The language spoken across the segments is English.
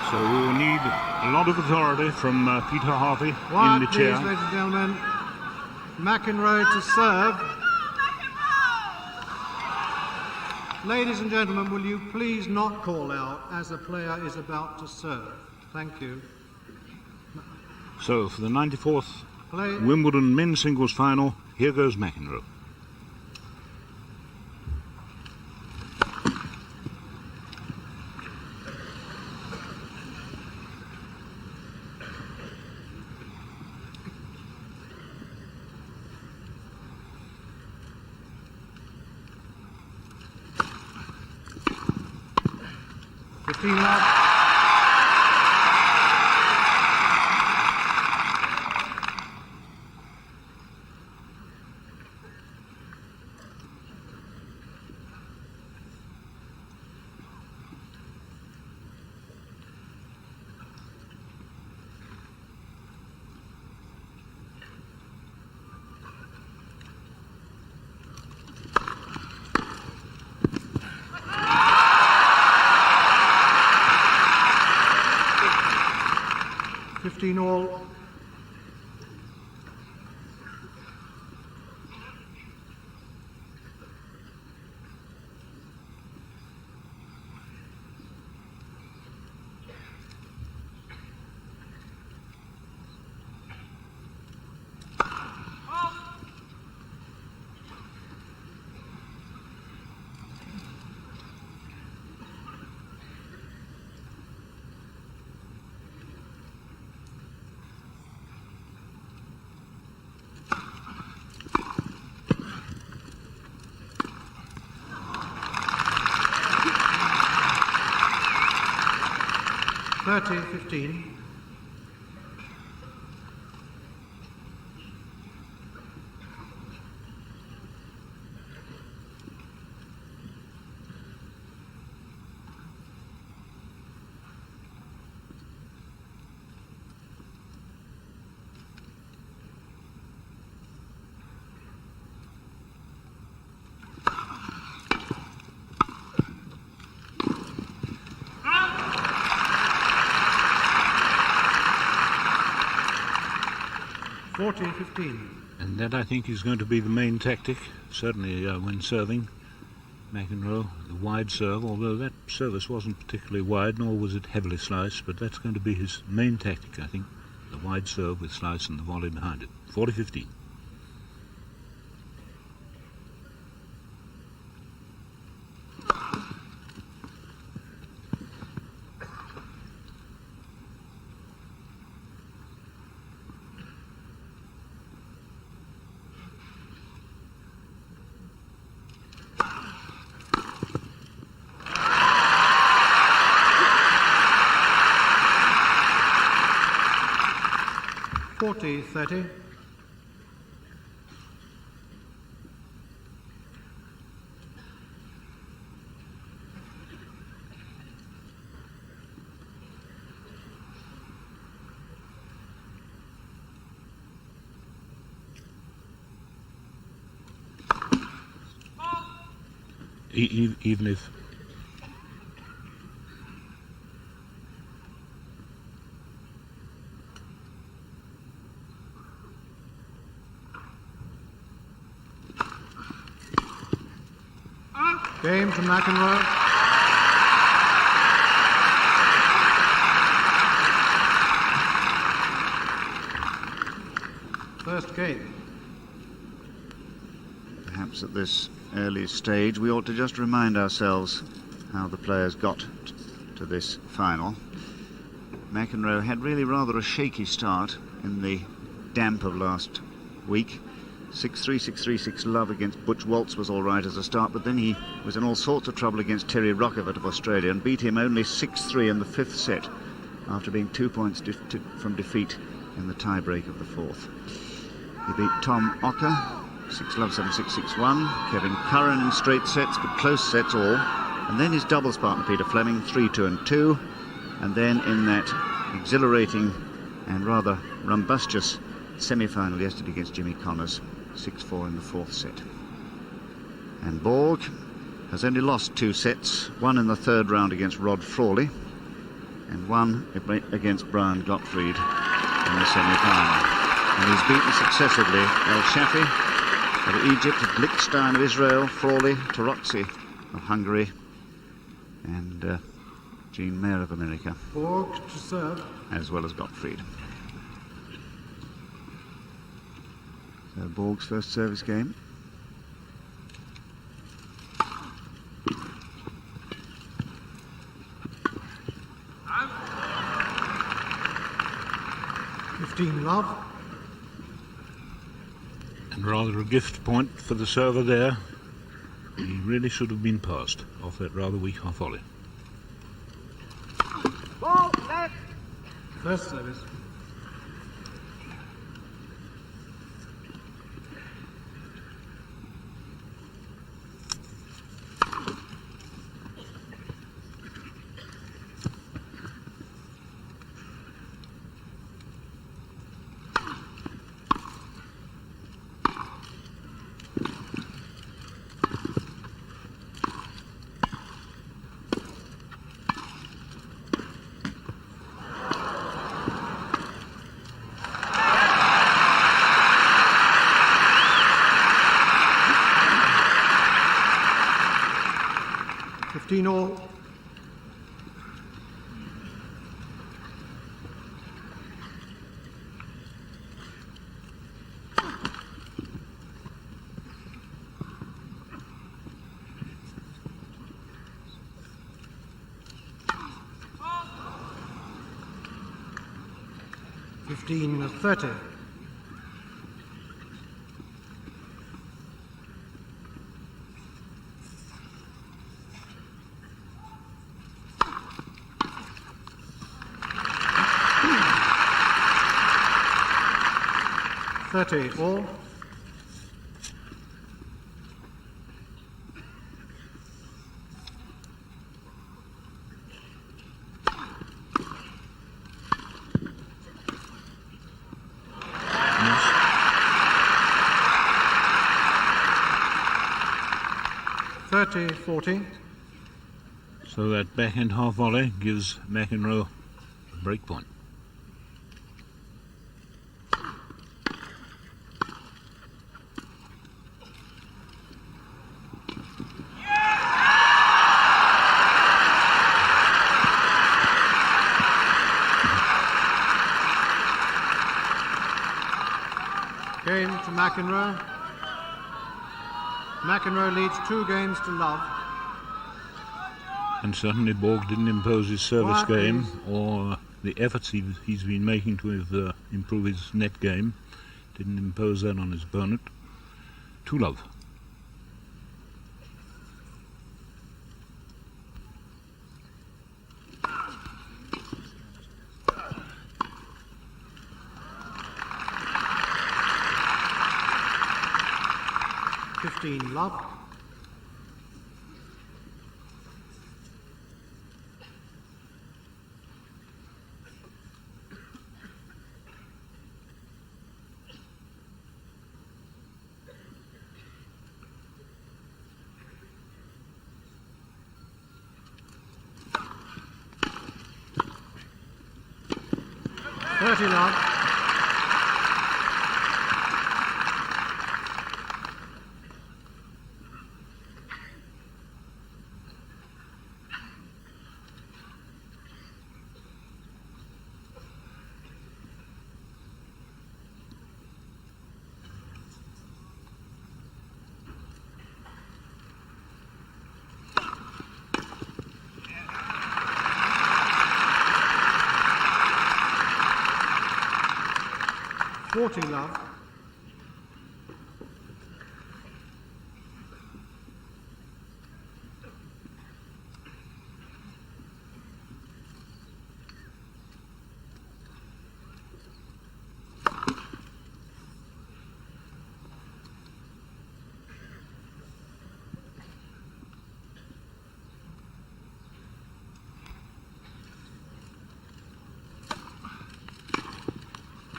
So we will need a lot of authority from Peter Harvey in the chair. Please, ladies and gentlemen. McEnroe to serve. Ladies and gentlemen, will you please not call out as a player is about to serve? Thank you. So for the 94th Wimbledon men's singles final, here goes McEnroe. All. $30-15. And that, I think, is going to be the main tactic, certainly when serving. McEnroe, the wide serve, although that service wasn't particularly wide, nor was it heavily sliced, but that's going to be his main tactic, I think. The wide serve with slice and the volley behind it. 40-15. $30. Even if game from McEnroe. First game. Perhaps at this early stage we ought to just remind ourselves how the players got to this final. McEnroe had really rather a shaky start in the damp of last week. 6-3, 6-3, 6-love against Butch Waltz was all right as a start, but then he was in all sorts of trouble against Terry Rockefort of Australia and beat him only 6-3 in the fifth set after being 2 points from defeat in the tie-break of the fourth. He beat Tom Ocker 6-love, 7-6, 6-1. Kevin Curran in straight sets, but close sets all. And then his doubles partner Peter Fleming 3-2 and 2. And then in that exhilarating and rather rumbustious semi-final yesterday against Jimmy Connors, 6-4 in the fourth set. And Borg has only lost 2 sets, one in the third round against Rod Frawley, and one against Brian Gottfried in the semi-final. And he's beaten successively El Shafi of Egypt, Lichtenstein of Israel, Frawley, Tarozzi of Hungary, and Jean Mayer of America, Borg to serve. as well as Gottfried. So Borg's first service game. Love. And rather a gift point for the server there. He really should have been passed off that rather weak half volley. Ball left. First service. All. $15-30. All. Yes. 30-40. So that backhand half volley gives McEnroe a break point. Game to McEnroe. McEnroe leads 2 games to love. And certainly Borg didn't impose his service game or the efforts he's been making to improve his net game. Didn't impose that on his opponent. 2-love. Love. Love. Love.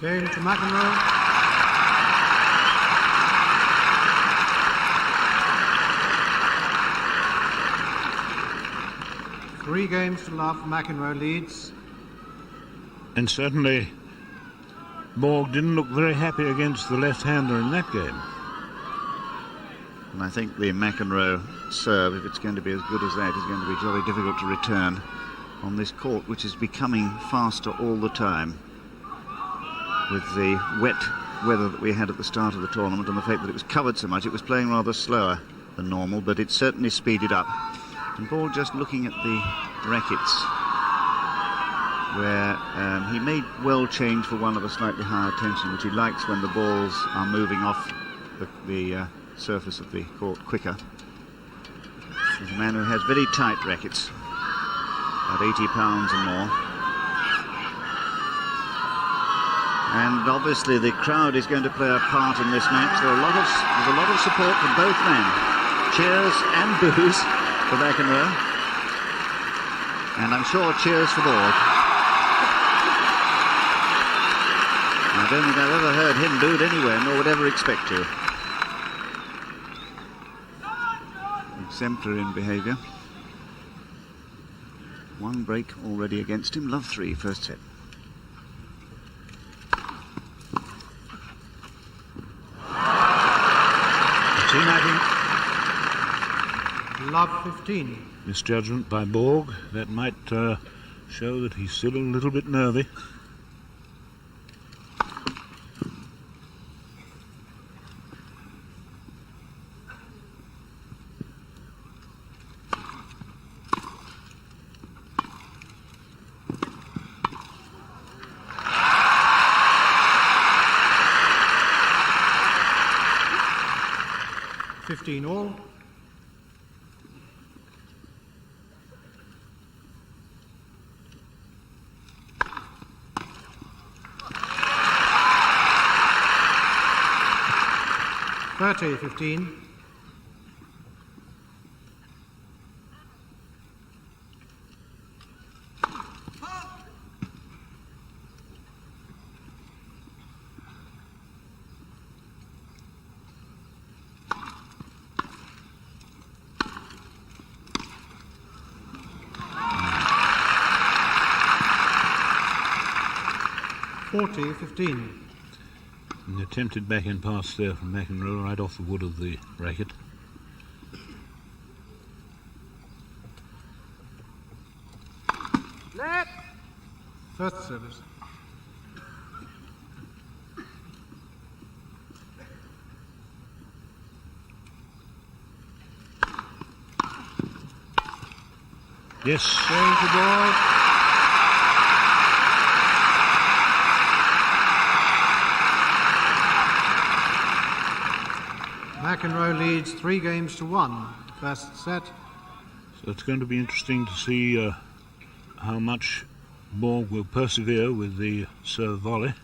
Game to McEnroe. Three games to love. McEnroe leads And certainly Borg didn't look very happy against the left-hander in that game. And I think the McEnroe serve, if it's going to be as good as that, is going to be jolly difficult to return on this court, which is becoming faster all the time. With the wet weather that we had at the start of the tournament and the fact that it was covered so much, it was playing rather slower than normal, but it certainly speeded up. And Borg just looking at the rackets, where he may well change for one of a slightly higher tension, which he likes when the balls are moving off the surface of the court quicker. He's a man who has very tight rackets, about 80 pounds or more. And obviously the crowd is going to play a part in this match. There's a lot of support from both men. Cheers and boos for McEnroe. And I'm sure cheers for Borg. I don't think I've ever heard him booed anywhere, nor would ever expect to. Exemplary in behaviour. One break already against him. Love 3, first set. Love 15. Misjudgment by Borg. That might show that he's still a little bit nervy. All. Thirty 15. An attempted backhand pass there from McEnroe right off the wood of the racket. First service. Yes. Going to Borg. McEnroe leads 3-1, first set. So it's going to be interesting to see how much Borg will persevere with the serve volley.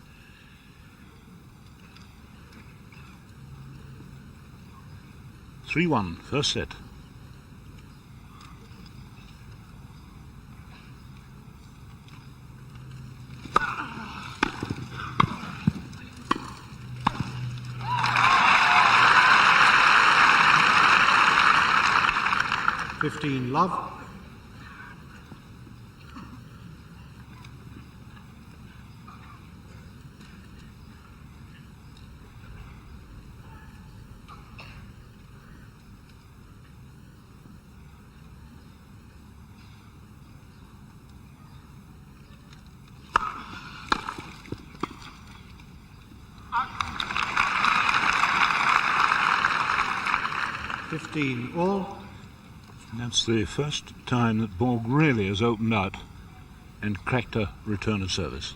(3-1) first set. Love. All. And that's the first time that Borg really has opened out and cracked a return of service.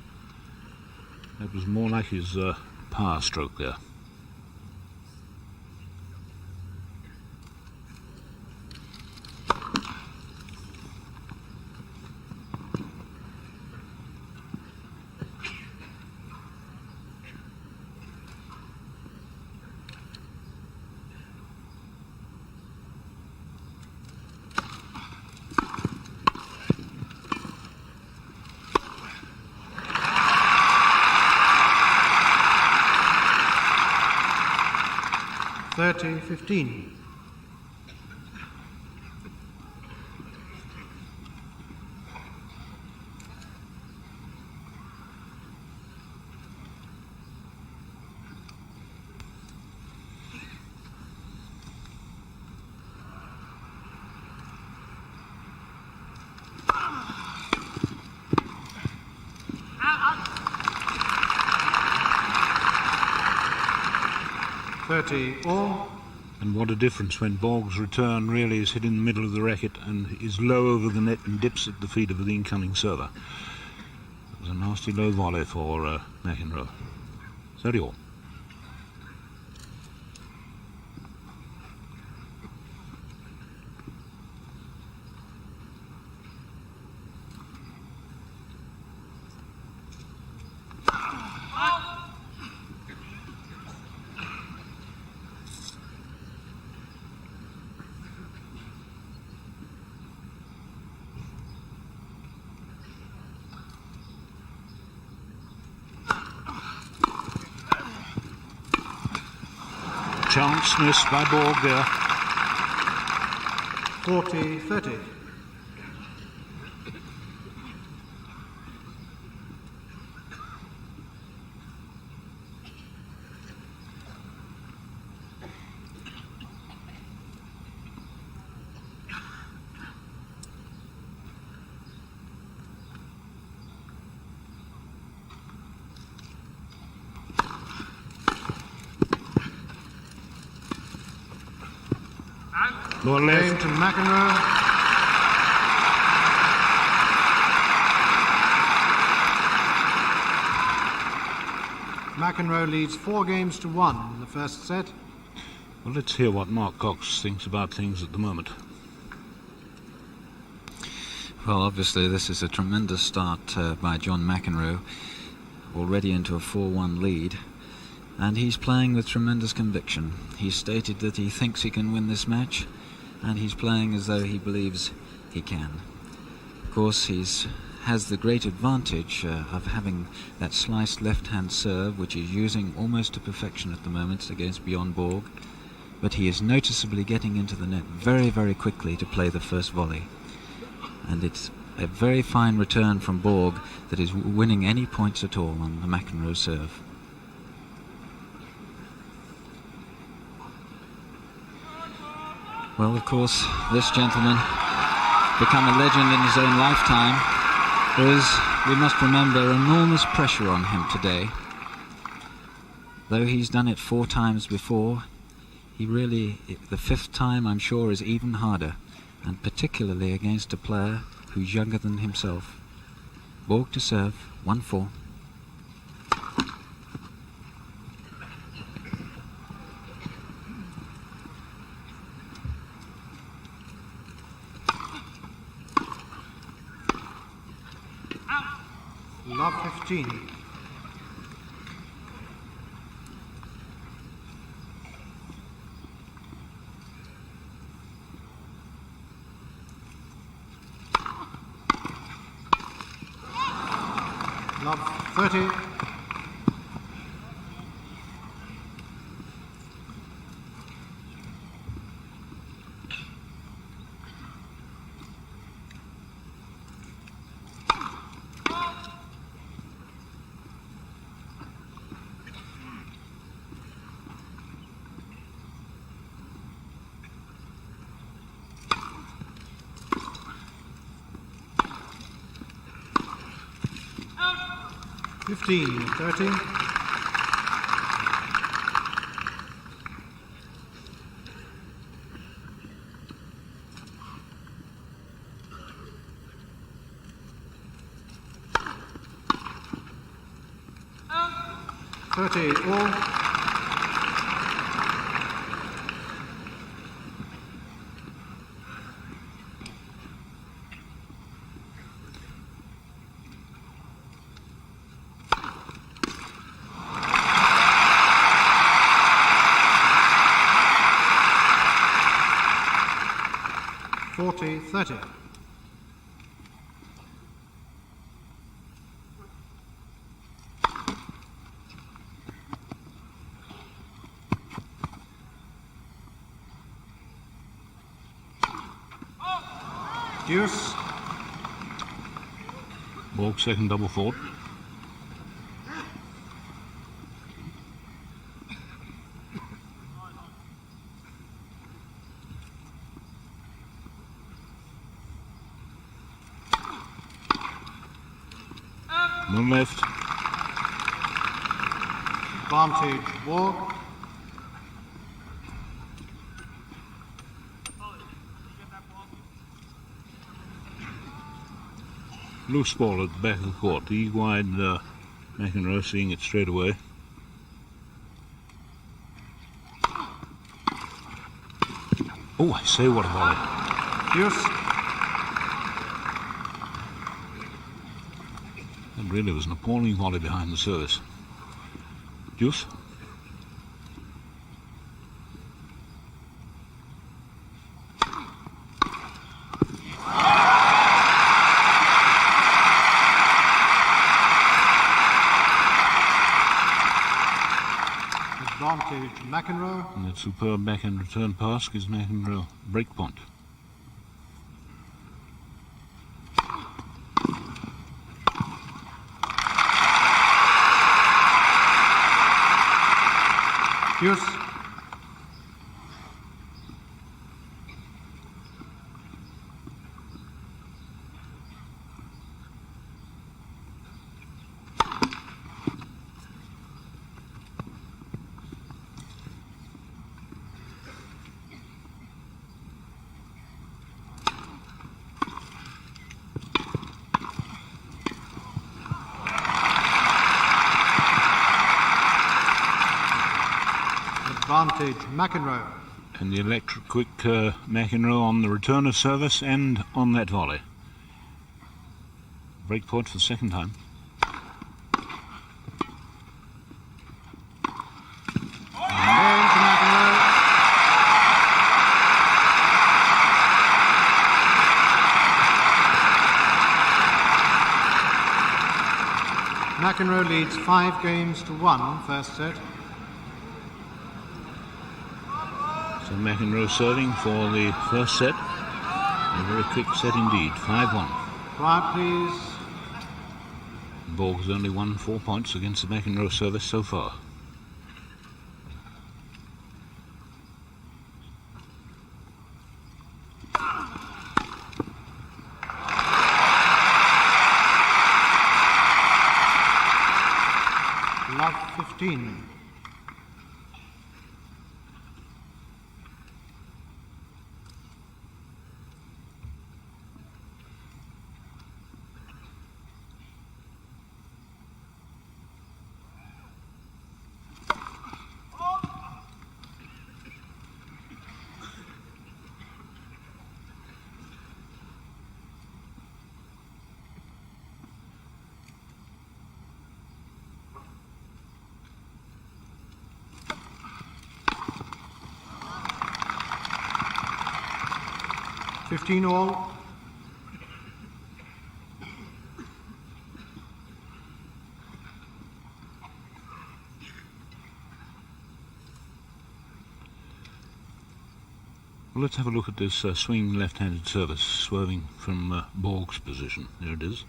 That was more like his power stroke there. Thirty 15. 30 all. And what a difference when Borg's return really is hit in the middle of the racket and is low over the net and dips at the feet of the incoming server. It was a nasty low volley for McEnroe. 30 all. Chance missed by Borg there. 40-30. Lower Game left. to McEnroe. McEnroe leads 4-1 in the first set. Well, let's hear what Mark Cox thinks about things at the moment. Well, obviously this is a tremendous start by John McEnroe, already into a 4-1 lead, and he's playing with tremendous conviction. He's stated that he thinks he can win this match, and he's playing as though he believes he can. Of course, has the great advantage of having that sliced left-hand serve, which he's using almost to perfection at the moment against Bjorn Borg, but he is noticeably getting into the net very, very quickly to play the first volley. And it's a very fine return from Borg that is winning any points at all on the McEnroe serve. Well, of course, this gentleman become a legend in his own lifetime. There is, we must remember, enormous pressure on him today. Though he's done it 4 times before, the 5th time, I'm sure, is even harder, and particularly against a player who's younger than himself. Borg to serve, 1-4. Love 15. Love 30. $15, 30. All. $40-30. Deuce. Borg second double fault. No left. Advantage, Borg. loose ball at the back of the court. The wide McEnroe seeing it straight away. Oh, I say, what a volley. Deuce. That really was an appalling volley behind the service. Deuce. Advantage McEnroe. And that superb backhand return pass gives McEnroe break point. Deuce. Advantage McEnroe. And the electric quick McEnroe on the return of service and on that volley. Break point for the second time. And to McEnroe. McEnroe leads 5-1 first set. So McEnroe serving for the first set. A very quick set indeed. 5-1. Quiet, please. Borg has only won 4 points against the McEnroe service so far. Love 15. $15 all. Well, let's have a look at this swing left-handed service, swerving from Borg's position. There it is.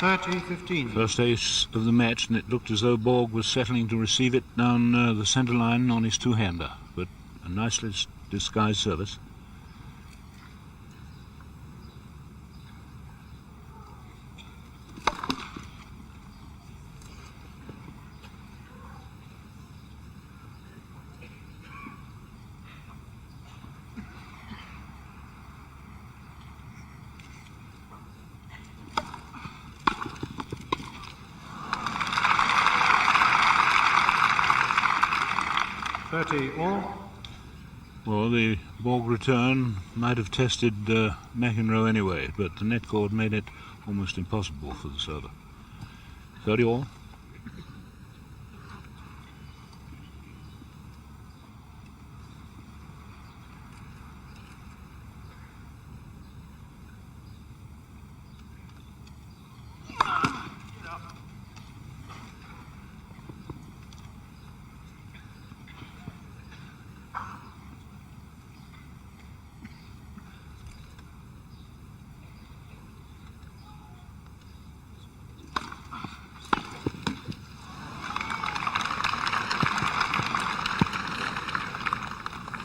$30-15. First ace of the match, and it looked as though Borg was settling to receive it down the centre line on his two-hander, but a nicely disguised service. $30 all. Well, the Borg return might have tested McEnroe anyway, but the net cord made it almost impossible for the server. 30 all.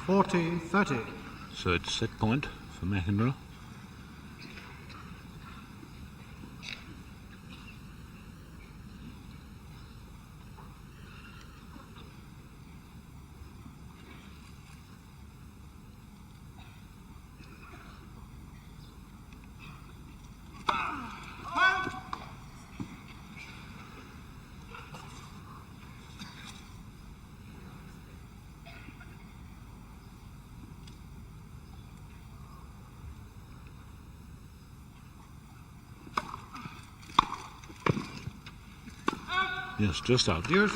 $40-30. So it's set point for McEnroe. Yes, just out. Deuce.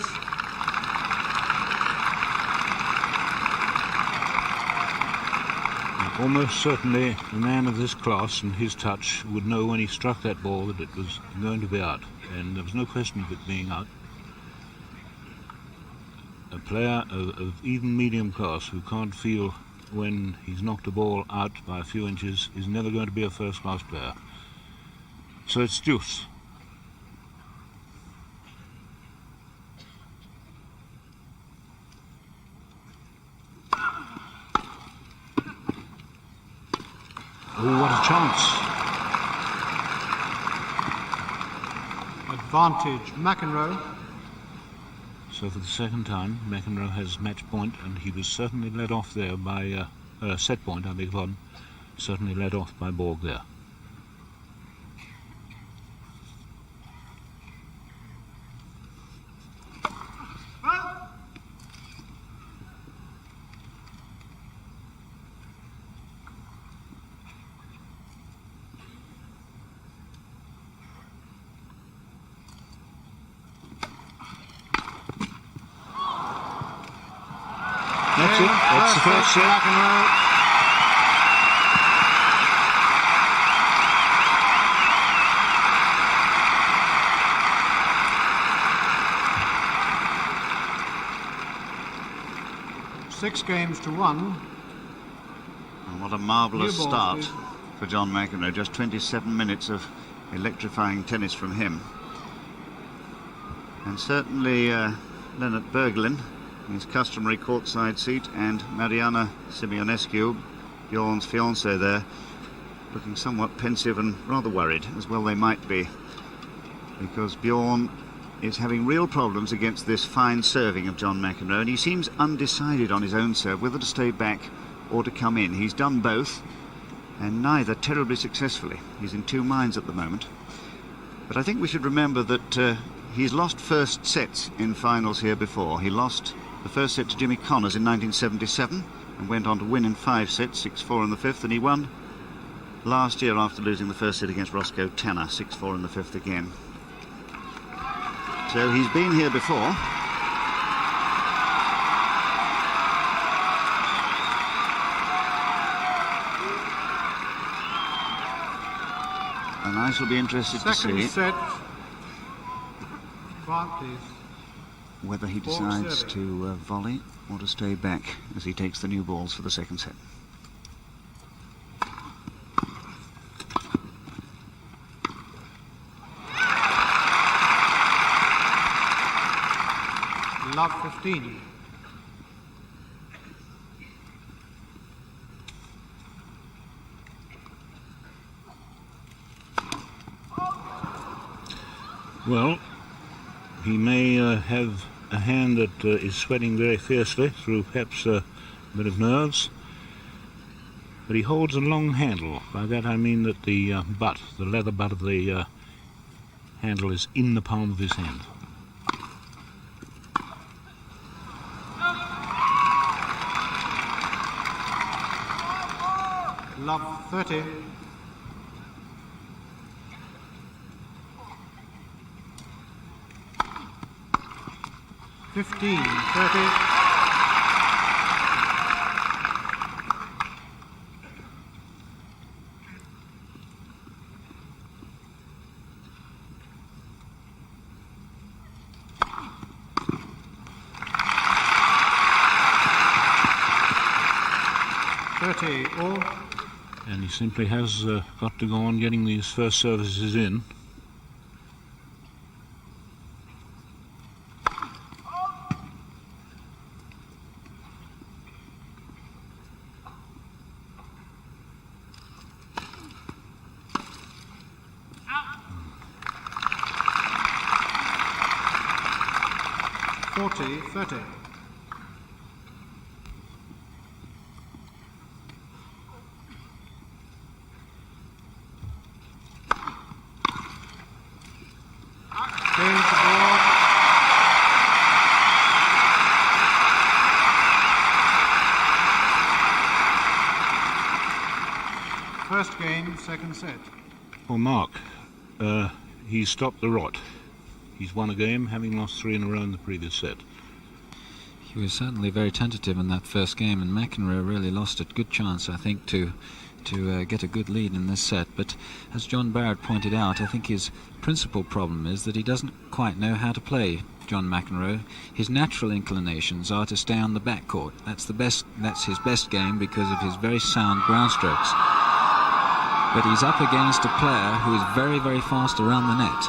Almost certainly a man of this class and his touch would know when he struck that ball that it was going to be out, and there was no question of it being out. A player of even medium class who can't feel when he's knocked a ball out by a few inches is never going to be a first-class player. So it's deuce. Oh, what a chance. Advantage, McEnroe. So for the second time, McEnroe has match point, and he was certainly led off there by, set point, I beg your pardon, certainly led off by Borg there. That's it. That's the first set. McEnroe. Six games to one. And what a marvellous New ball, start please. for John McEnroe. Just 27 minutes of electrifying tennis from him. And certainly Leonard Berglin, in his customary courtside seat, and Mariana Simeonescu, Bjorn's fiancée there, looking somewhat pensive and rather worried, as well they might be, because Bjorn is having real problems against this fine serving of John McEnroe, and he seems undecided on his own serve, whether to stay back or to come in. He's done both, and neither terribly successfully. He's in two minds at the moment. But I think we should remember that he's lost first sets in finals here before. He lost the first set to Jimmy Connors in 1977 and went on to win in 5 sets, 6-4 in the fifth, and he won last year after losing the first set against Roscoe Tanner, 6-4 in the fifth again. So he's been here before. And I shall be interested to Second see set. Barclays. whether he Borg decides serving. to volley or to stay back as he takes the new balls for the second set. Love 15. Well, he may have a hand that is sweating very fiercely through perhaps a bit of nerves, but he holds a long handle. By that I mean that the leather butt of the handle is in the palm of his hand. Love 30. $15, 30. All. And he simply has got to go on getting these first services in. $40, 30. Change the board. First game, second set. Well, Mark, he stopped the rot. He's won a game, having lost 3 in a row in the previous set. He was certainly very tentative in that first game, and McEnroe really lost a good chance, I think, to get a good lead in this set. But as John Barrett pointed out, I think his principal problem is that he doesn't quite know how to play John McEnroe. His natural inclinations are to stay on the backcourt. That's his best game because of his very sound ground strokes. But he's up against a player who is very, very fast around the net,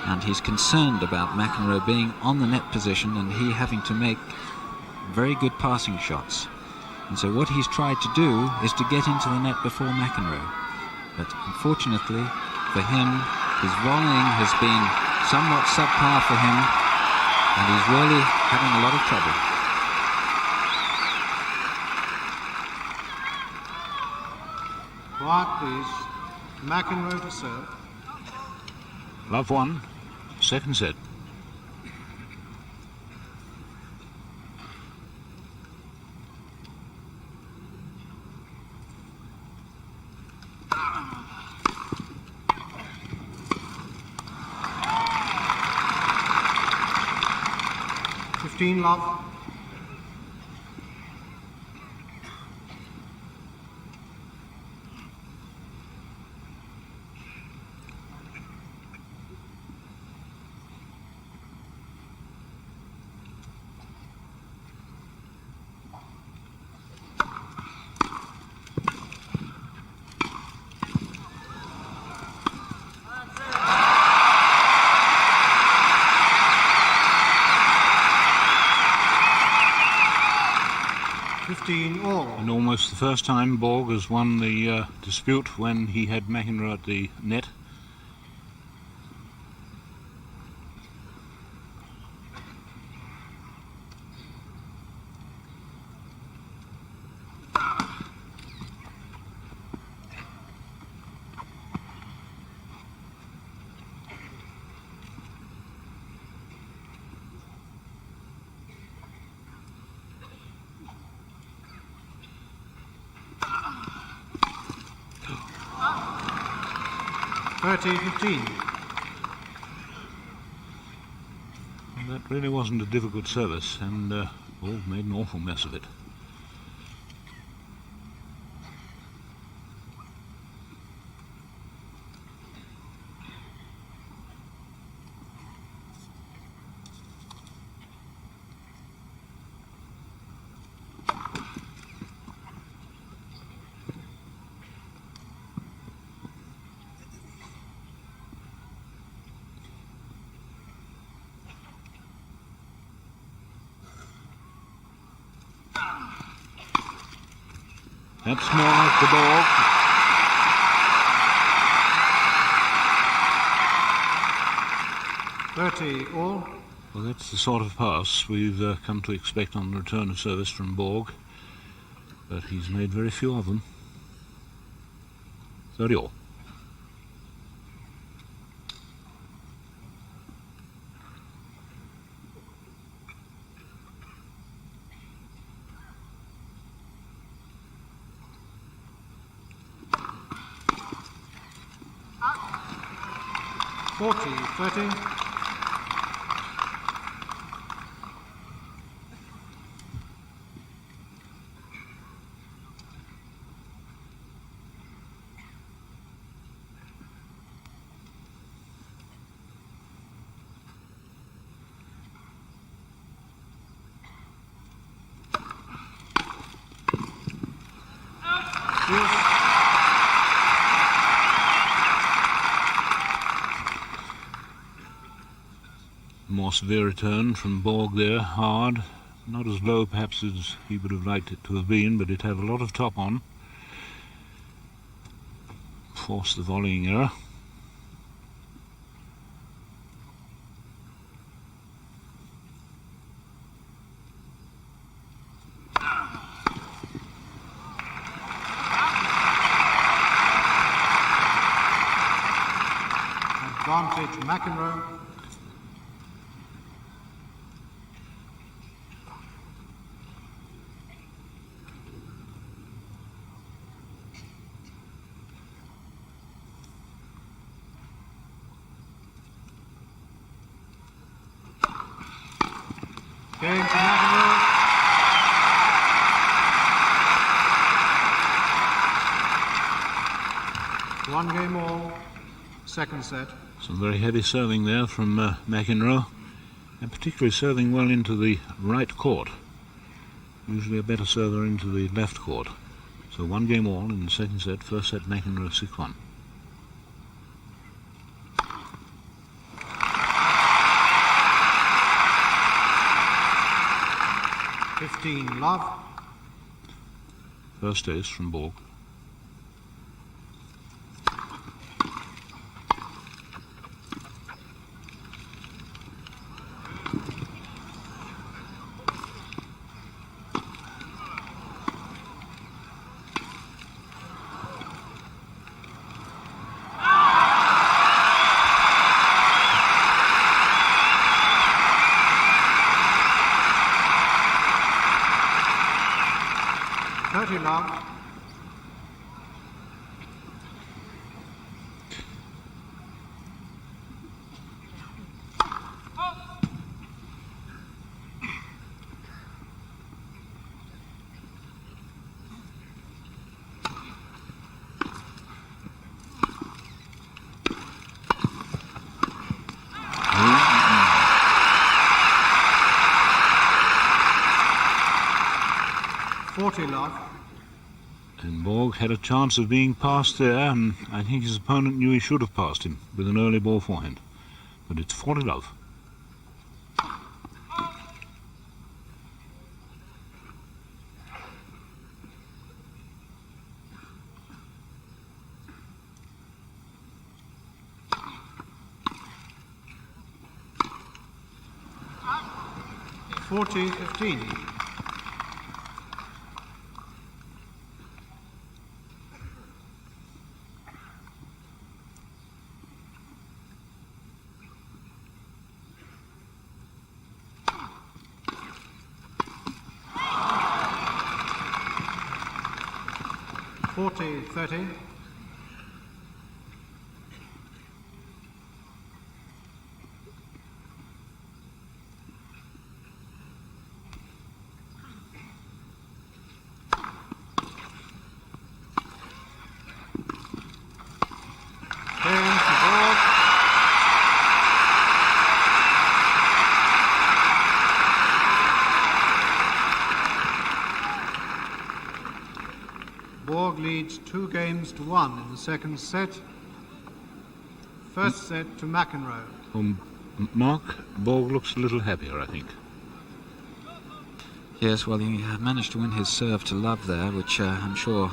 and he's concerned about McEnroe being on the net position and he having to make very good passing shots. And so what he's tried to do is to get into the net before McEnroe. But unfortunately for him, his volleying has been somewhat subpar for him, and he's really having a lot of trouble. Quiet, please. McEnroe to serve. Love 1, second set. Love. And almost the first time Borg has won the dispute when he had McEnroe at the net. That really wasn't a difficult service, and Borg made an awful mess of it. That's more like the Borg. All. Well, that's the sort of pass we've come to expect on the return of service from Borg, but he's made very few of them. 30 all. More severe return from Borg there, hard, not as low perhaps as he would have liked it to have been, but it had a lot of top on. Forced the volleying error. Advantage McEnroe. Game to McEnroe. One game all, second set. Some very heavy serving there from McEnroe, and particularly serving well into the right court. Usually a better server into the left court. So one game all in the second set. First set McEnroe 6-1. Love. First ace from Borg. Love. Love. And Borg had a chance of being passed there, and I think his opponent knew he should have passed him with an early ball forehand. But it's 40 love. $40-15. $40-30. Borg leads 2-1 in the second set. First set to McEnroe. Mark, Borg looks a little happier, I think. Yes, well, he managed to win his serve to love there, which I'm sure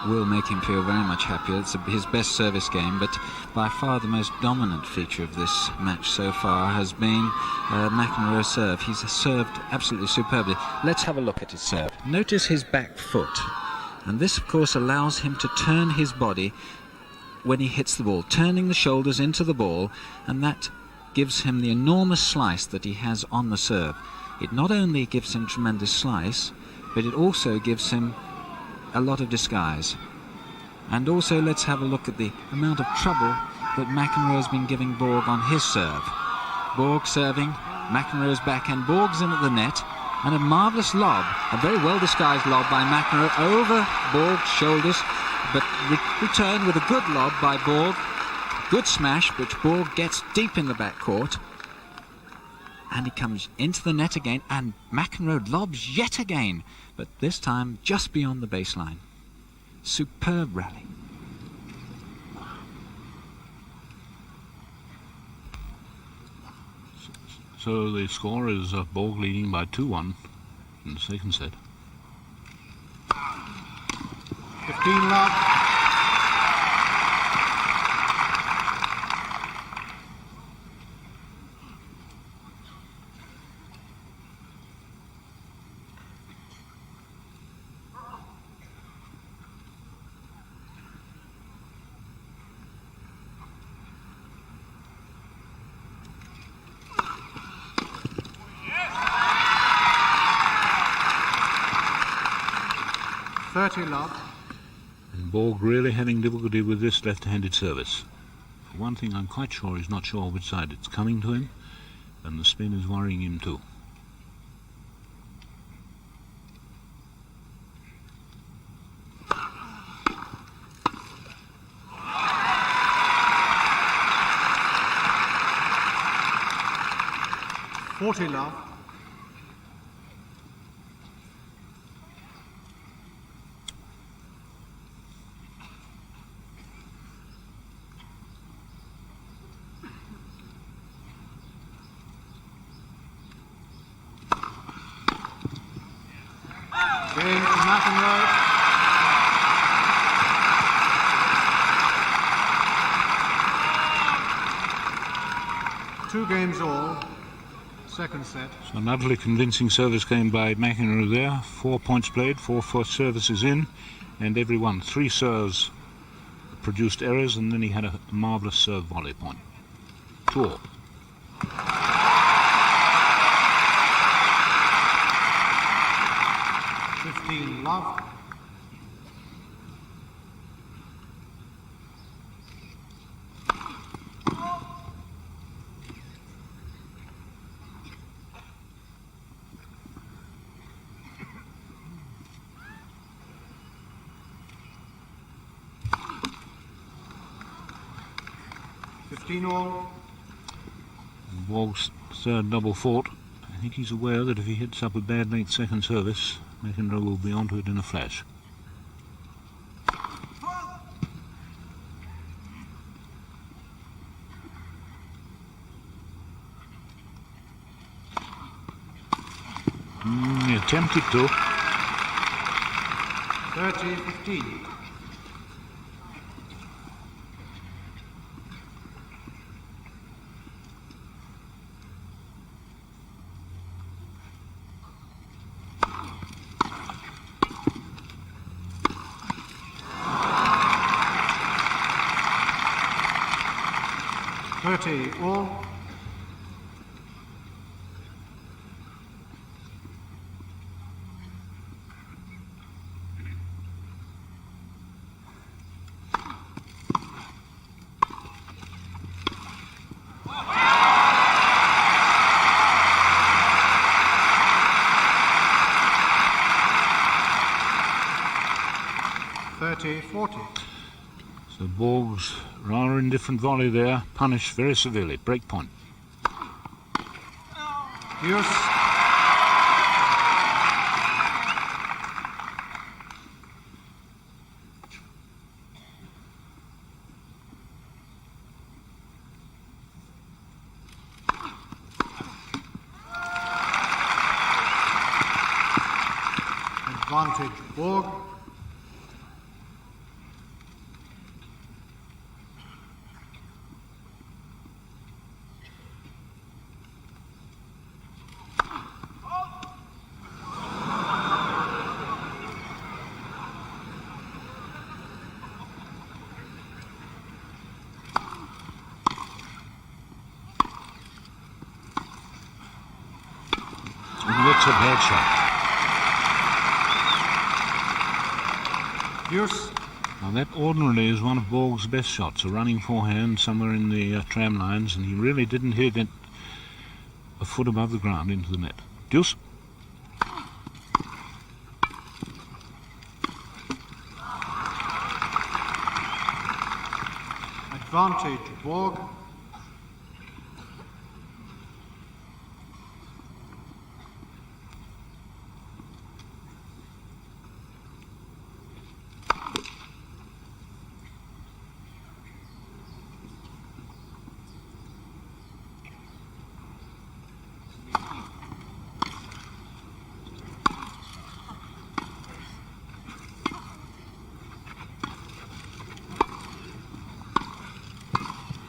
will make him feel very much happier. It's his best service game, but by far the most dominant feature of this match so far has been McEnroe's serve. He's served absolutely superbly. Let's have a look at his serve. Notice his back foot. And this, of course, allows him to turn his body when he hits the ball, turning the shoulders into the ball, and that gives him the enormous slice that he has on the serve. It not only gives him tremendous slice, but it also gives him a lot of disguise. And also let's have a look at the amount of trouble that McEnroe has been giving Borg on his serve. Borg serving, McEnroe's backhand, Borg's in at the net, and a marvellous lob, a very well-disguised lob by McEnroe over Borg's shoulders, but returned with a good lob by Borg. Good smash, which Borg gets deep in the back court. And he comes into the net again, and McEnroe lobs yet again, but this time just beyond the baseline. Superb rally. So the score is Borg leading by 2-1 in the second set. 15 love. And Borg really having difficulty with this left-handed service. For one thing, I'm quite sure he's not sure which side it's coming to him, and the spin is worrying him too. 40 love. Game to McEnroe. Two games all. Second set. So an utterly convincing service game by McEnroe there. 4 points played, 4 first services in, and every one. 3 serves produced errors, and then he had a marvellous serve volley point. 2 all. Love. All. Borg's third double fault. I think he's aware that if he hits up a bad length second service, McEnroe will be onto it in a flash. He attempted to. 30-15. All. So Borg's rather indifferent volley there, punished very severely. Break point. Use. Advantage Borg. That's a bad shot. Use. Now that ordinarily is one of Borg's best shots, a running forehand somewhere in the tram lines, and he really didn't hit it a foot above the ground into the net. Deuce. Advantage Borg.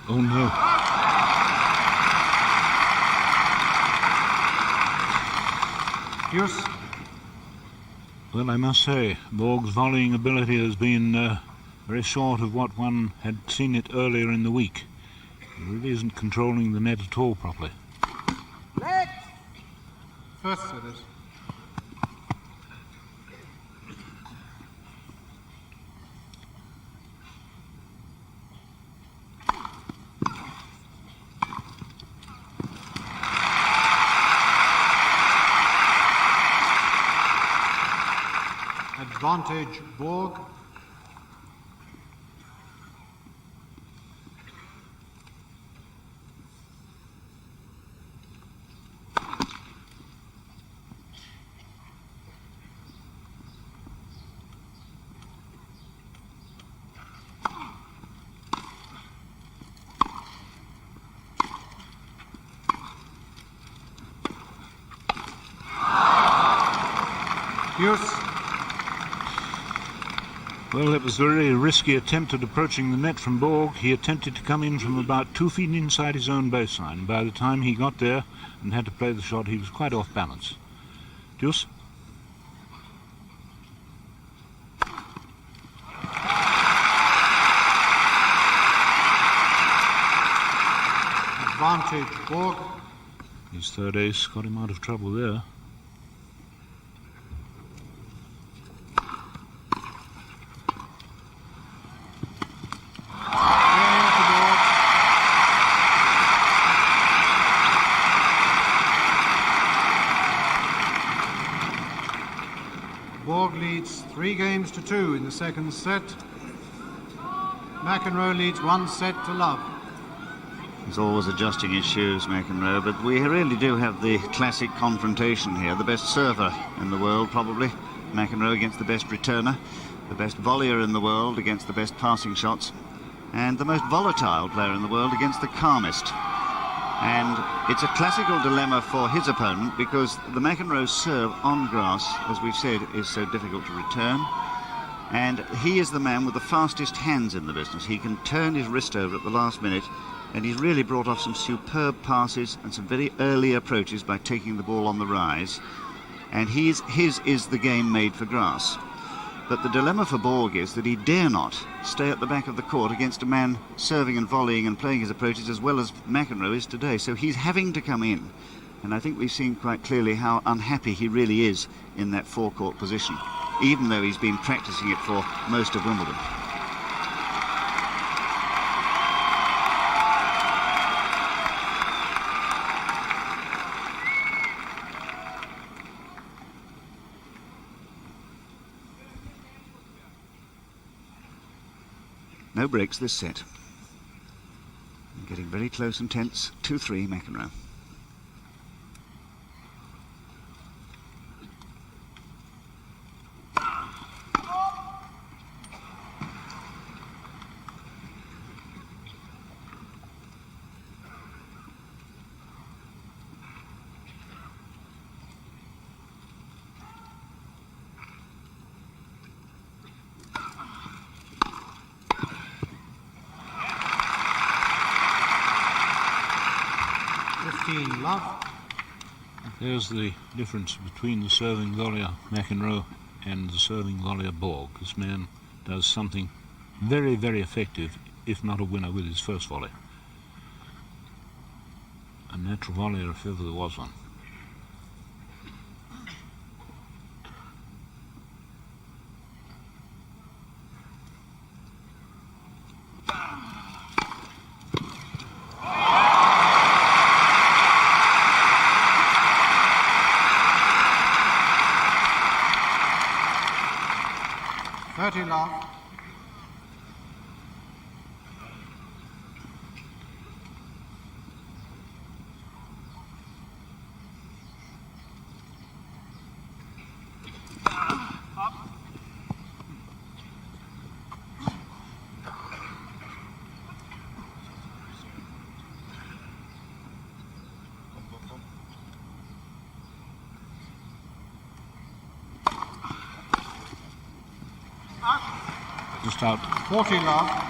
Oh no. Use. Well, I must say, Borg's volleying ability has been very short of what one had seen it earlier in the week. He really isn't controlling the net at all properly. First service. Advantage Borg. Use. Well, it was a very risky attempt at approaching the net from Borg. He attempted to come in from about 2 feet inside his own baseline. By the time he got there and had to play the shot, he was quite off balance. Deuce. Advantage, Borg. His third ace got him out of trouble there. Borg leads 3-2 in the second set. McEnroe leads 1-0. He's always adjusting his shoes, McEnroe, but we really do have the classic confrontation here. The best server in the world, probably, McEnroe against the best returner, the best volleyer in the world against the best passing shots, and the most volatile player in the world against the calmest. And it's a classical dilemma for his opponent because the McEnroe serve on grass, as we've said, is so difficult to return. And he is the man with the fastest hands in the business. He can turn his wrist over at the last minute, and he's really brought off some superb passes and some very early approaches by taking the ball on the rise. And his is the game made for grass. But the dilemma for Borg is that he dare not stay at the back of the court against a man serving and volleying and playing his approaches as well as McEnroe is today. So he's having to come in. And I think we've seen quite clearly how unhappy he really is in that forecourt position, even though he's been practicing it for most of Wimbledon. No breaks this set. Getting very close and tense. 2-3 McEnroe. Love. There's the difference between the serving volleyer McEnroe and the serving volleyer Borg. This man does something very, very effective, if not a winner, with his first volley. A natural volleyer if ever there was one. Love. Just out. 40 love.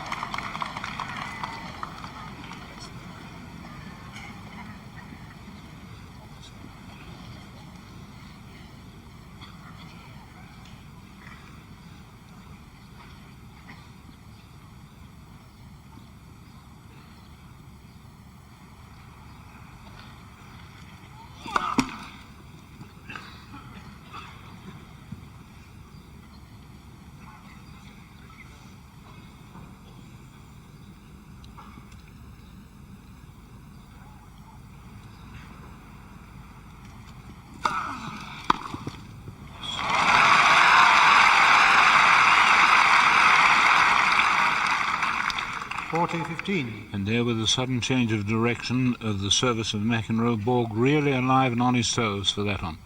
And there, with a sudden change of direction of the service of McEnroe, Borg really alive and on his toes for that one.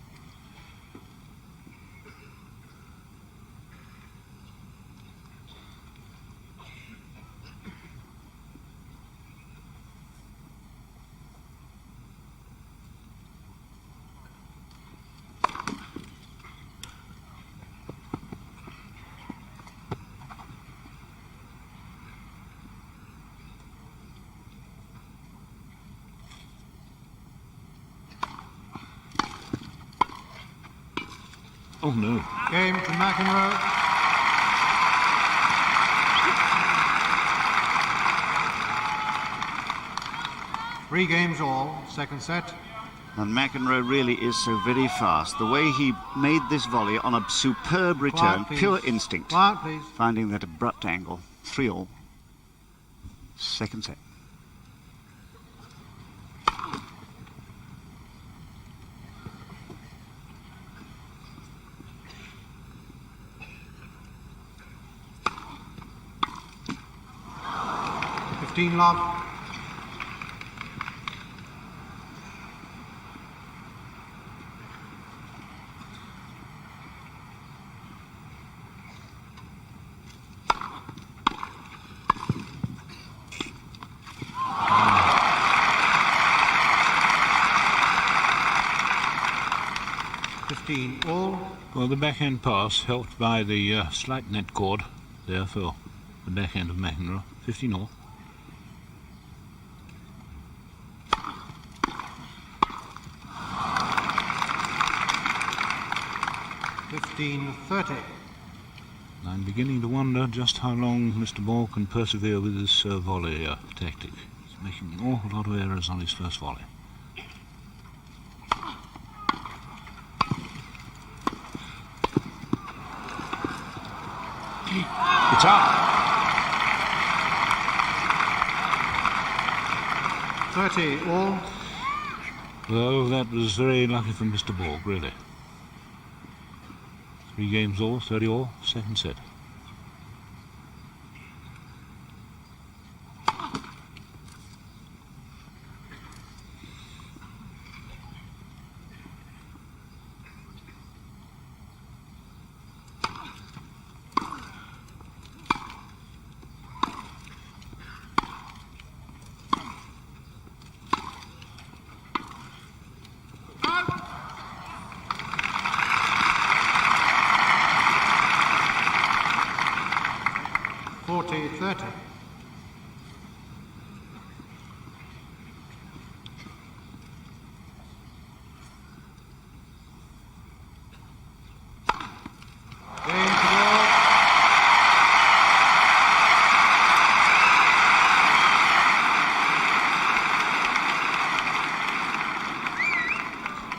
Oh, no. Game to McEnroe. Three games all, second set. And McEnroe really is so very fast. The way he made this volley on a superb return, Quiet, pure please. instinct. Quiet, please. Finding that abrupt angle. 3-all. Second set. Love. All. Well, the backhand pass helped by the slight net cord there for the backhand of McEnroe. 15-all. I'm beginning to wonder just how long Mr. Borg can persevere with this volley tactic. He's making an awful lot of errors on his first volley. It's up. 30 all. Well, that was very lucky for Mr. Borg, really. 3 games all, 30 all, second set.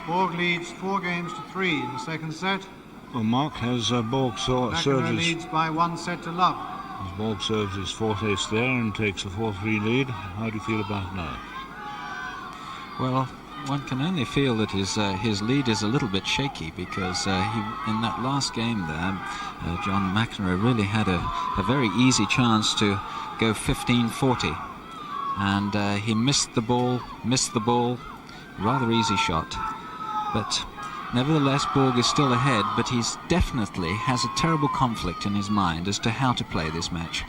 Borg leads 4 games to 3 in the second set. Well, Mark has Borg serves McEnroe his, leads by 1 set to love. as Borg serves his fourth ace there and takes a 4-3 lead. How do you feel about it now? Well, one can only feel that his lead is a little bit shaky because in that last game there, John McEnroe really had a very easy chance to go 15-40, and he missed the ball, rather easy shot. But nevertheless, Borg is still ahead, but he's definitely has a terrible conflict in his mind as to how to play this match.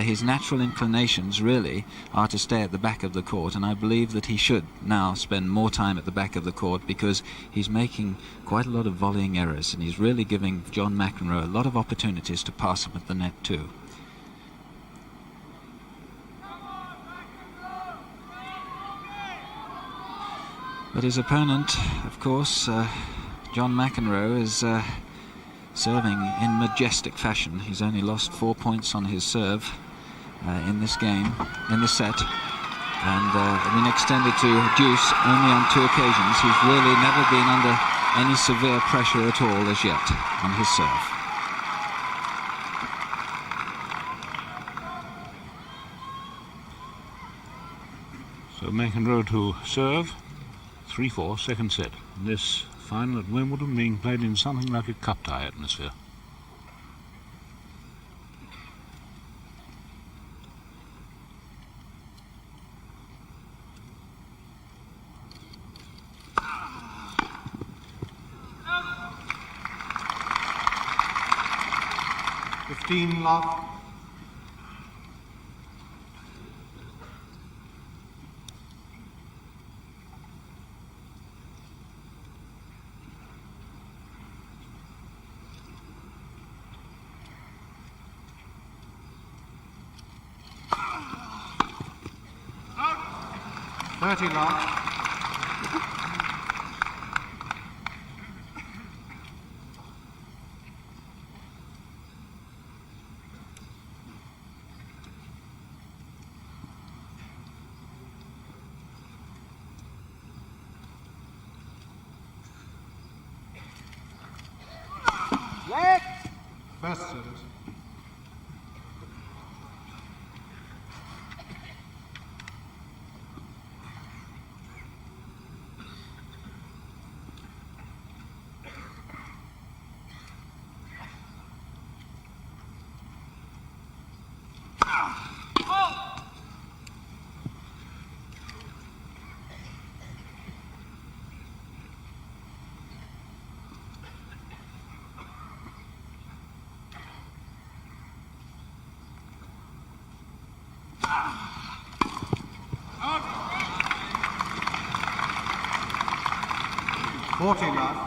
His natural inclinations really are to stay at the back of the court, and I believe that he should now spend more time at the back of the court because he's making quite a lot of volleying errors, and he's really giving John McEnroe a lot of opportunities to pass him at the net too. But his opponent, of course, John McEnroe, is serving in majestic fashion. He's only lost 4 points on his serve in this game, in this set, and been extended to deuce only on 2 occasions. He's really never been under any severe pressure at all as yet on his serve. So McEnroe to serve. 3-4, second set. This final at Wimbledon being played in something like a cup tie atmosphere. Love. Love. First service. Forty love.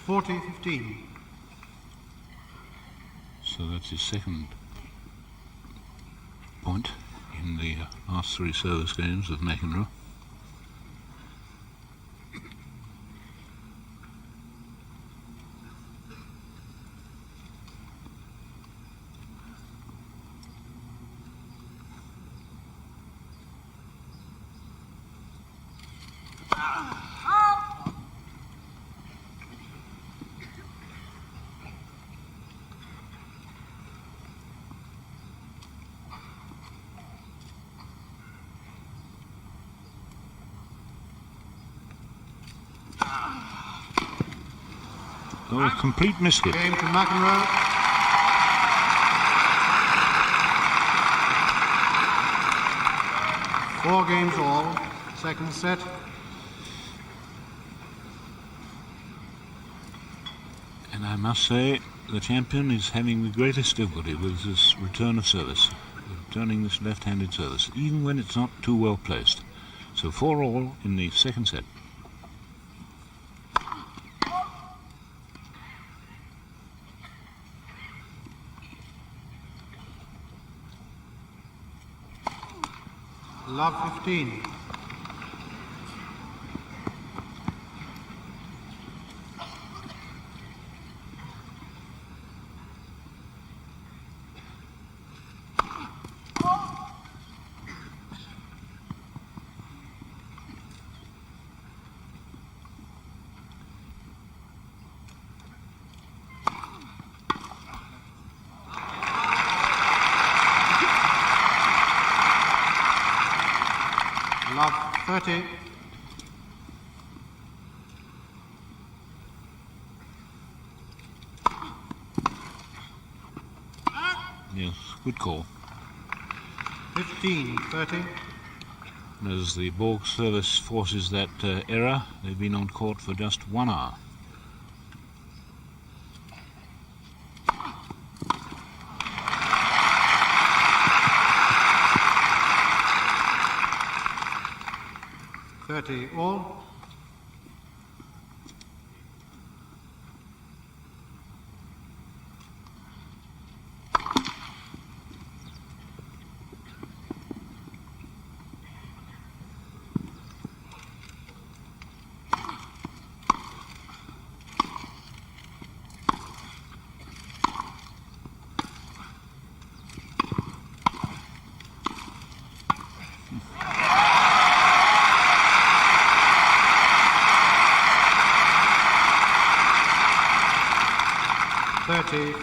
.40-15. So that's his second point in the last three service games of McEnroe. Oh, a complete mishit. Game to McEnroe. Four games all. Second set. And I must say, the champion is having the greatest difficulty with this return of service, returning this left-handed service, even when it's not too well placed. So 4-all in the second set. Love 15. Love 30. Yes, good call. 15-30. As the Borg service forces that error, they've been on court for just 1 hour. All.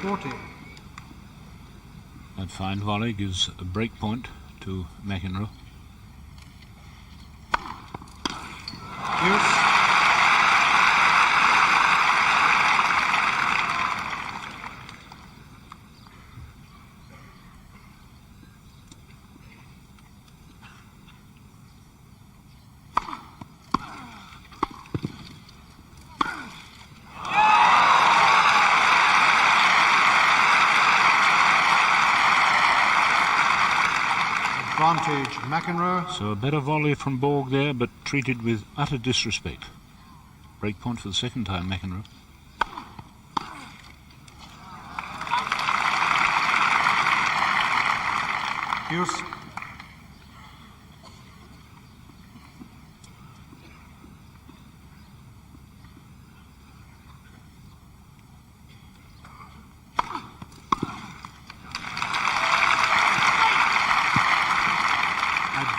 .40. That fine volley gives a break point to McEnroe. Use. Advantage, McEnroe. So a better volley from Borg there, but treated with utter disrespect. Break point for the second time, McEnroe. Use.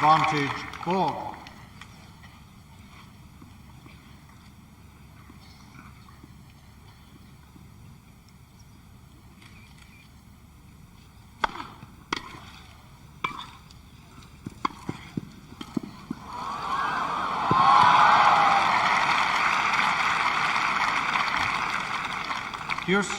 Advantage, Borg. Use.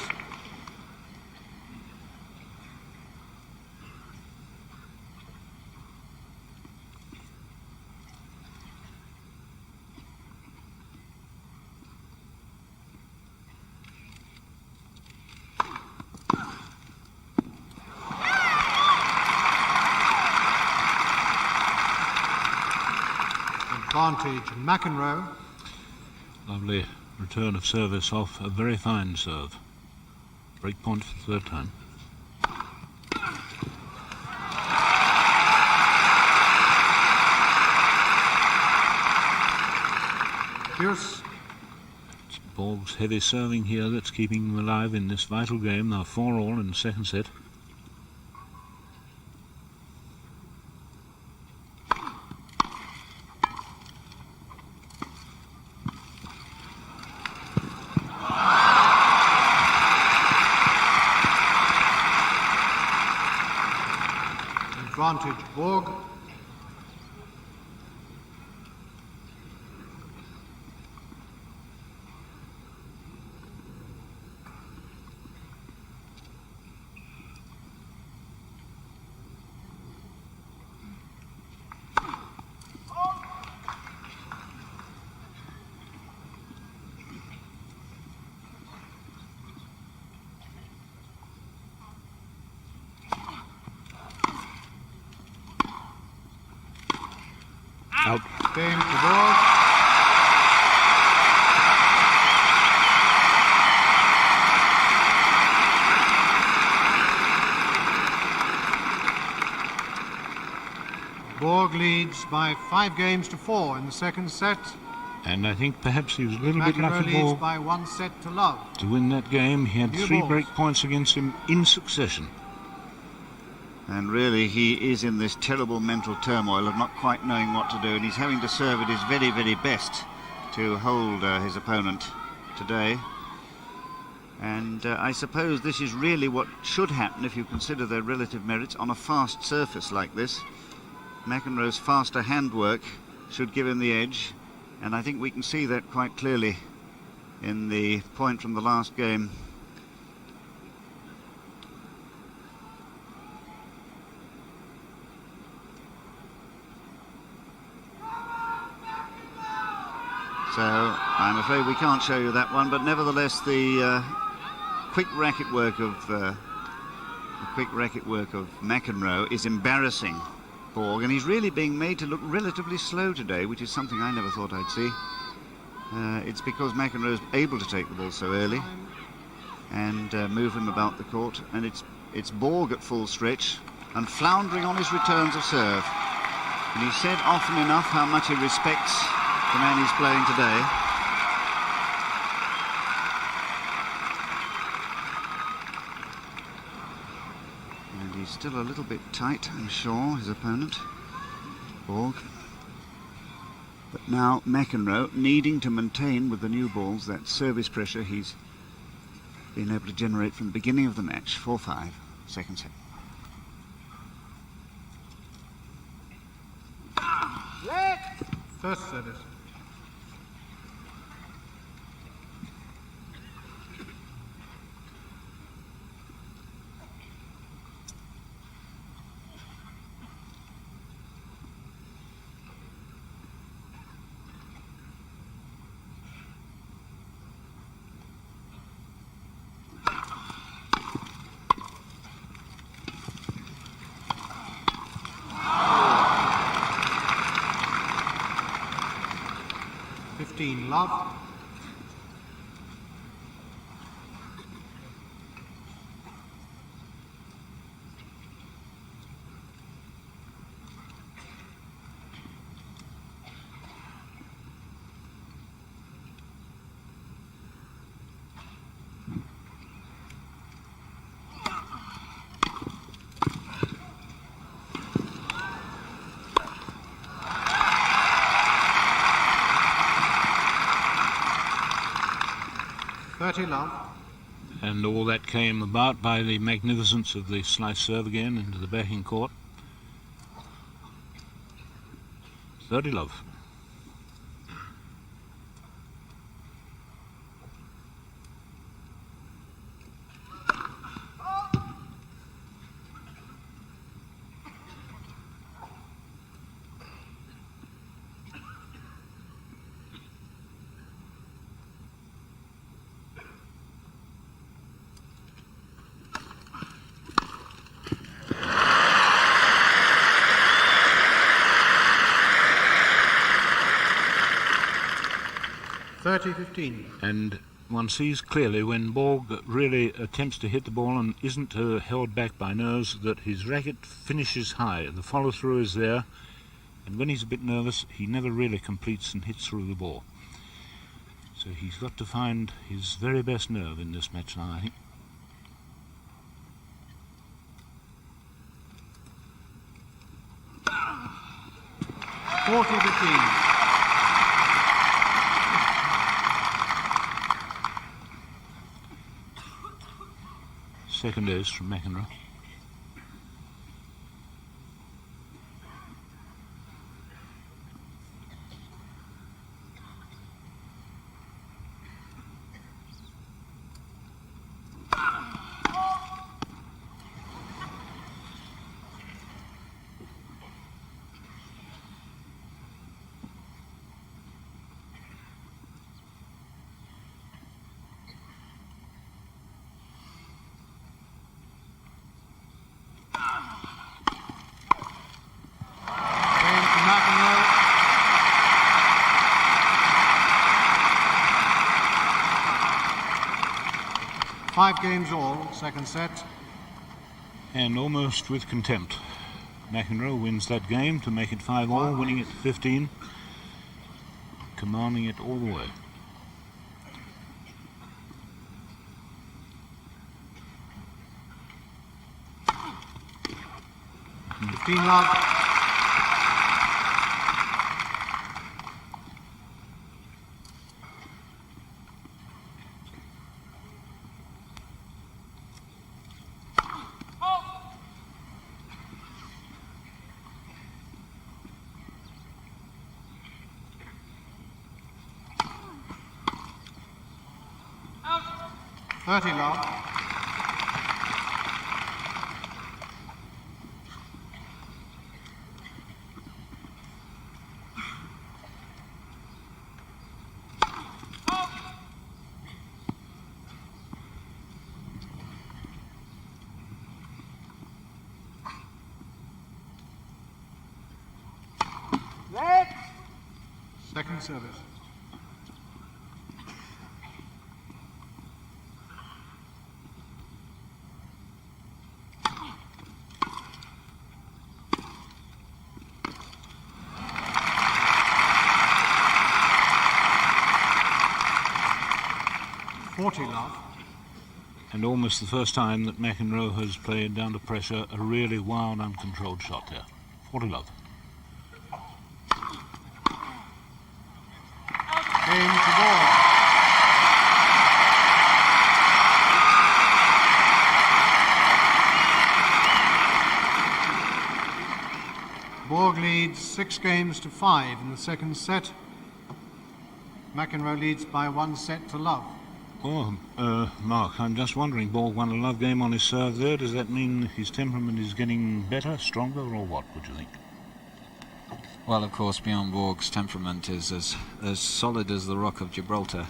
Advantage, McEnroe. Lovely return of service off a very fine serve. Break point for the third time. Use. It's Borg's heavy serving here that's keeping them alive in this vital game. Now 4-all in the second set. Advantage, Borg. Out. Game to Borg. Borg leads by 5 games to 4 in the second set. And I think perhaps he was a little bit McEnroe lucky leads Borg by 1 set to love. to win that game. He had New 3 balls. break points against him in succession. And really, he is in this terrible mental turmoil of not quite knowing what to do, and he's having to serve at his very, very best to hold his opponent today. And I suppose this is really what should happen if you consider their relative merits on a fast surface like this. McEnroe's faster handwork should give him the edge, and I think we can see that quite clearly in the point from the last game. So I'm afraid we can't show you that one, but nevertheless the quick racket work of McEnroe is embarrassing Borg, and he's really being made to look relatively slow today, which is something I never thought I'd see. It's because McEnroe is able to take the ball so early and move him about the court, and it's Borg at full stretch and floundering on his returns of serve. And he's said often enough how much he respects the man he's playing today. And he's still a little bit tight, I'm sure, his opponent, Borg. But now McEnroe needing to maintain with the new balls that service pressure he's been able to generate from the beginning of the match. 4-5, second set. First service. 15 love. Love. And all that came about by the magnificence of the slice serve again into the backing court. 30 love. And one sees clearly when Borg really attempts to hit the ball and isn't held back by nerves that his racket finishes high. The follow-through is there, and when he's a bit nervous, he never really completes and hits through the ball. So he's got to find his very best nerve in this match now, I think. Second ace from McEnroe. Five games all, second set. And almost with contempt, McEnroe wins that game to make it 5-all, winning it 15, commanding it all the way. Love. Love. Second service. Love. And almost the first time that McEnroe has played down to pressure a really wild, uncontrolled shot there. 40 love. Game to Borg. Borg leads 6-5 in the second set. McEnroe leads by 1 set to love. Oh, Mark, I'm just wondering, Borg won a love game on his serve there. Does that mean his temperament is getting better, stronger, or what would you think? Well, of course, Bjorn Borg's temperament is as solid as the rock of Gibraltar.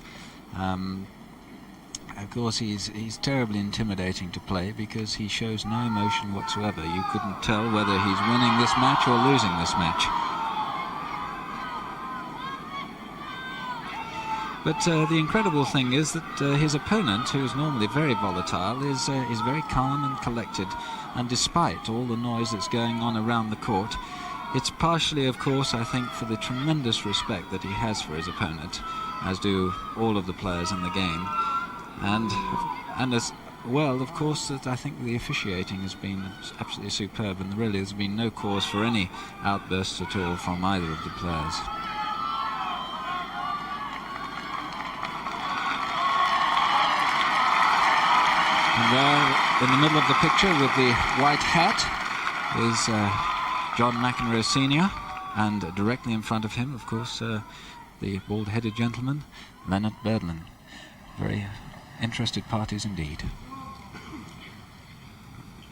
Of course, he's terribly intimidating to play because he shows no emotion whatsoever. You couldn't tell whether he's winning this match or losing this match. But the incredible thing is that his opponent, who is normally very volatile, is very calm and collected. And despite all the noise that's going on around the court, it's partially, of course, I think, for the tremendous respect that he has for his opponent, as do all of the players in the game. And as well, of course, that I think the officiating has been absolutely superb, and really there's been no cause for any outbursts at all from either of the players. And there, in the middle of the picture with the white hat, is John McEnroe Sr., and directly in front of him, of course, the bald-headed gentleman, Leonard Berdlin. Very interested parties indeed.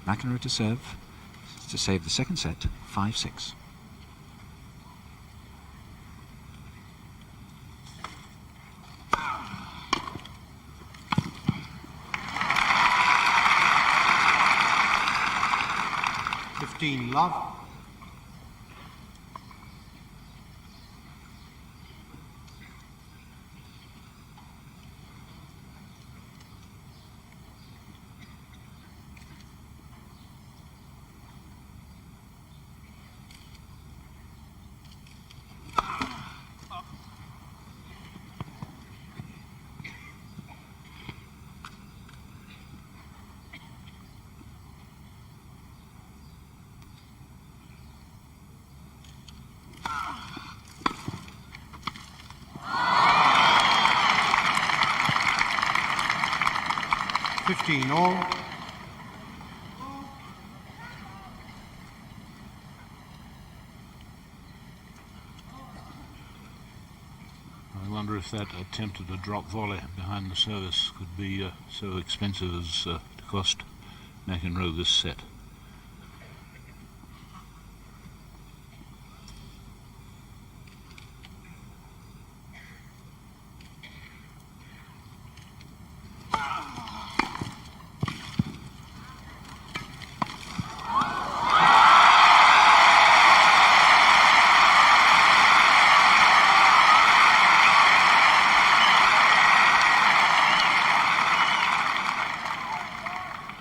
McEnroe to serve, to save the second set, 5-6. Love. All. I wonder if that attempt at a drop volley behind the service could be so expensive as to cost McEnroe this set.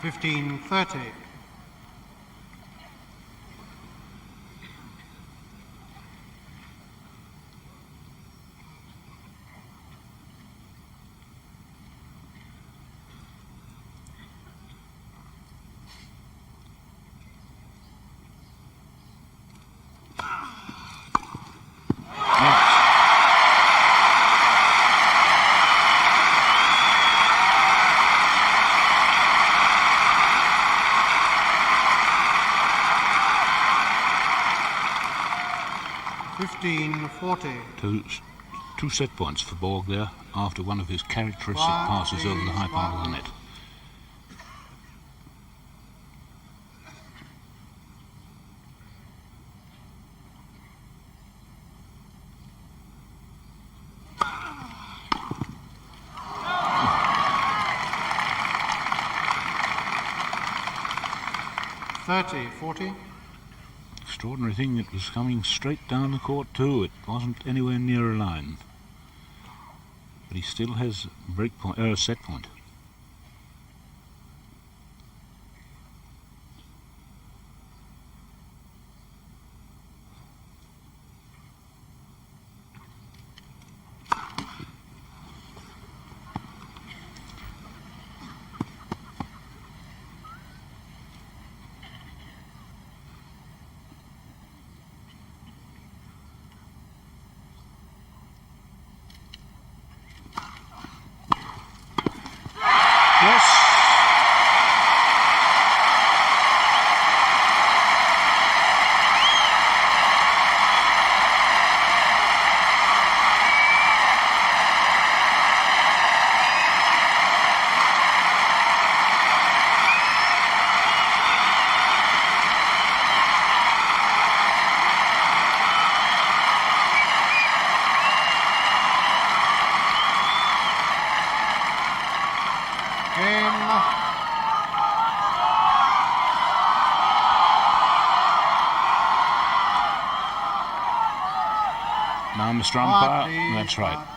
$15.30. Two set points for Borg there after one of his characteristic passes over the high part of the net. $40. Extraordinary thing, it was coming straight down the court too. It wasn't anywhere near a line. But he still has break point, set point. Now, Mr. Umpire, that's right.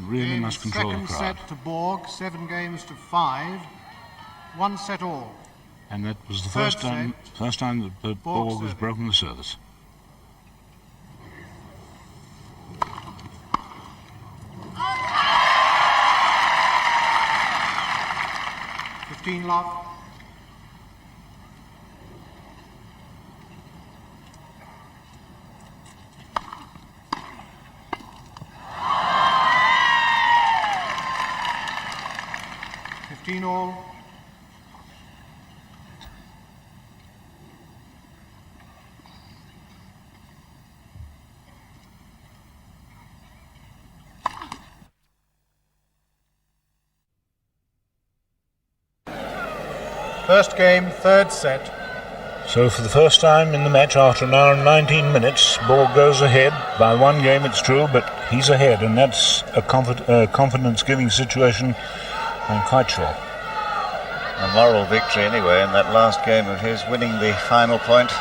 Really In must control the second crowd. set to Borg, 7 games to 5, 1 set all. And that was the Third first time that Borg was serving. broken the service. Love. All. First game, third set. So for the first time in the match, after an hour and 19 minutes, Borg goes ahead. By 1 game, it's true, but he's ahead, and that's a confidence-giving situation, I'm quite sure. A moral victory anyway in that last game of his, winning the final point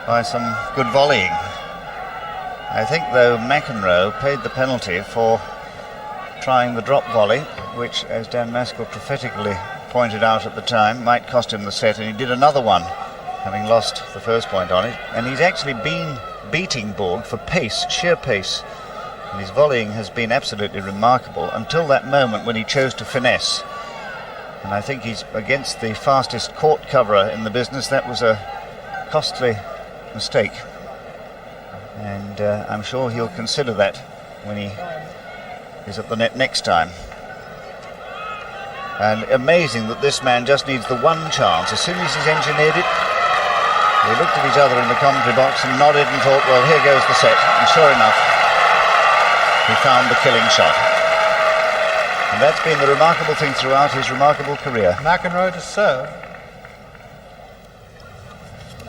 by some good volleying. I think, though, McEnroe paid the penalty for trying the drop volley, which, as Dan Maskell prophetically pointed out at the time, might cost him the set, and he did another one, having lost the first point on it. And he's actually been beating Borg for pace, sheer pace, and his volleying has been absolutely remarkable until that moment when he chose to finesse. And I think he's against the fastest court coverer in the business. That was a costly mistake, and I'm sure he'll consider that when he is at the net next time. And amazing that this man just needs the one chance. As soon as he's engineered it, they looked at each other in the commentary box and nodded and thought, well, here goes the set. And sure enough, he found the killing shot. And that's been the remarkable thing throughout his remarkable career. McEnroe to serve.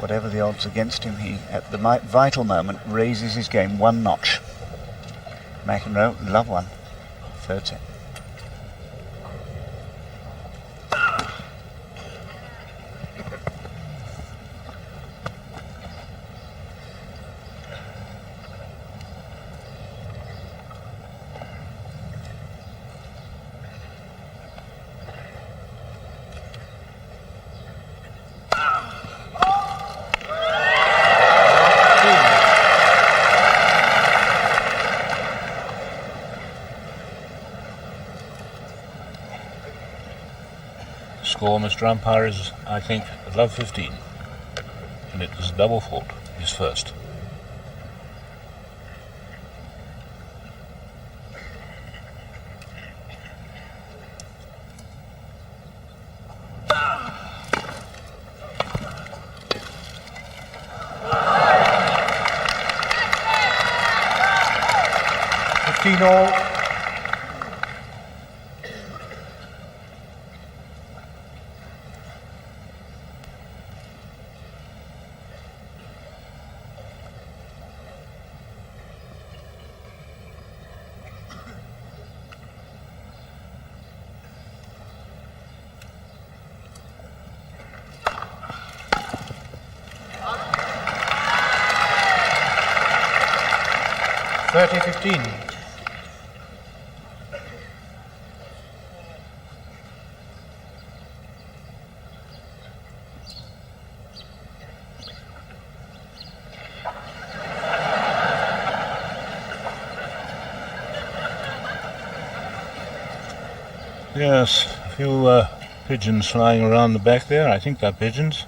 Whatever the odds against him, he, at the vital moment, raises his game 1 notch. McEnroe, love one. Third set. Score, Mr. Umpire, is, I think, love 15. And it is double fault, his first. All. $30-15. Yes, a few pigeons flying around the back there. I think they're pigeons.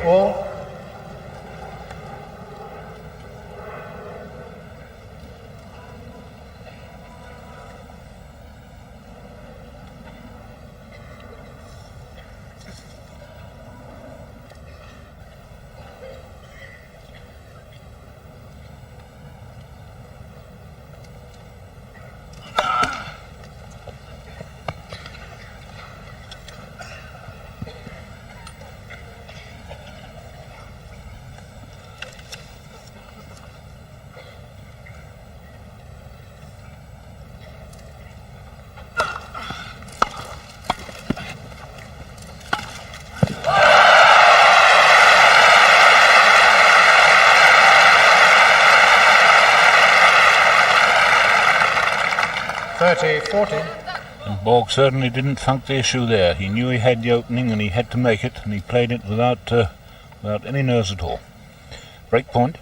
All. 30-40. And Borg certainly didn't funk the issue there. He knew he had the opening and he had to make it, and he played it without any nerves at all. Break point.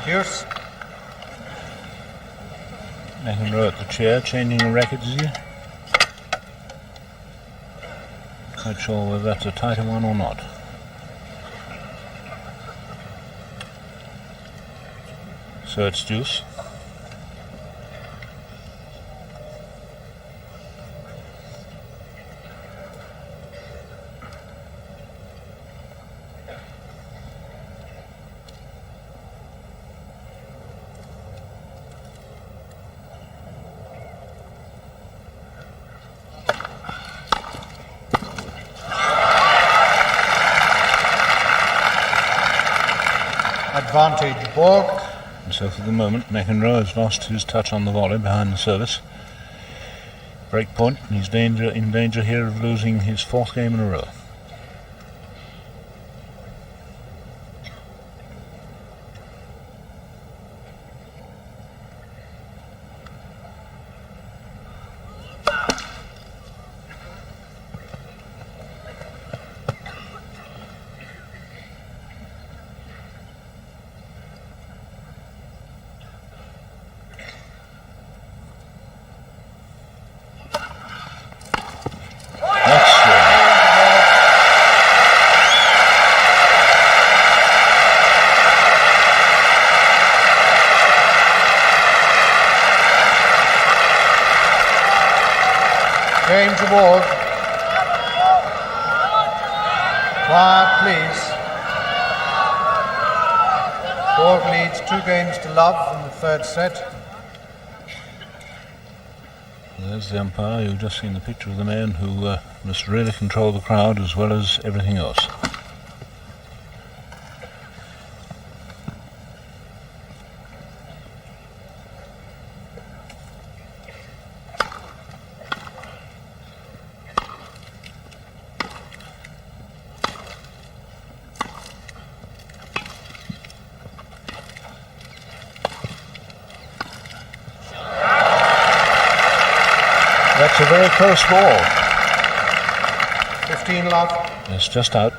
Deuce. McEnroe at the chair, changing the racket, is he? Quite sure whether that's a tighter one or not. So it's deuce. Advantage Borg. And so for the moment, McEnroe has lost his touch on the volley behind the service. Break point, and he's in danger here of losing his fourth game in a row. Game to Borg. Quiet, please. Borg leads 2 games to love in the third set. There's the umpire. You've just seen the picture of the man who must really control the crowd as well as everything else. That's a very close ball. 15 love. It's just out.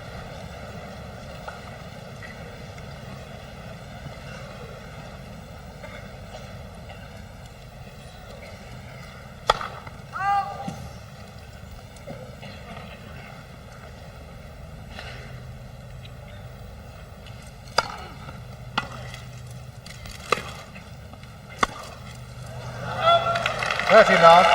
Love.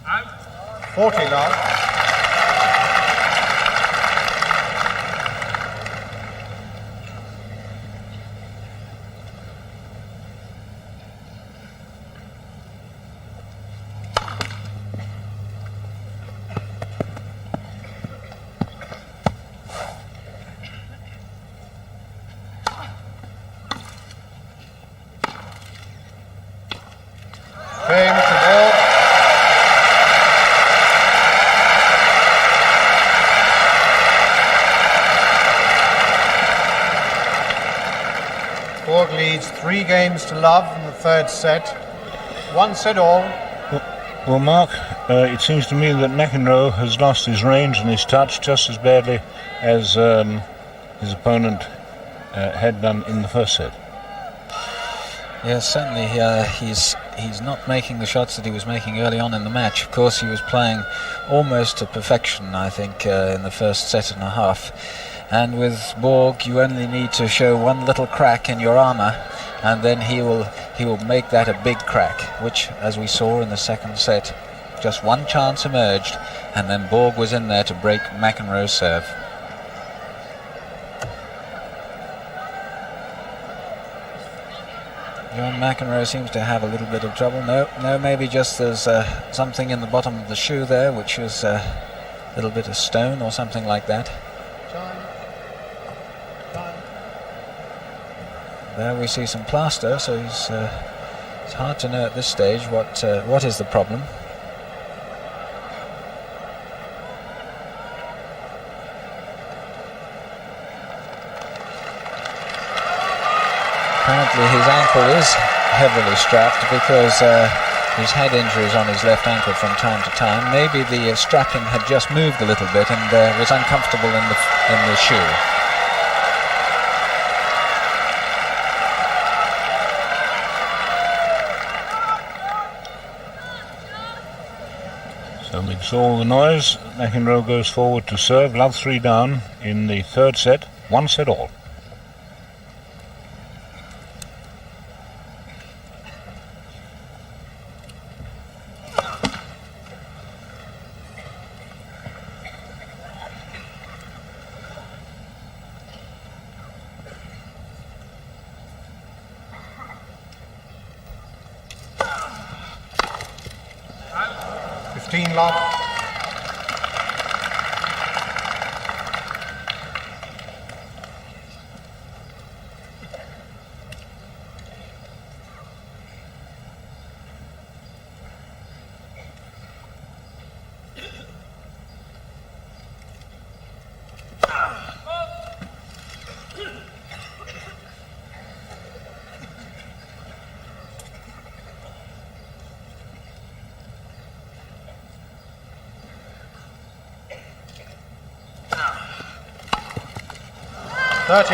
Out. 40 love. Game to Borg. Borg leads 3 games to love in the third set. 1 set all. Well, Mark, it seems to me that McEnroe has lost his range and his touch just as badly as his opponent had done in the first set. Yes, certainly he's not making the shots that he was making early on in the match. Of course, he was playing almost to perfection, I think, in the first set and a half. And with Borg, you only need to show one little crack in your armour, and then he will make that a big crack, which, as we saw in the second set, just one chance emerged, and then Borg was in there to break McEnroe's serve. John McEnroe seems to have a little bit of trouble. No, maybe just there's something in the bottom of the shoe there, which is a little bit of stone or something like that. There we see some plaster, so it's hard to know at this stage what is the problem. Apparently his ankle is heavily strapped because he's had injuries on his left ankle from time to time. Maybe the strapping had just moved a little bit and was uncomfortable in the shoe. So amidst all the noise, McEnroe goes forward to serve, love 3 down in the third set, 1 set all. Love.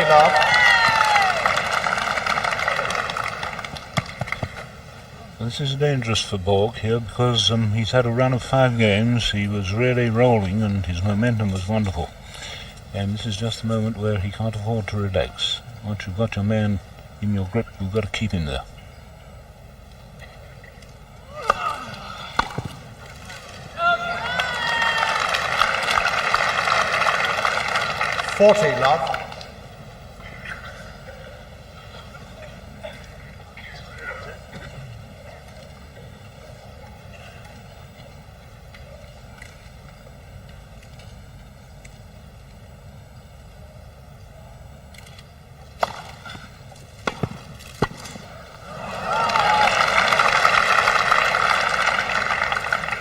Love. This is dangerous for Borg here because he's had a run of 5 games. He was really rolling and his momentum was wonderful. And this is just the moment where he can't afford to relax. Once you've got your man in your grip, you've got to keep him there. Love.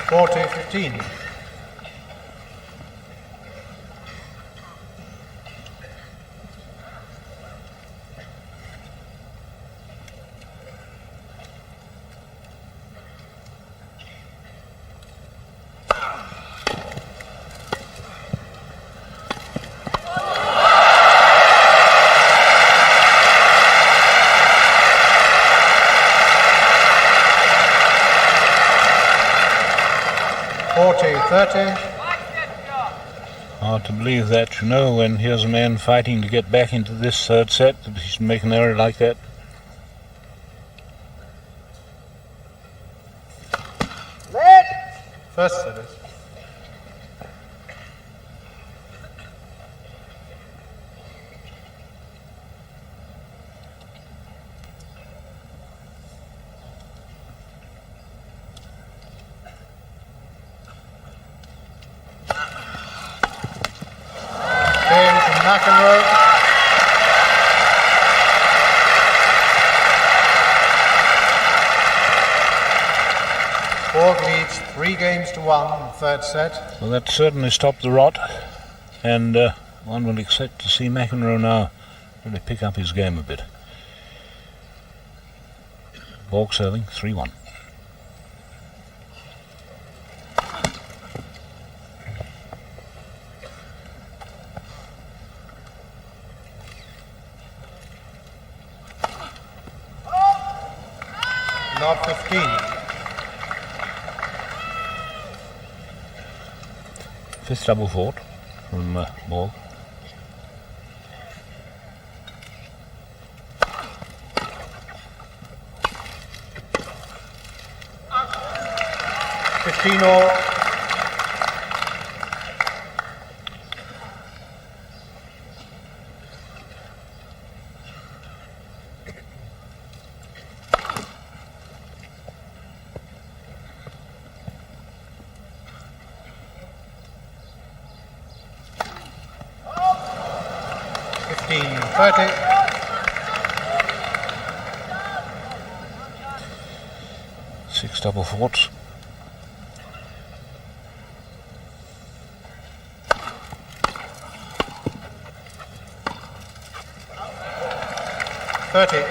40-15. Hard to believe that, you know, when here's a man fighting to get back into this third set, that he should make an error like that. First service. McEnroe. Borg leads 3-1 in the third set. Well, that certainly stopped the rot, and one will expect to see McEnroe now really pick up his game a bit. Borg serving 3-1. love, 15. Fifth double fault from Borg. All. Six double faults.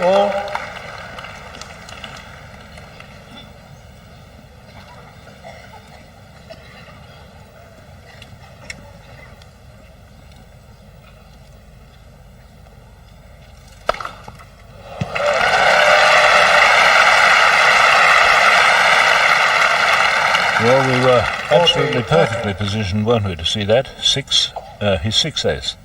All. Well, we were absolutely perfectly positioned, weren't we, to see that? His six ace.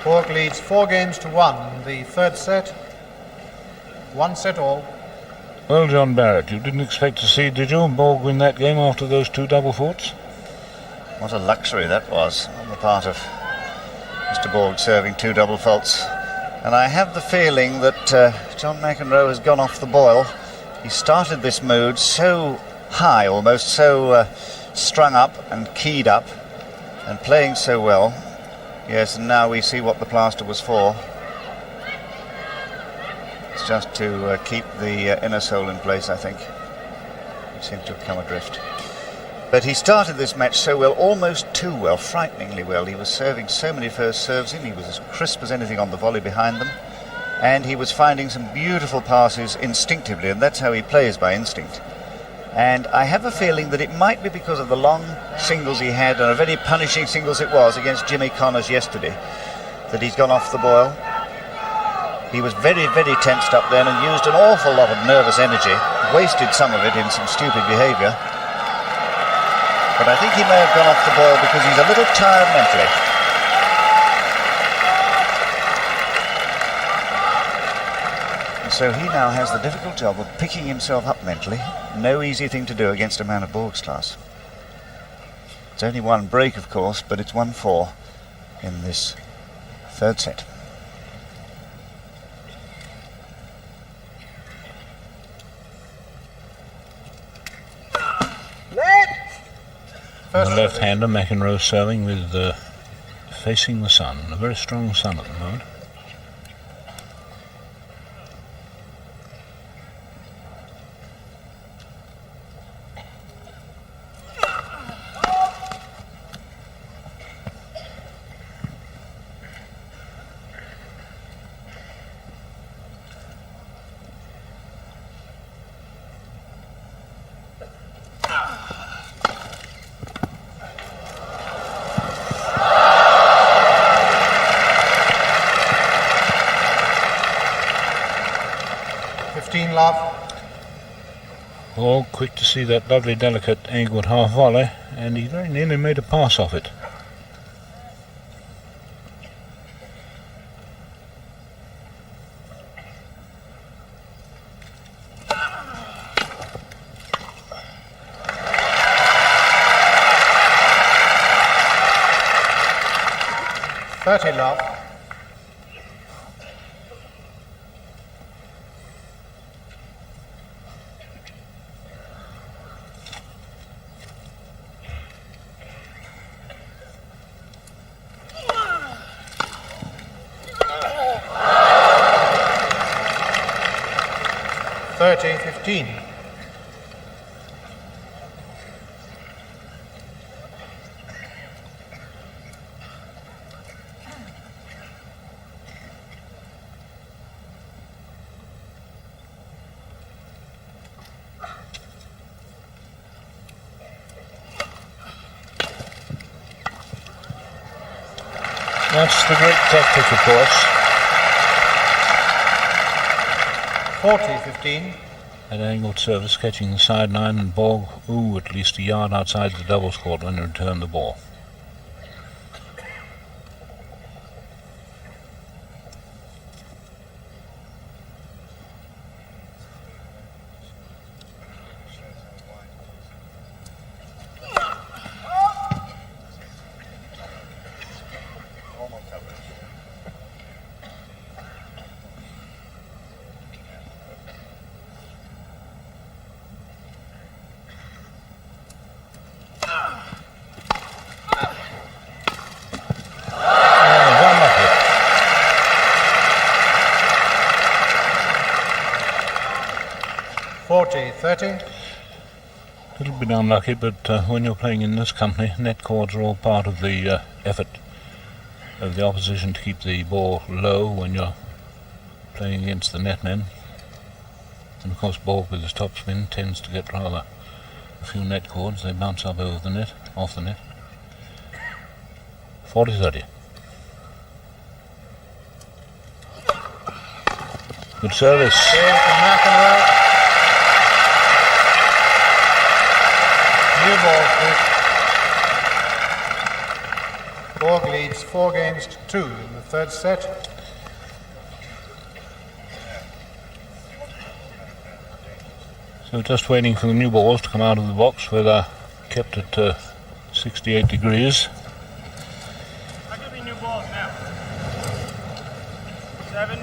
Borg leads 4-1, the third set. 1 set all. Well, John Barrett, you didn't expect to see, did you, Borg win that game after those two double faults? What a luxury that was on the part of Mr. Borg, serving two double faults. And I have the feeling that John McEnroe has gone off the boil. He started this mood so high, almost so strung up and keyed up and playing so well. Yes, and now we see what the plaster was for. It's just to keep the inner sole in place, I think. He seemed to have come adrift. But he started this match so well, almost too well, frighteningly well. He was serving so many first serves in. He was as crisp as anything on the volley behind them. And he was finding some beautiful passes instinctively, and that's how he plays, by instinct. And I have a feeling that it might be because of the long singles he had, and a very punishing singles it was against Jimmy Connors yesterday, that he's gone off the boil. He was very, very tensed up then and used an awful lot of nervous energy, wasted some of it in some stupid behaviour. But I think he may have gone off the boil because he's a little tired mentally. So he now has the difficult job of picking himself up mentally. No easy thing to do against a man of Borg's class. It's only one break, of course, but it's 1-4 in this third set. The left-hander, McEnroe, serving with facing the sun. A very strong sun at the moment. Oh, quick to see that lovely, delicate angled half volley, and he very nearly made a pass off it. Love. 30-15. That's the great tactic, of course. 40-15. That angled service catching the sideline, and Borg, at least a yard outside the doubles court when he returned the ball. A little bit unlucky, but when you're playing in this company, net cords are all part of the effort of the opposition to keep the ball low when you're playing against the netmen. And of course Borg with his topspin tends to get rather a few net cords. They bounce up over the net, off the net. 40-30. Good service. Here's the McEnroe. New ball, please. Borg leads 4-2 in the third set. So just waiting for the new balls to come out of the box where they're kept at 68 degrees. I'll give you new balls now. 7.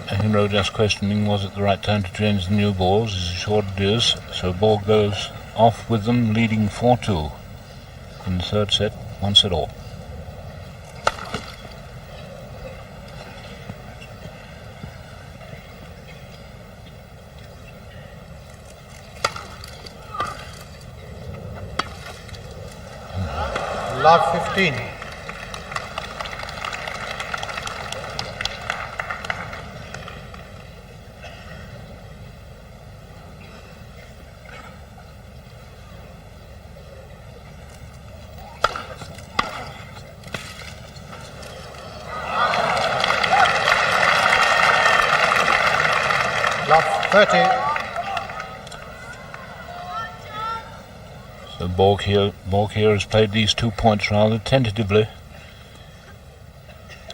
McEnroe just questioning, was it the right time to change the new balls? He's assured it is. So Borg goes off with them, leading 4-2 in the third set, 1 set all. Love 15. Love 30. So Borg here has played these 2 points rather tentatively.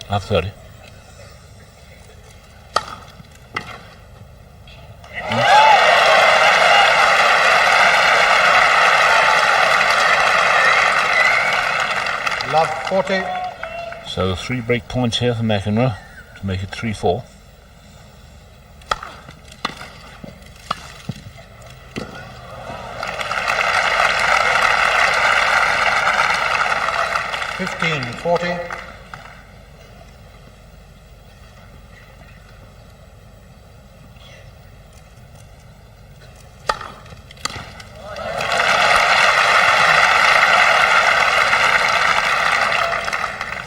Love 30. Love 40. So 3 break points here for McEnroe to make it 3-4. Fifteen, 40.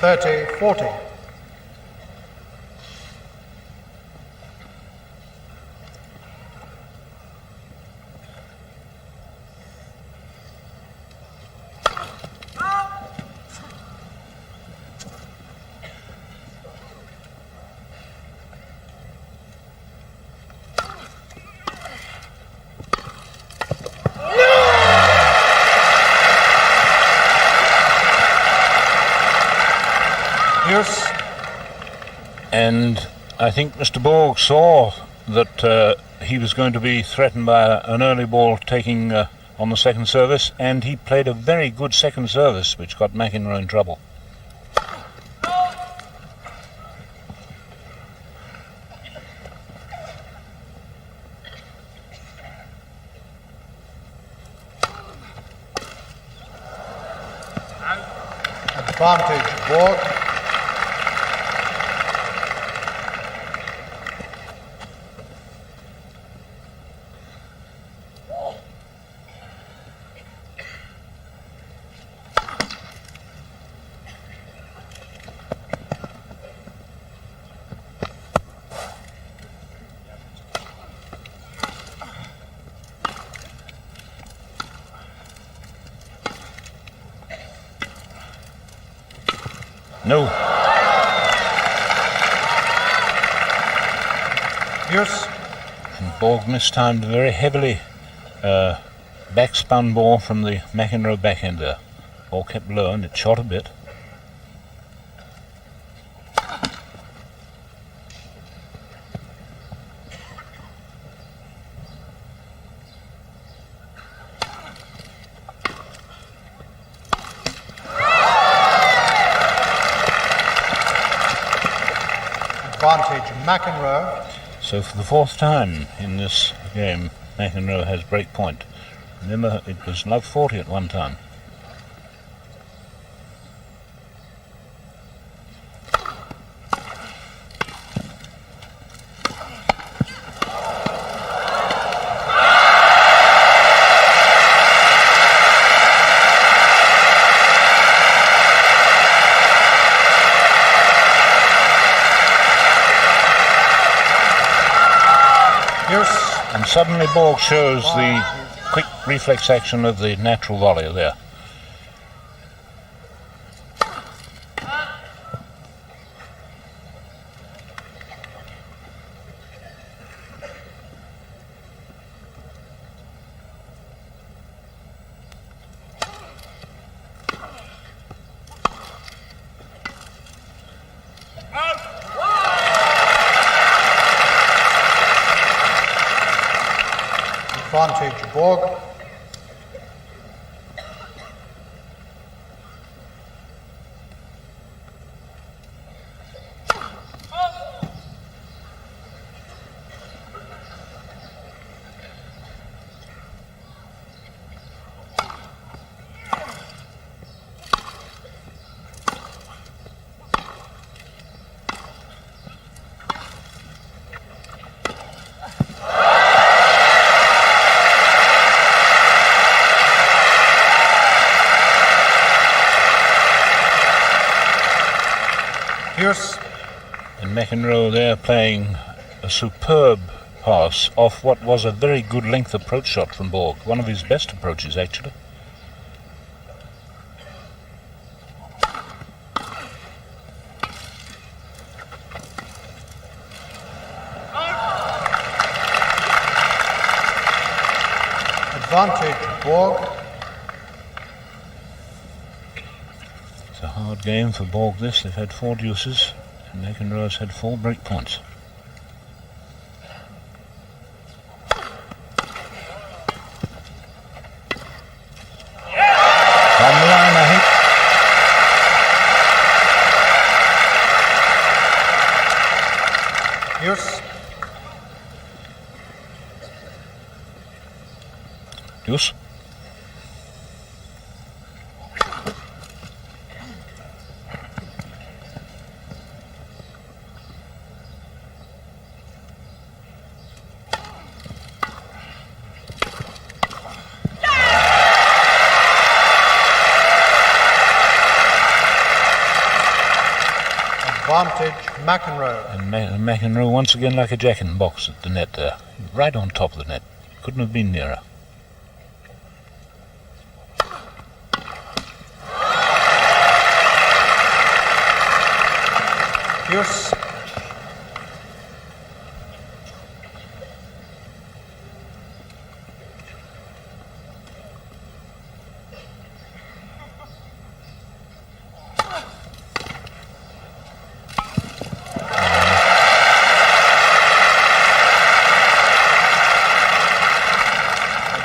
Thirty, 40. And I think Mr. Borg saw that he was going to be threatened by an early ball taking on the second service, and he played a very good second service which got McEnroe in trouble. Advantage, Borg. No. Pierce. And Borg mistimed a very heavily backspun ball from the McEnroe backhand there. Ball kept low and it shot a bit. Advantage McEnroe. So for the fourth time in this game, McEnroe has break point. Remember, it was love 40 at one time. Pierce. And suddenly Borg shows the quick reflex action of the natural volley there. Advantage Borg. Pierce. And McEnroe there playing a superb pass off what was a very good length approach shot from Borg. One of his best approaches, actually. Advantage Borg. It's a hard game for Borg this. They've had 4 deuces and McEnroe's had 4 break points. On the line, I think. Pierce. Deuce. Advantage McEnroe. And McEnroe once again like a jack-in-the-box at the net there. Right on top of the net. Couldn't have been nearer. Pierce.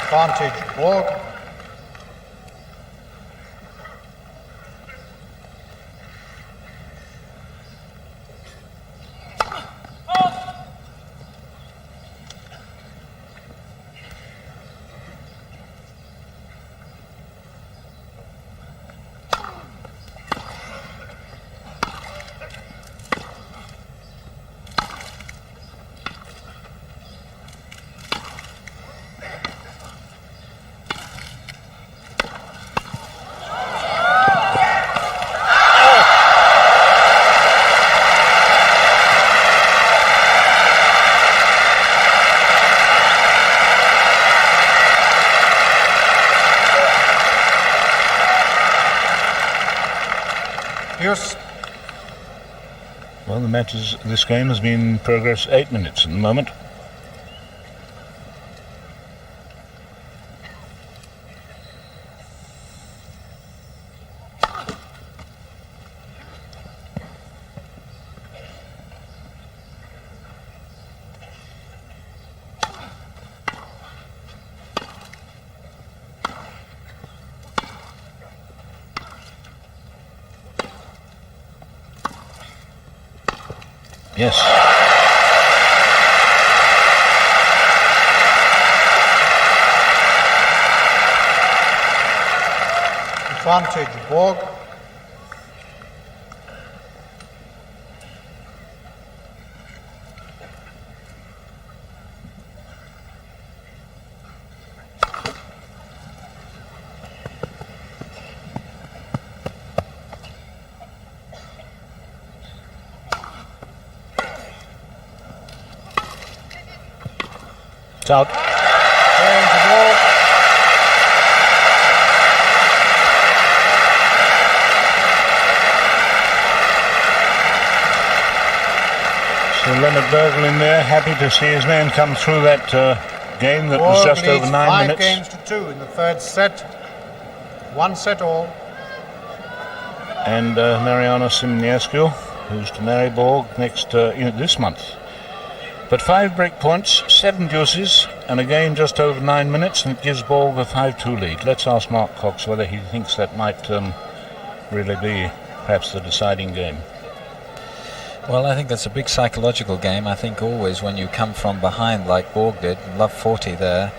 Advantage Borg. Pierce. Well, this game has been in progress 8 minutes at the moment. Yes. Advantage, Borg. It's out. Playing to Borg. So Leonard Bergel in there, happy to see his man come through that game that was Borg just over leads 9 5 minutes. games to 2 in the third set. 1 set all. And Mariana Simoniescu, who's to marry Borg next this month. But 5 break points, 7 deuces, and a game just over 9 minutes, and it gives Borg a 5-2 lead. Let's ask Mark Cox whether he thinks that might really be perhaps the deciding game. Well, I think that's a big psychological game. I think always when you come from behind like Borg did, love 40 there,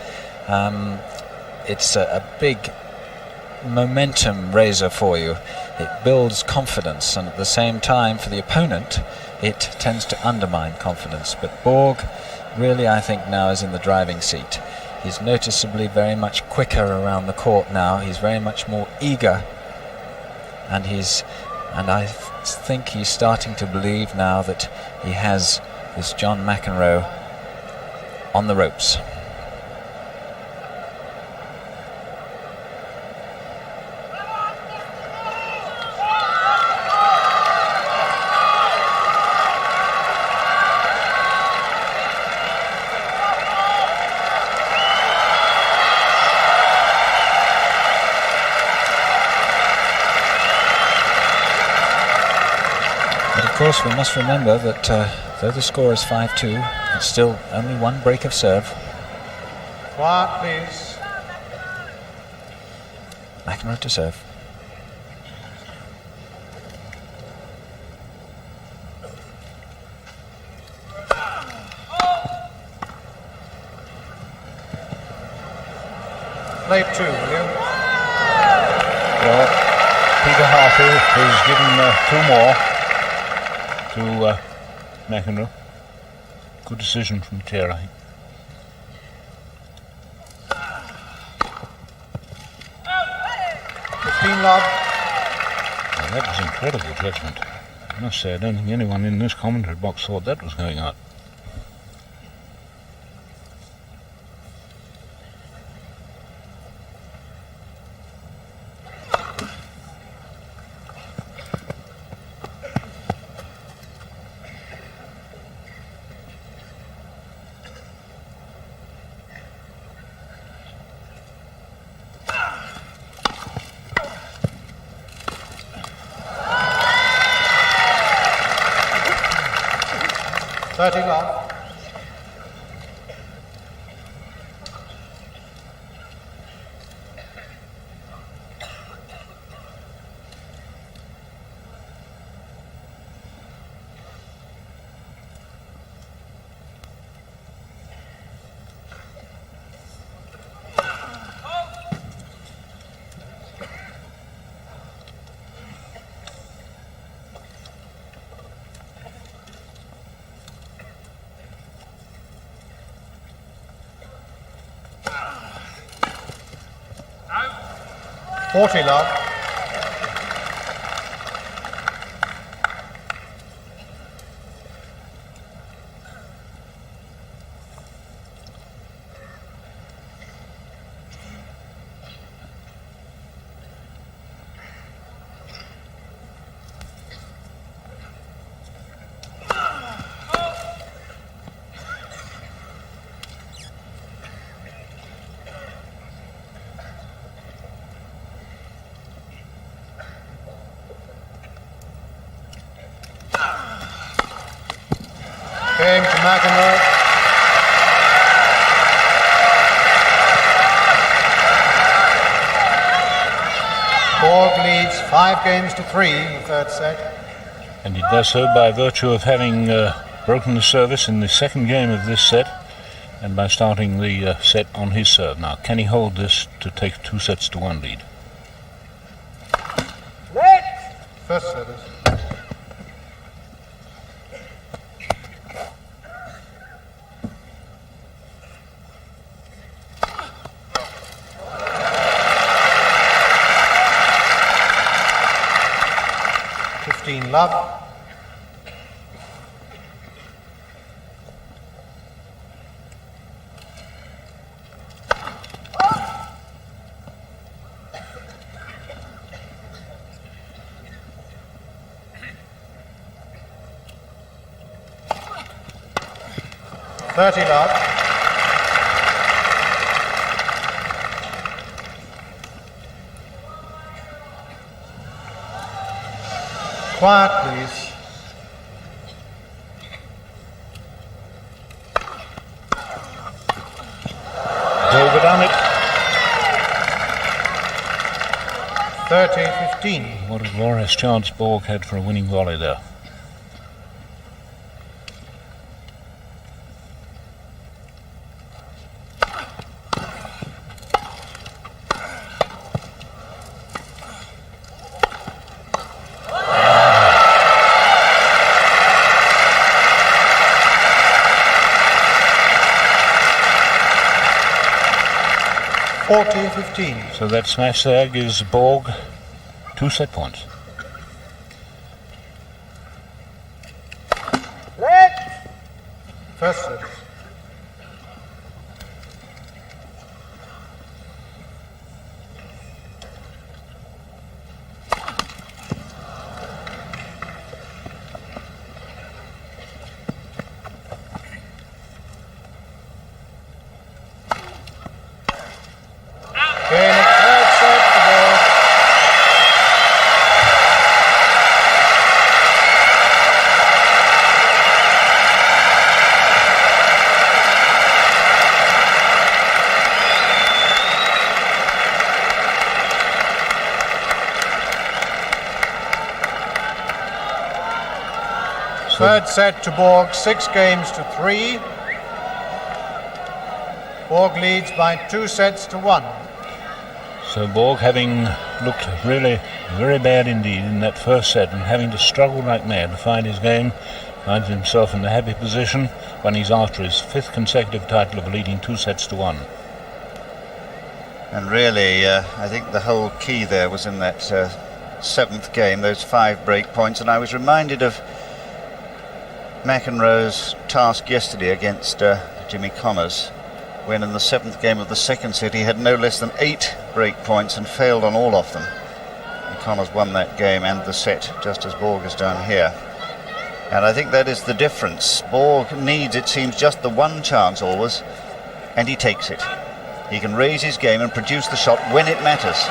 it's a big momentum raiser for you. It builds confidence, and at the same time for the opponent it tends to undermine confidence. But Borg really, I think, now is in the driving seat. He's noticeably very much quicker around the court now. He's very much more eager, and I think he's starting to believe now that he has this John McEnroe on the ropes. Of course, we must remember that though the score is 5-2, it's still only 1 break of serve. Quiet, please. McEnroe to serve. Play 2, will you? Well, Peter Hartley has given 2 more to McEnroe. Good decision from Tara, I think. Love. Well, that was incredible judgment. I must say, I don't think anyone in this commentary box thought that was going out. Love. Love. Game to McEnroe. Borg leads 5 games to 3 in the third set. And he does so by virtue of having broken the service in the second game of this set and by starting the set on his serve. Now, can he hold this to take 2-1 lead? First service. Love. Love. Quiet, please. Overdone it. 30-15. What a glorious chance Borg had for a winning volley there. So that smash there gives Borg 2 set points. First service. Third set to Borg, 6 games to 3. Borg leads by 2-1. So Borg, having looked really very bad indeed in that first set and having to struggle like mad to find his game, finds himself in the happy position when he's after his 5th consecutive title of leading 2-1. And really, I think the whole key there was in that 7th game, those 5 break points. And I was reminded of McEnroe's task yesterday against Jimmy Connors, when in the 7th game of the second set he had no less than 8 break points and failed on all of them. And Connors won that game and the set, just as Borg has done here. And I think that is the difference. Borg needs, it seems, just the one chance always, and he takes it. He can raise his game and produce the shot when it matters.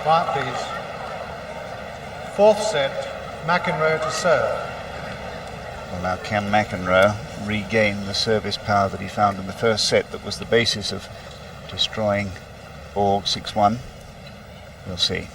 Quiet, please. 4th set, McEnroe to serve. Well, now can McEnroe regain the service power that he found in the first set that was the basis of destroying Borg 6-1? We'll see.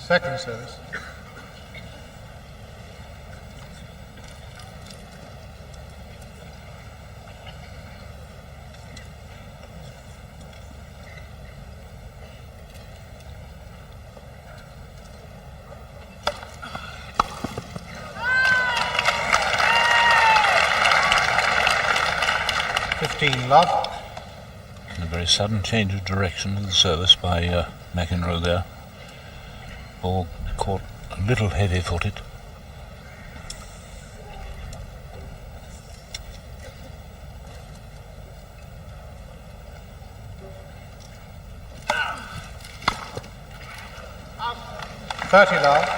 Second service. Love. And a very sudden change of direction in the service by McEnroe there. Borg caught a little heavy-footed. Love.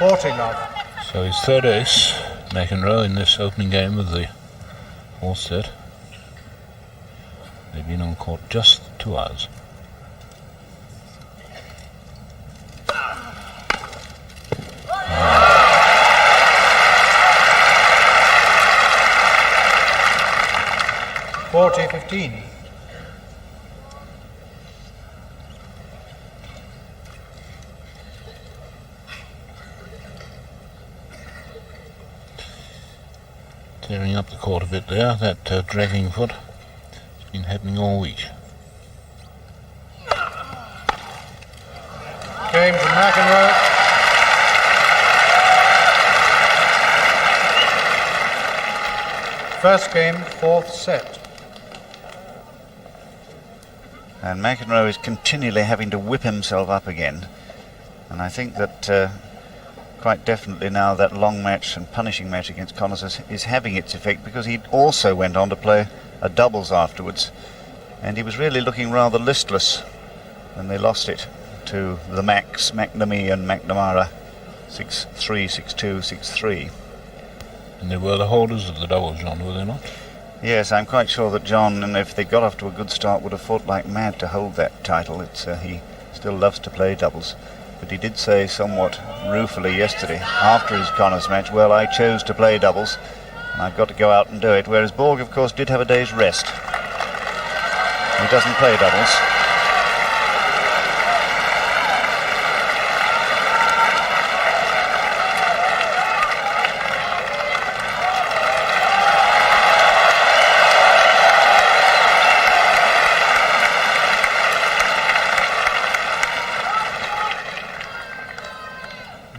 40 love. So his third ace, McEnroe, in this opening game of the fourth set. They've been on court just 2 hours. $40-15. Tearing up the court a bit there, that dragging foot. It's been happening all week. Game to McEnroe. First game, fourth set. And McEnroe is continually having to whip himself up again. And I think that quite definitely now that long match and punishing match against Connors is having its effect, because he also went on to play a doubles afterwards. And he was really looking rather listless when they lost it to the Macs, McNamee and McNamara, 6-3, 6-2, 6-3. And they were the holders of the doubles, John, were they not? Yes, I'm quite sure that John, and if they got off to a good start, would have fought like mad to hold that title. He still loves to play doubles. But he did say somewhat ruefully yesterday, after his Connors match, well, I chose to play doubles, and I've got to go out and do it. Whereas Borg, of course, did have a day's rest. He doesn't play doubles.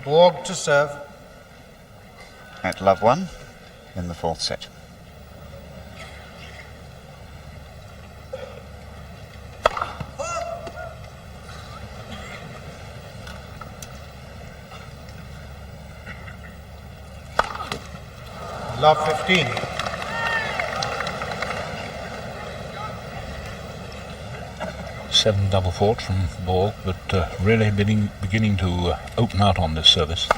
Borg to serve. At love 1 in the fourth set. Love 15. Seven double fault from Borg, but really beginning to open out on this service.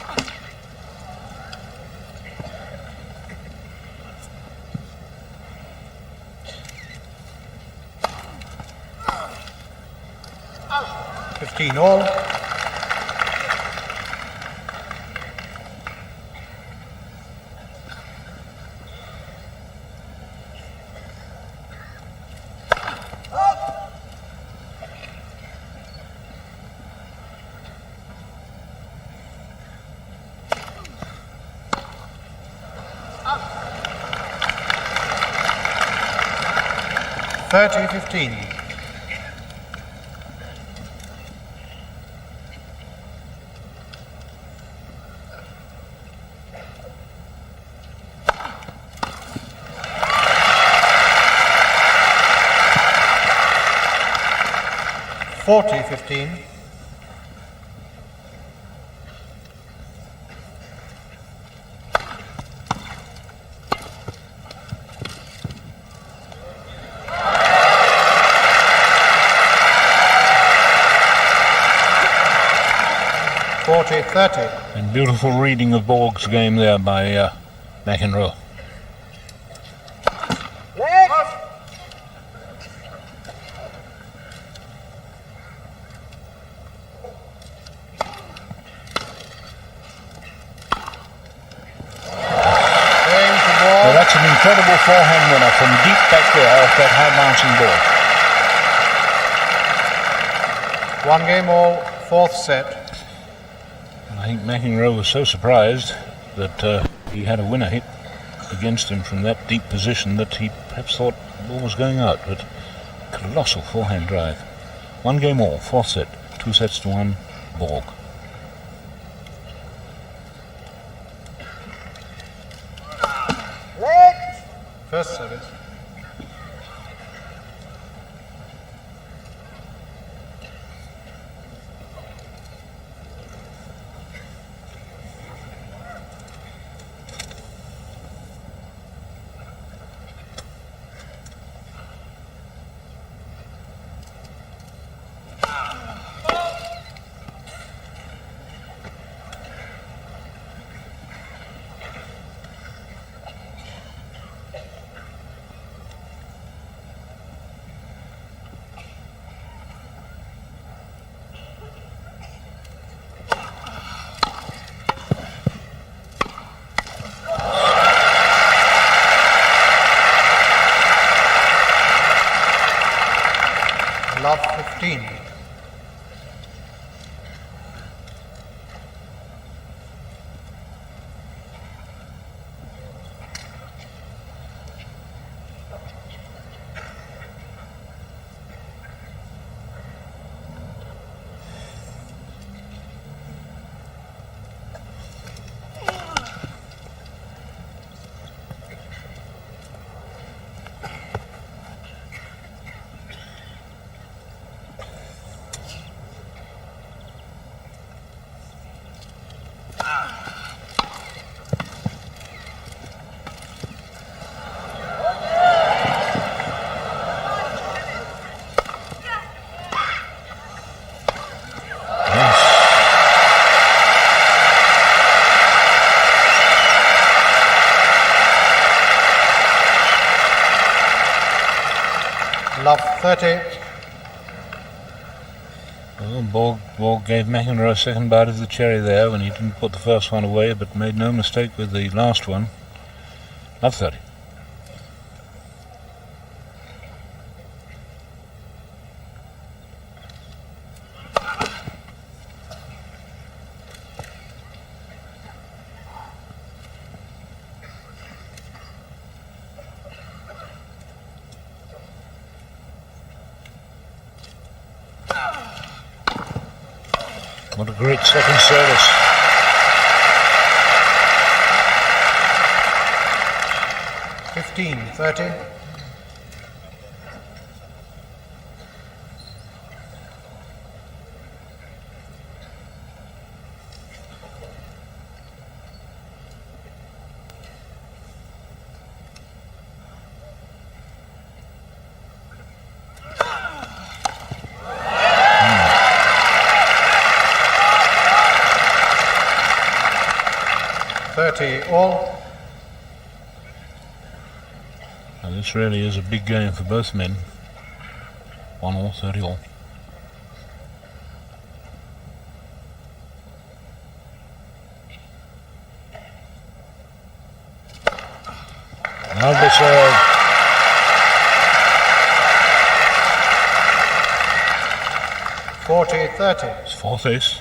All. $30-15. $40-15. $40-30. And beautiful reading of Borg's game there by McEnroe. That's an incredible forehand winner from deep back there off that high bouncing ball. 1 game all, fourth set. I think McEnroe was so surprised that he had a winner hit against him from that deep position that he perhaps thought the ball was going out, but colossal forehand drive. 1 game all, 4th set, 2 sets to 1, Borg. First service. Love 15. Love 30. Well, Borg gave McEnroe a second bite of the cherry there when he didn't put the first one away, but made no mistake with the last one. Love 30. What a great second service. $15, 30. All. Now this really is a big game for both men. 1 all, 30 all. Lovely serve. 40-30. It's 4th ace.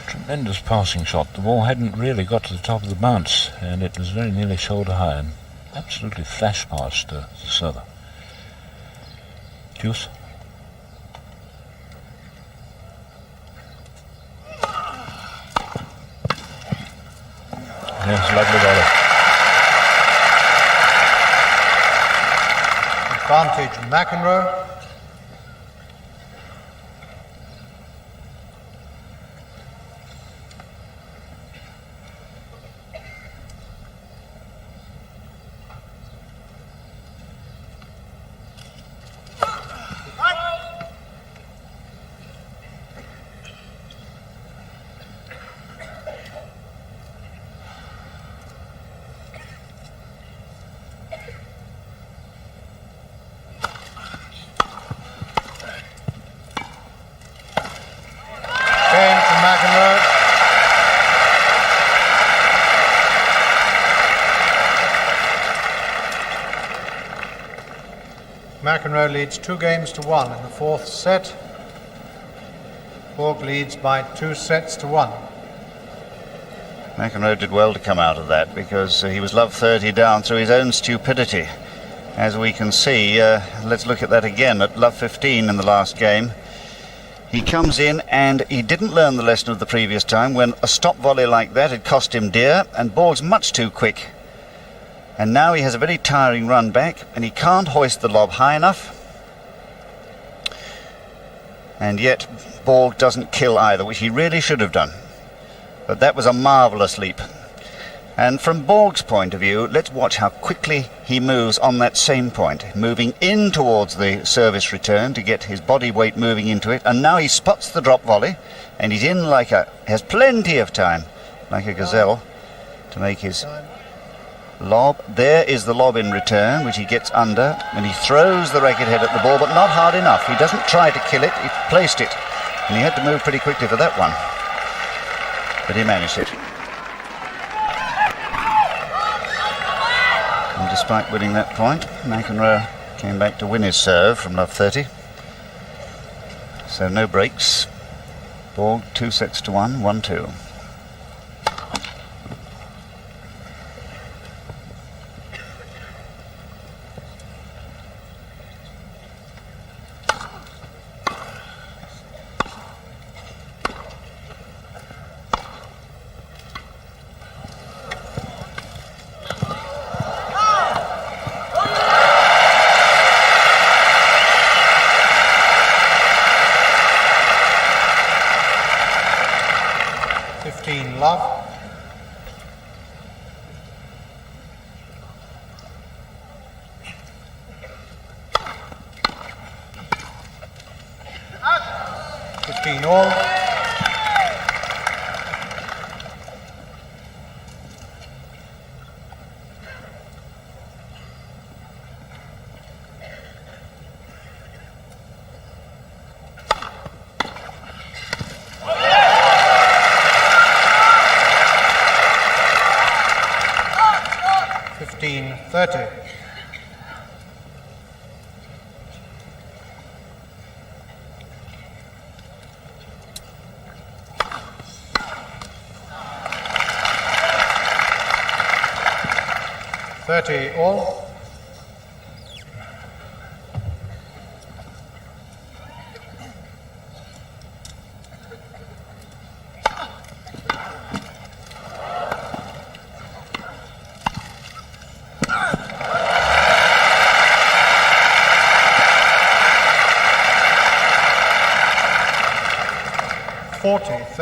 Tremendous passing shot. The ball hadn't really got to the top of the bounce, and it was very nearly shoulder high and absolutely flash past the server. Juice. Yes, lovely volley. Advantage McEnroe. McEnroe leads 2-1 in the fourth set. Borg leads by 2-1. McEnroe did well to come out of that because he was love 30 down through his own stupidity. As we can see, let's look at that again at love 15 in the last game. He comes in and he didn't learn the lesson of the previous time when a stop volley like that had cost him dear, and Borg's much too quick. And now he has a very tiring run back and he can't hoist the lob high enough. And yet Borg doesn't kill either, which he really should have done. But that was a marvellous leap. And from Borg's point of view, let's watch how quickly he moves on that same point, moving in towards the service return to get his body weight moving into it. And now he spots the drop volley, and he's in has plenty of time, like a gazelle, to make his lob. There is the lob in return, which he gets under, and he throws the racket head at the ball, but not hard enough. He doesn't try to kill it, he placed it, and he had to move pretty quickly for that one. But he managed it. And despite winning that point, McEnroe came back to win his serve from love 30. So no breaks. Borg 2-1, 1-2. Love. Out. 15 all. $30. $30 all.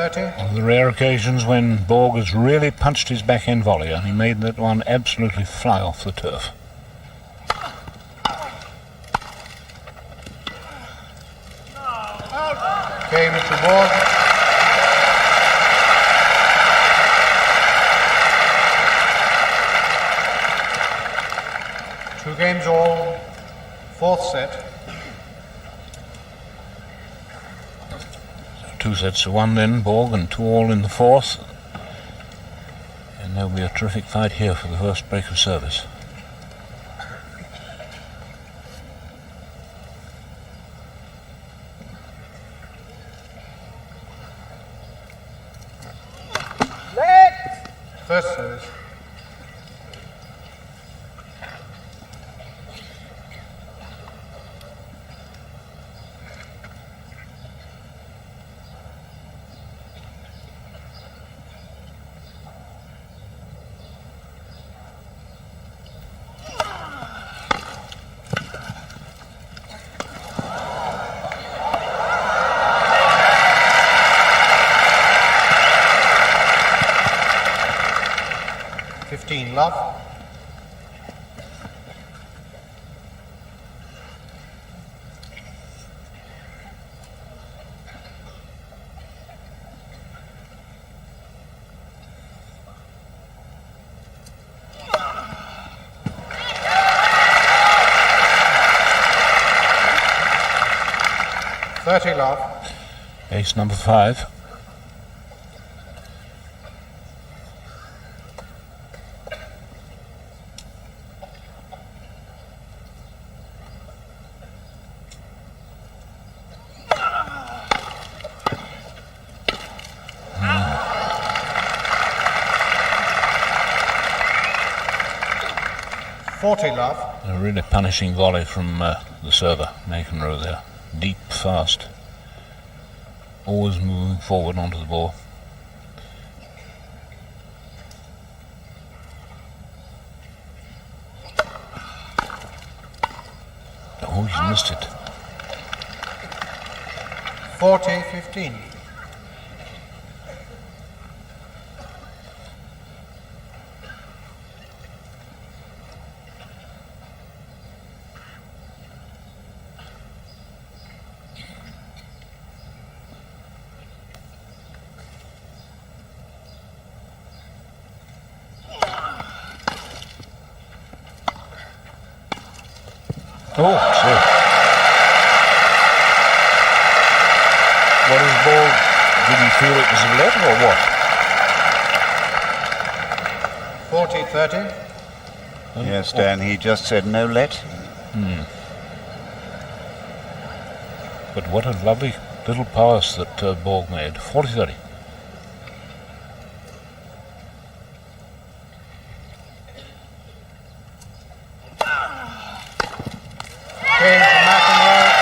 One of the rare occasions when Borg has really punched his backhand volley, and he made that one absolutely fly off the turf. Okay, Mr. Borg. Two games all, fourth set. 2-1 then, Borg, and 2-all in the fourth. And there'll be a terrific fight here for the first break of service. First service. Love. $30 love. Ace number 5. 40 love. A really punishing volley from the server, McEnroe there. Deep, fast. Always moving forward onto the ball. Oh, he's missed it. 40-15. Oh, so. What is Borg? Did he feel it was a let or what? 40-30. Yes, Dan, he just said no let. But what a lovely little pass that Borg made. 40-30. Game to McEnroe.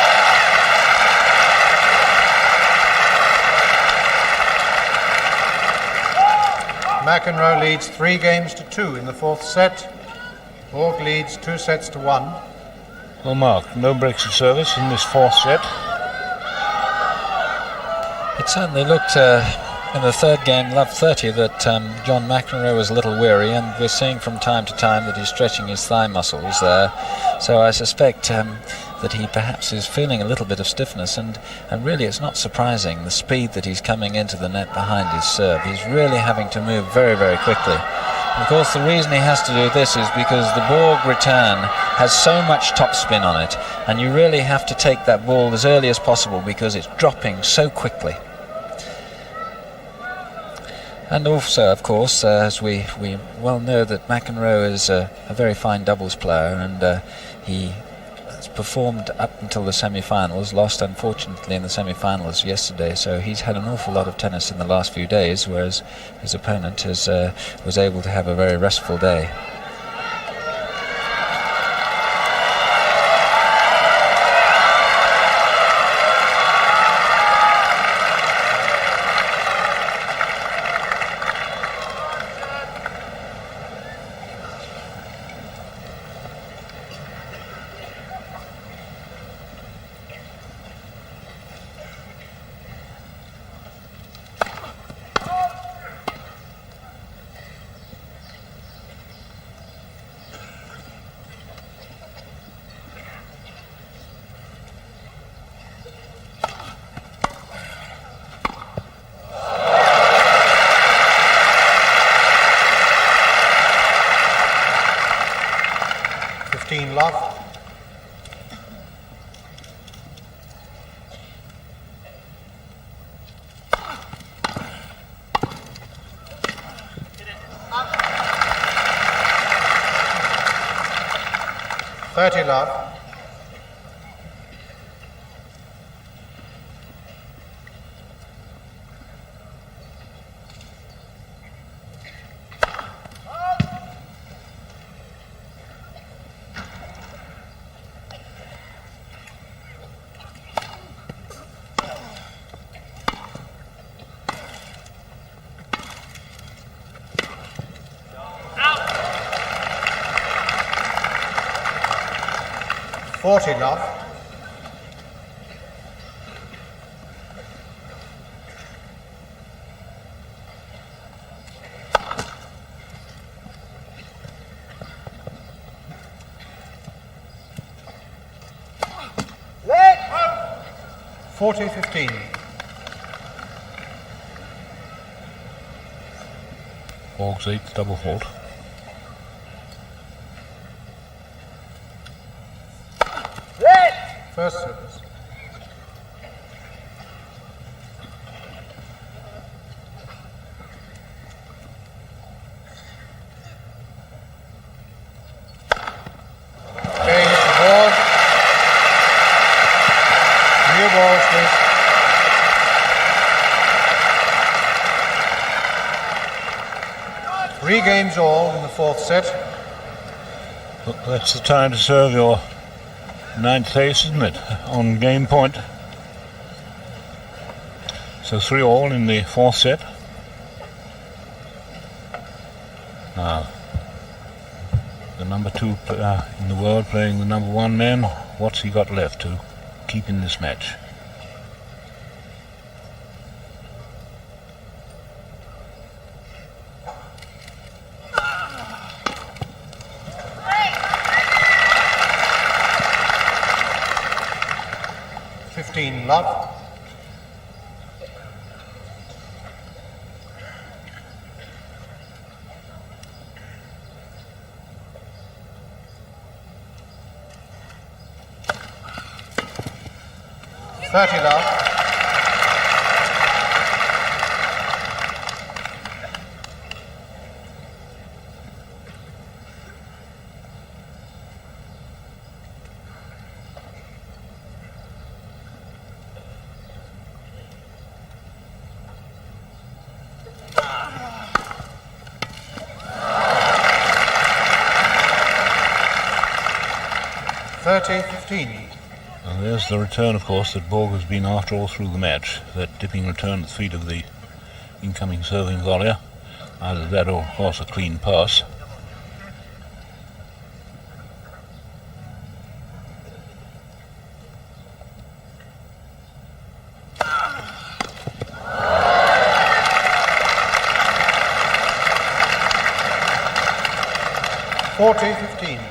McEnroe leads 3-2 in the fourth set. Borg leads 2-1. Well, Mark, no breaks of service in this fourth set. It certainly looked in the third game, love 30, that John McEnroe was a little weary, and we're seeing from time to time that he's stretching his thigh muscles there. So I suspect that he perhaps is feeling a little bit of stiffness, and really it's not surprising the speed that he's coming into the net behind his serve. He's really having to move very, very quickly. Of course, the reason he has to do this is because the Borg return has so much topspin on it, and you really have to take that ball as early as possible because it's dropping so quickly. And also, of course, as we well know, that McEnroe is a very fine doubles player, and he has performed up until the semi-finals, lost unfortunately in the semi-finals yesterday, so he's had an awful lot of tennis in the last few days, whereas his opponent was able to have a very restful day. Love. $30 love. $40 love. Let 40-15. Borg's 8th double fault. First service. Okay, Mr. Borg. New balls, please. Three games all in the fourth set. Well, that's the time to serve your ninth ace, isn't it? On game point. So 3-all in the fourth set. Now, the number 2 in the world playing the number 1 man. What's he got left to keep in this match? Love. Love. 30-15. And there's the return, of course, that Borg has been after all through the match. That dipping return at the feet of the incoming serving volleyer. Either that or, of course, a clean pass. $40-15.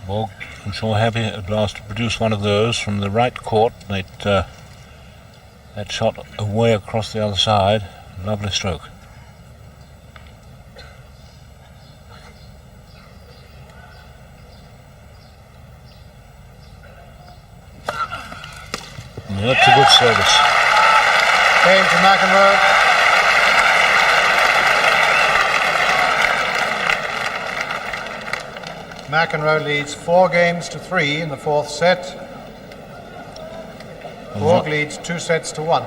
Borg, I'm sure, happy at last to produce one of those from the right court. That shot away across the other side. Lovely stroke. And that's a good service. Game to McEnroe. McEnroe leads 4-3 in the fourth set. Borg leads 2-1.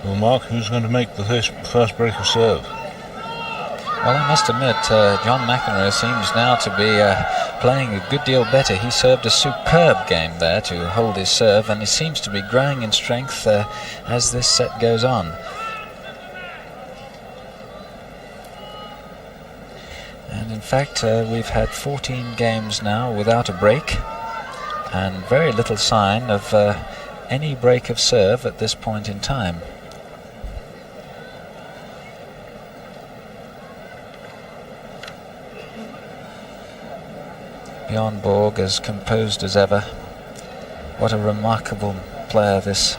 Well, Mark, who's going to make the first break of serve? Well, I must admit, John McEnroe seems now to be playing a good deal better. He served a superb game there to hold his serve, and he seems to be growing in strength as this set goes on. And in fact, we've had 14 games now without a break, and very little sign of any break of serve at this point in time. Bjorn Borg as composed as ever. What a remarkable player this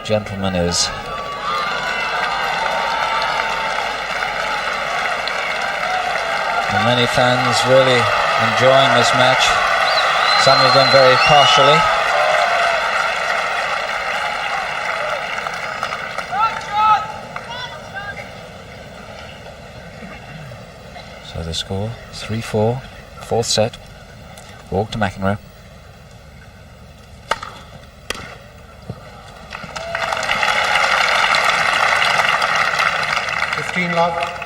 gentleman is. And many fans really enjoying this match, some of them very partially. So the score 3-4, fourth set. Borg to McEnroe. Love.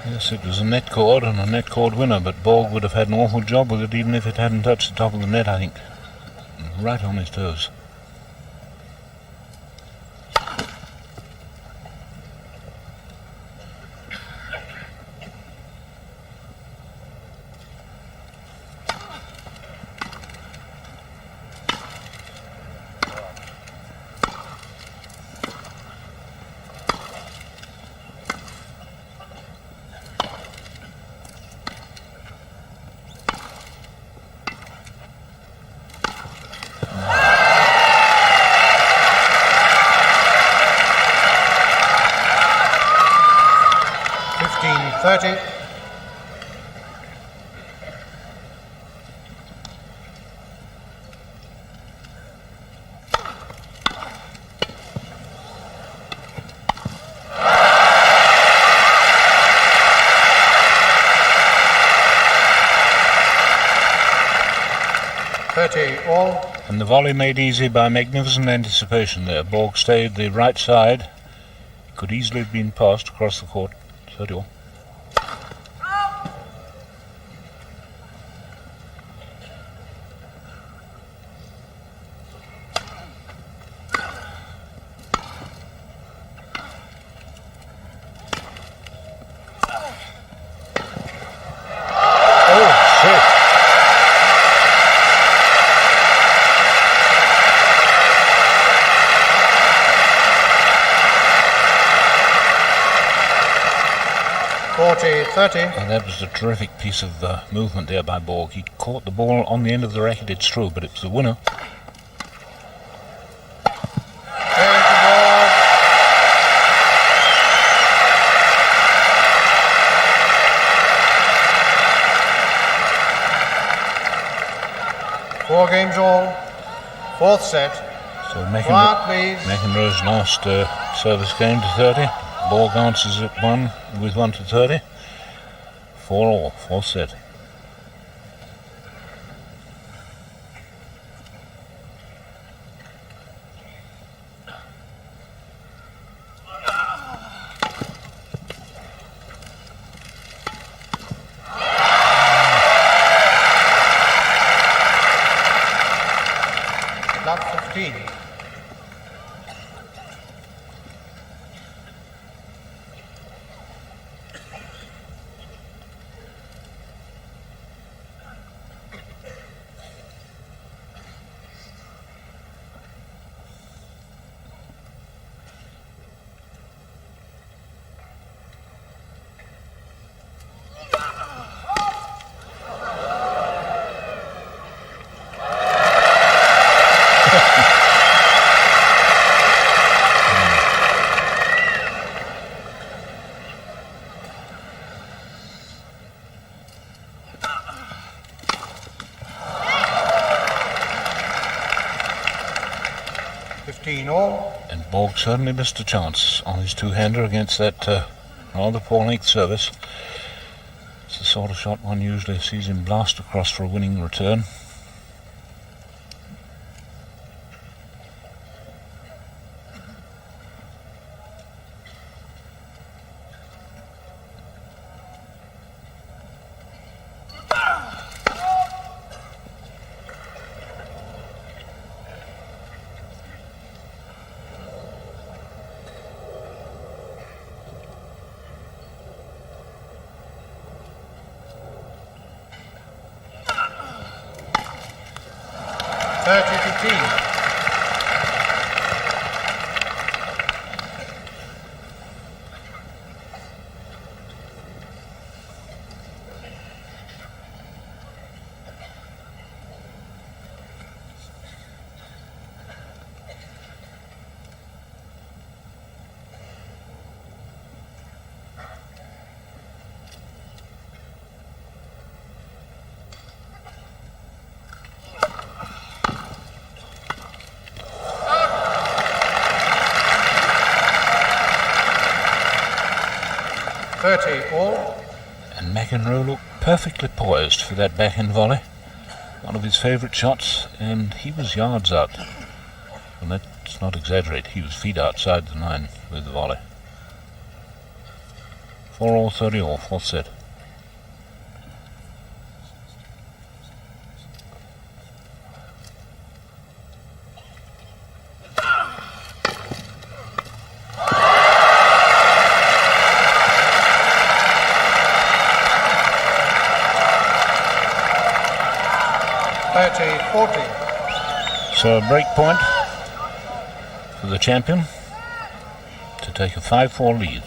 Yes, it was a net cord and a net cord winner, but Borg would have had an awful job with it even if it hadn't touched the top of the net, I think. Right on his toes. 30. All. And the volley made easy by magnificent anticipation there. Borg stayed the right side. Could easily have been passed across the court. 30 all. Oh, shit. And that was a terrific piece of movement there by Borg. He caught the ball on the end of the racket, it's true, but it was the winner. Four games all. Fourth set. So McEnroe's last service game to 30. Borg answers at 1 with 1 to 30. 4 all, fourth set. Love 15. All. And Borg certainly missed a chance on his two-hander against that rather poor-length service. It's the sort of shot one usually sees him blast across for a winning return. All. And McEnroe looked perfectly poised for that backhand volley. One of his favourite shots, and he was yards out. And let's not exaggerate, he was feet outside the line with the volley. 4 all, 30 all, fourth set. So a break point for the champion to take a 5-4 lead.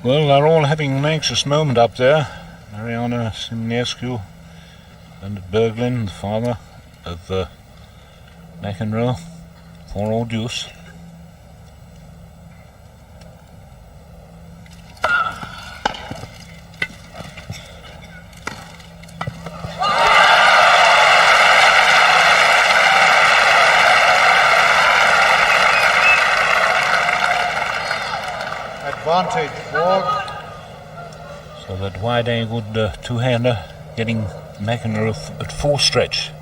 Well, they're all having an anxious moment up there. Mariana Siminescu and Berglin, the father of McEnroe, 4-all deuce. Advantage, Borg. So that wide-angled two-hander getting McEnroe at full stretch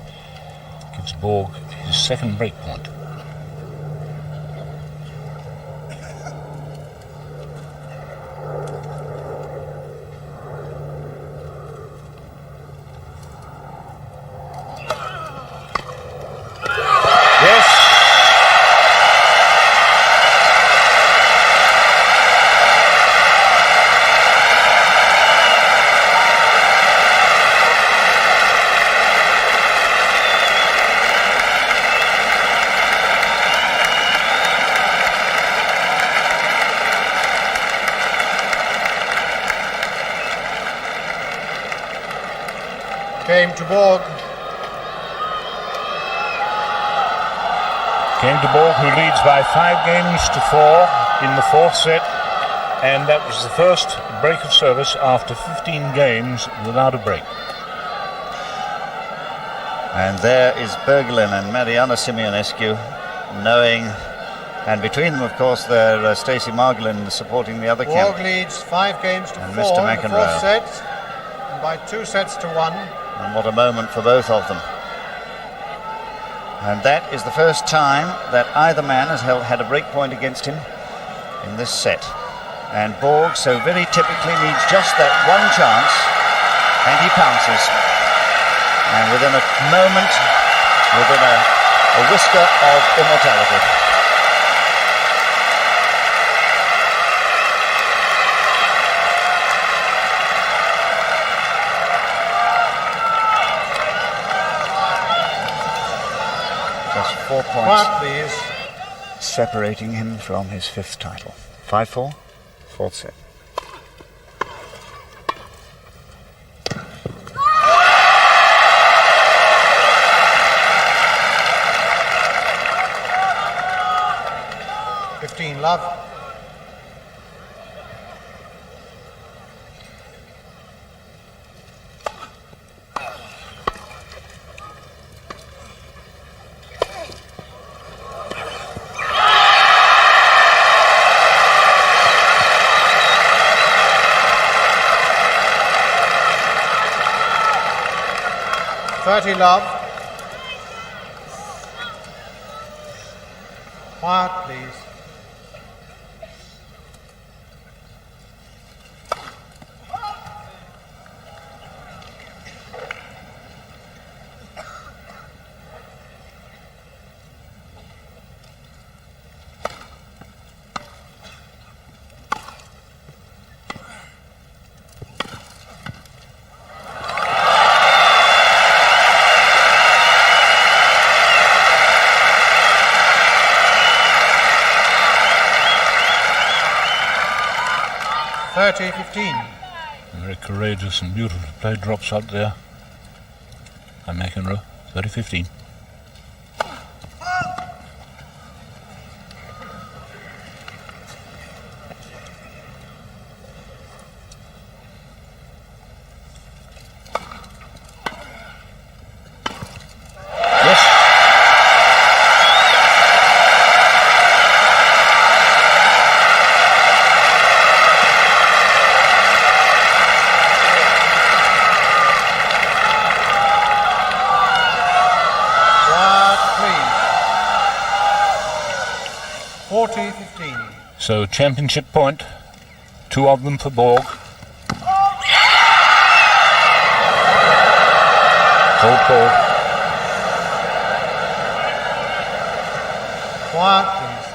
gives Borg his second break point. Yes! Game to Borg. Came to Borg, who leads by 5-4 in the fourth set, and that was the first break of service after 15 games without a break. And there is Berglin and Mariana Siminescu knowing, and between them, of course, they're Stacey Margolin supporting the other camp. Borg leads 5-4 And in Mr. the McEnroe. fourth set, and by 2-1. And what a moment for both of them. And that is the first time that either man has had a break point against him in this set. And Borg so very typically needs just that one chance, and he pounces. And within a moment, within a whisker of immortality. Just 4 points Quiet, please. separating him from his fifth title. 5-4, fourth set. Love. Love. Quiet, please. Very courageous and beautiful play drop shot there by McEnroe. 30-15. So championship point, 2 of them for Borg. Cold ball. Quiet, please.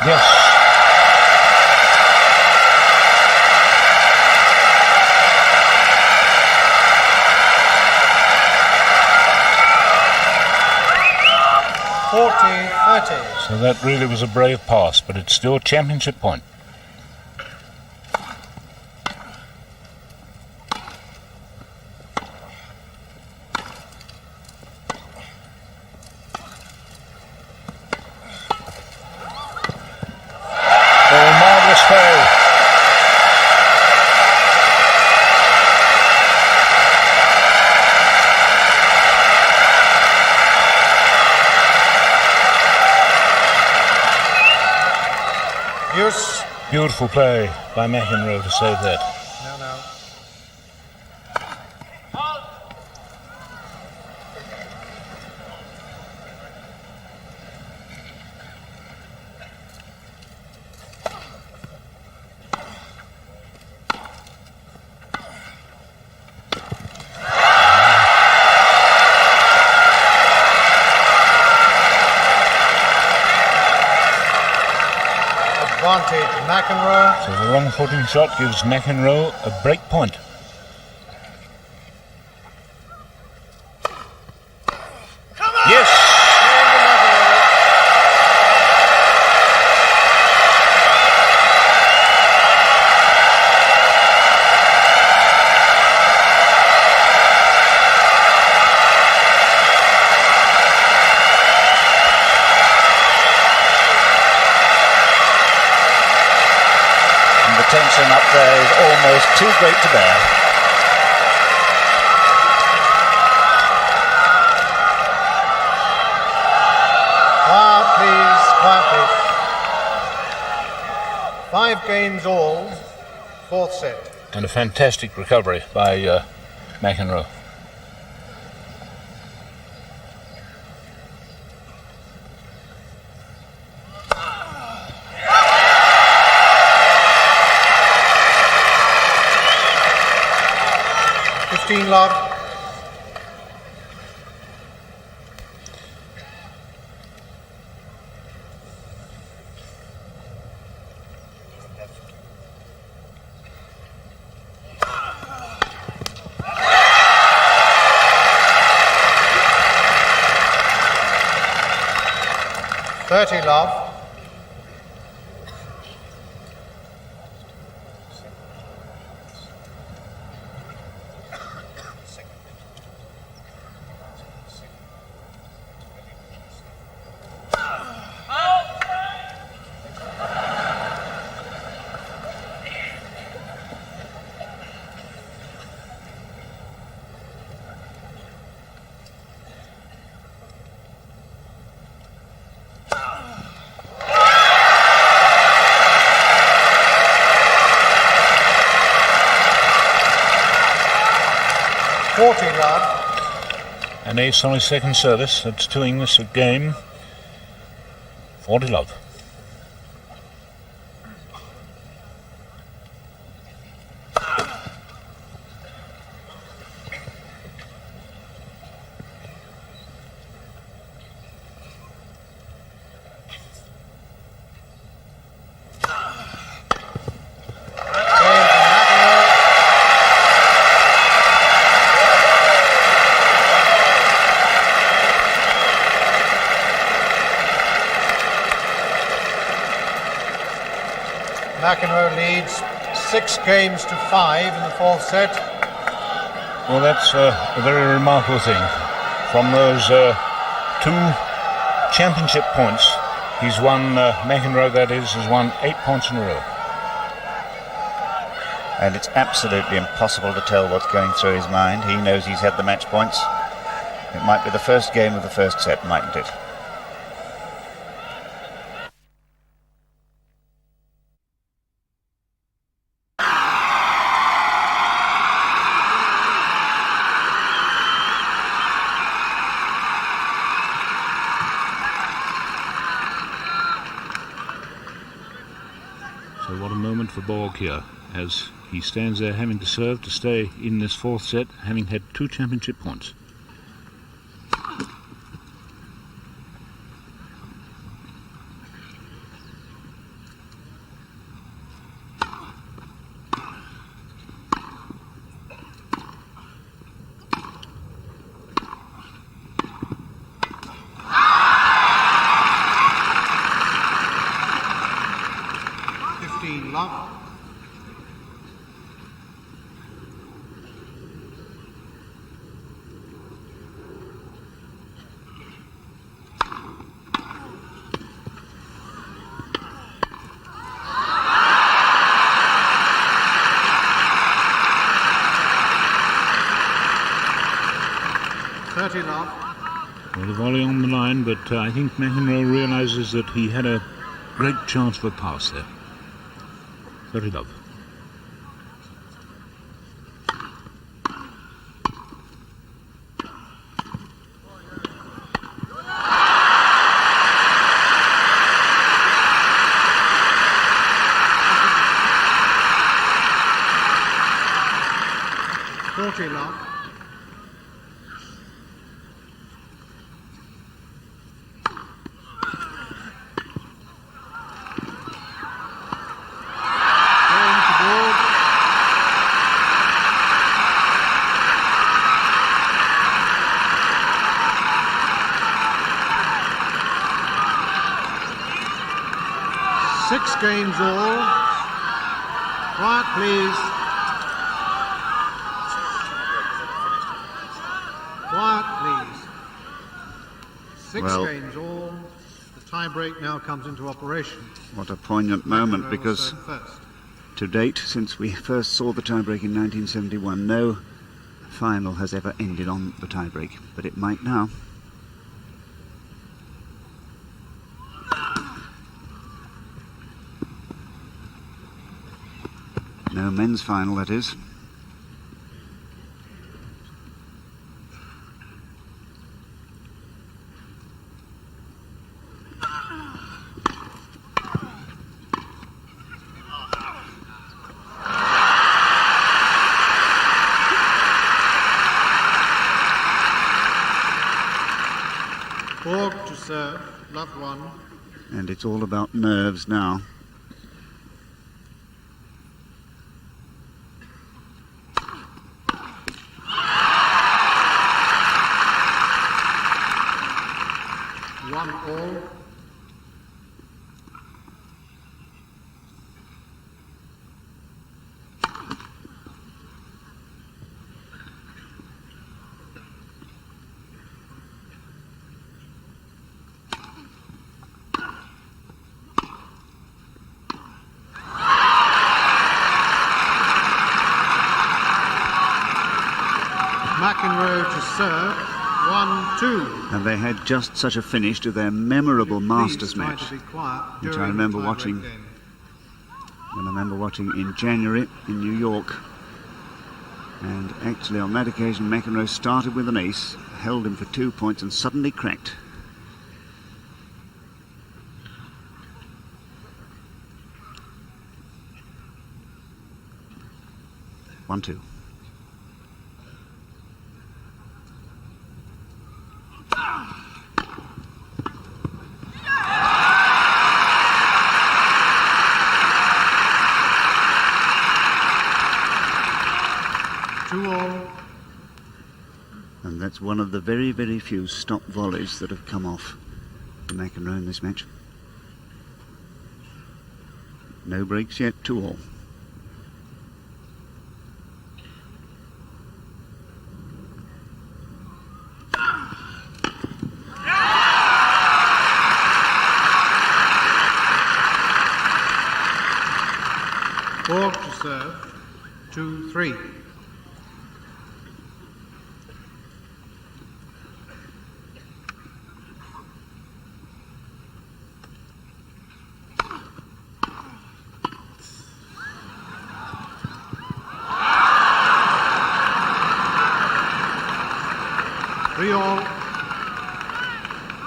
Yes. 40-30. So that really was a brave pass, but it's still a championship point. Oh, marvellous play. Use. Beautiful play by McEnroe to save that. No. Advantage, McEnroe. So the wrong footing shot gives McEnroe a break point. Yes! The tension up there is almost too great to bear. Quiet, please. 5 games all, 4th set. And a fantastic recovery by McEnroe. Love. Love. An ace on his second service. That's doing this a game. 40 love. McEnroe leads 6 games to 5 in the 4th set. Well, that's a very remarkable thing. From those 2 championship points, he's won, McEnroe that is, has won 8 points in a row. And it's absolutely impossible to tell what's going through his mind. He knows he's had the match points. It might be the first game of the first set, mightn't it? So what a moment for Borg here, as he stands there having to serve to stay in this 4th set, having had 2 championship points. love. Love. Well, the volley on the line, but I think McEnroe realises that he had a great chance for a pass there. 30 love. Love. Six games all. Quiet, please. Quiet, please. Six games all. The tie-break now comes into operation. What a poignant moment, because to date, since we first saw the tie-break in 1971, no final has ever ended on the tie-break, but it might now. No men's final, that is. Borg to serve, love one. And it's all about nerves now. All. McEnroe to serve. 1-2. And they had just such a finish to their memorable Masters match, which I remember watching in January in New York. And actually on that occasion McEnroe started with an ace, held him for 2 points and suddenly cracked. One, two. And that's one of the very, very few stop volleys that have come off for McEnroe in this match. No breaks yet, 2-all. Borg to serve. 2-3.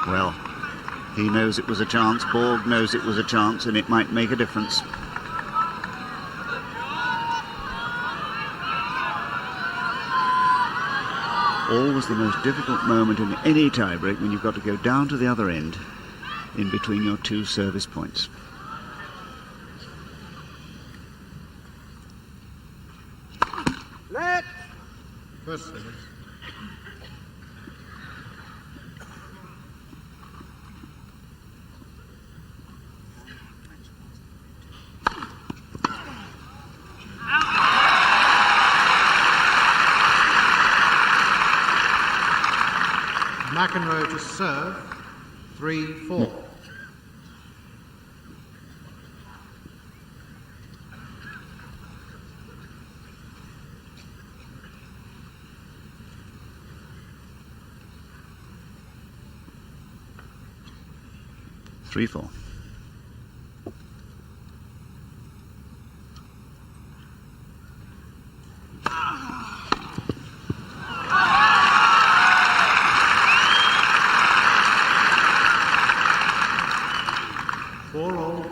Well, he knows it was a chance, Borg knows it was a chance, and it might make a difference. Always the most difficult moment in any tiebreak when you've got to go down to the other end in between your two service points. Let! First service. McEnroe to serve, 3-4. Three, 4. Four all.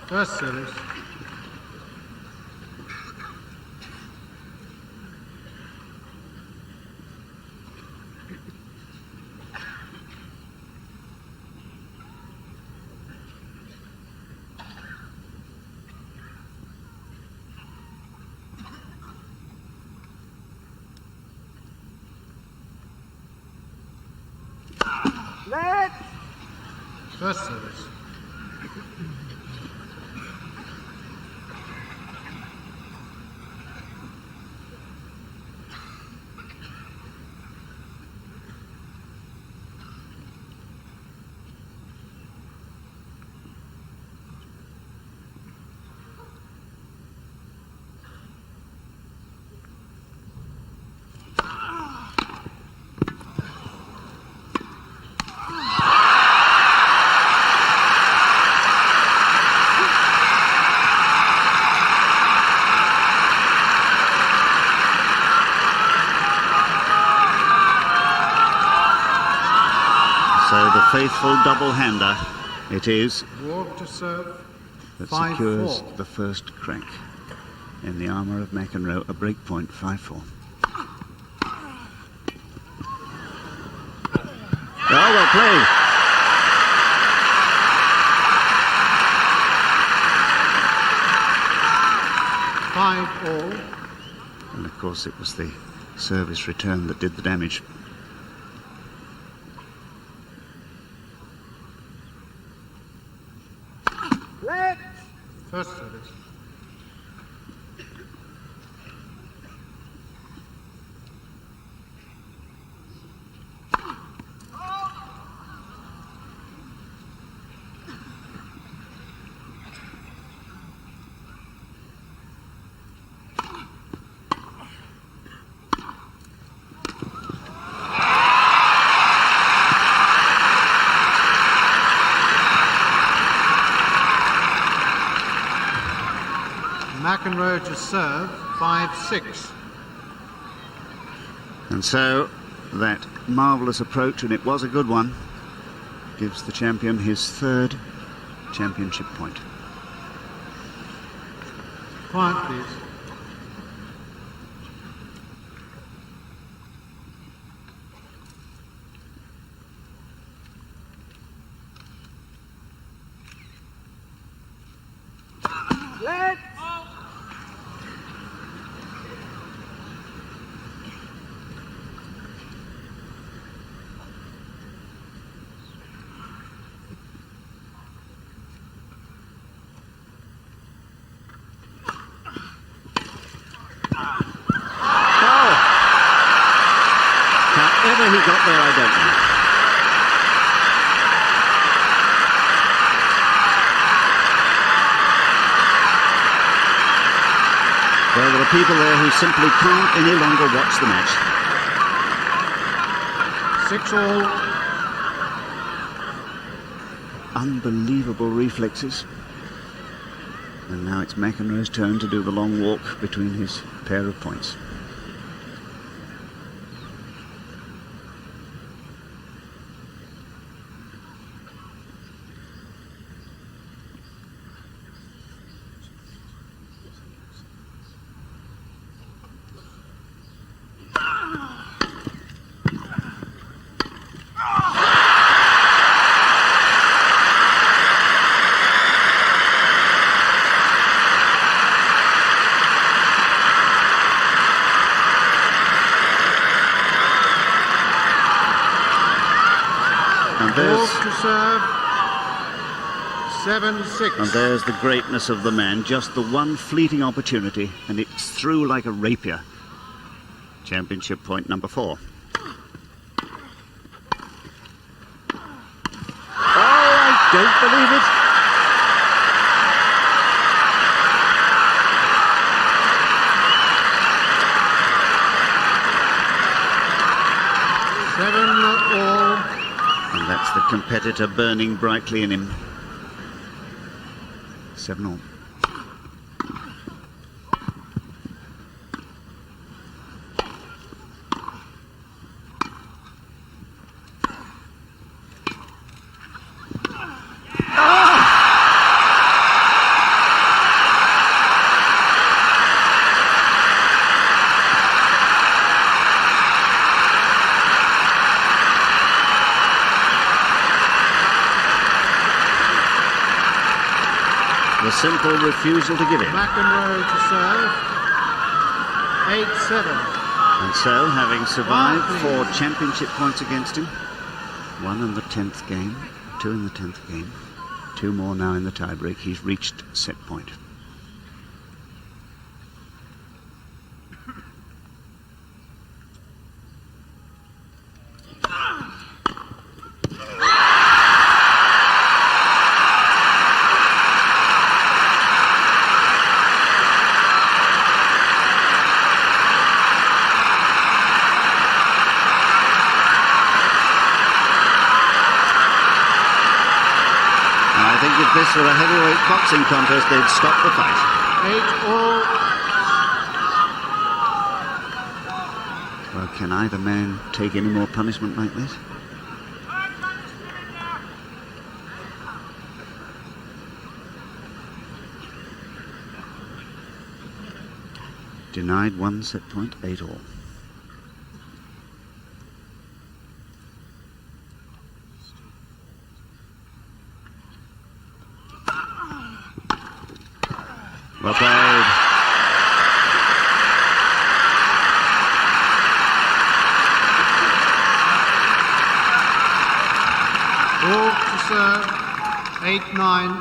First service. First service. So the faithful double-hander it is Borg to serve, that 5-4. secures the first crack in the armour of McEnroe, a break point, 5-4. Oh, well played. Five all. And of course it was the service return that did the damage. First service. McEnroe to serve, 5-6. And so that marvellous approach, and it was a good one, gives the champion his third championship point. Quiet, please. However he got there, I don't know. Well, there are people there who simply can't any longer watch the match. 6 all. Unbelievable reflexes. And now it's McEnroe's turn to do the long walk between his pair of points. there's, to serve. 7-6. and there's the greatness of the man. Just the one fleeting opportunity, and it's through like a rapier. Championship point number 4. Oh, I don't believe it. All. And that's the competitor burning brightly in him. 7-all. The simple refusal to give in. McEnroe to serve. 8-7. And so, having survived Wow, 4 championship points against him, 1 in the 10th game, 2 in the 10th game, 2 more now in the tiebreak, he's reached set point. If this were a heavyweight boxing contest, they'd stop the fight. 8-all. Well, can either man take any more punishment like this? Denied 1 set point, 8-all. Well played. Borg to serve. 8-9.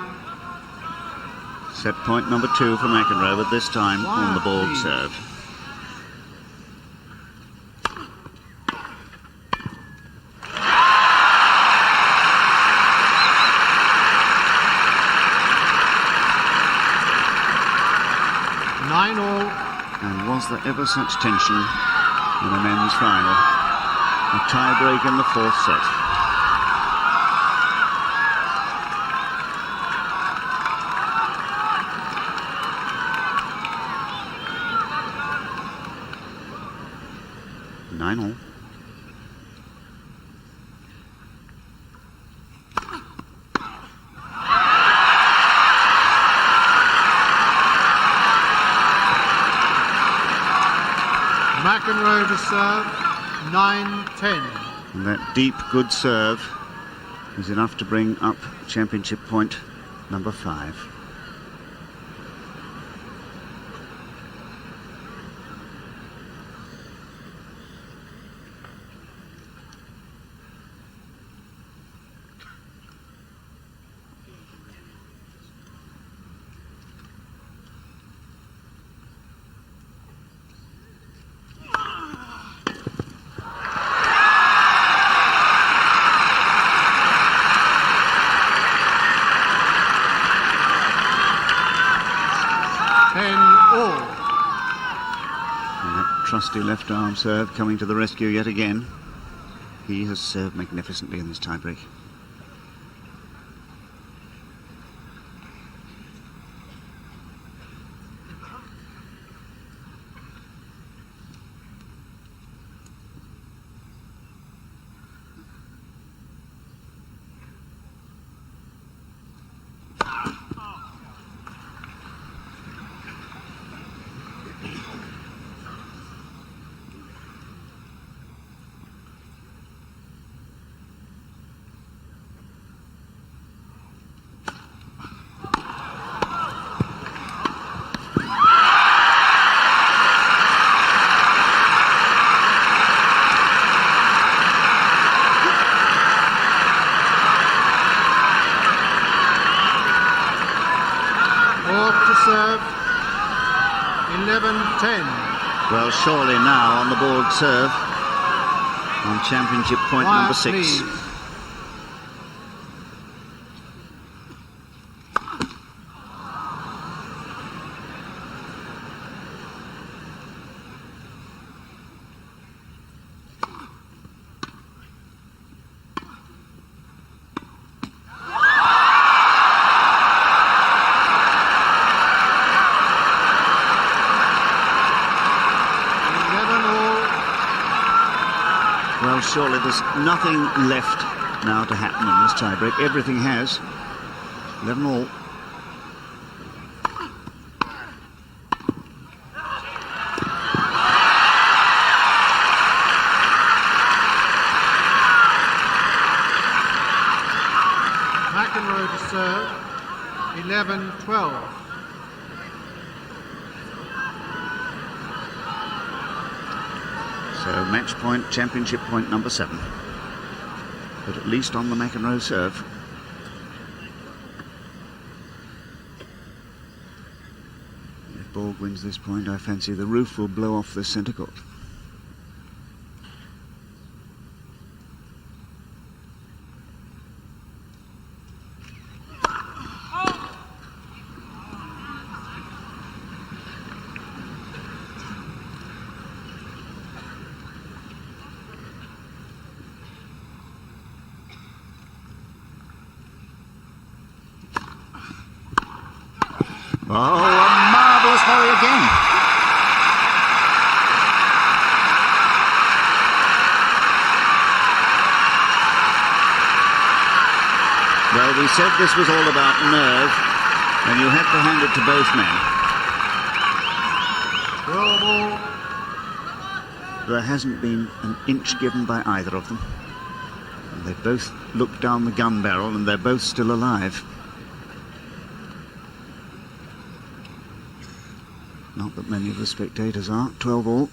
Set point number 2 for McEnroe, but this time on the Borg serve. And was there ever such tension in a men's final? A tie-break in the 4th set. Nine all. McEnroe to serve. 9-10. And that deep, good serve is enough to bring up championship point number 5. Trusty left arm serve coming to the rescue yet again. He has served magnificently in this tiebreak. 10. Well, surely now on the Borg serve on championship point Quiet, number 6. please. Well, surely there's nothing left now to happen in this tiebreak. Everything has. 11 all. McEnroe to serve. 11-12. So match point, championship point number 7. But at least on the McEnroe serve. If Borg wins this point, I fancy the roof will blow off this centre court. Oh, a marvellous volley again. Well, we said this was all about nerve, and you had to hand it to both men. 12 all. There hasn't been an inch given by either of them. And they both looked down the gun barrel, and they're both still alive. Not that many of the spectators are. 12 all.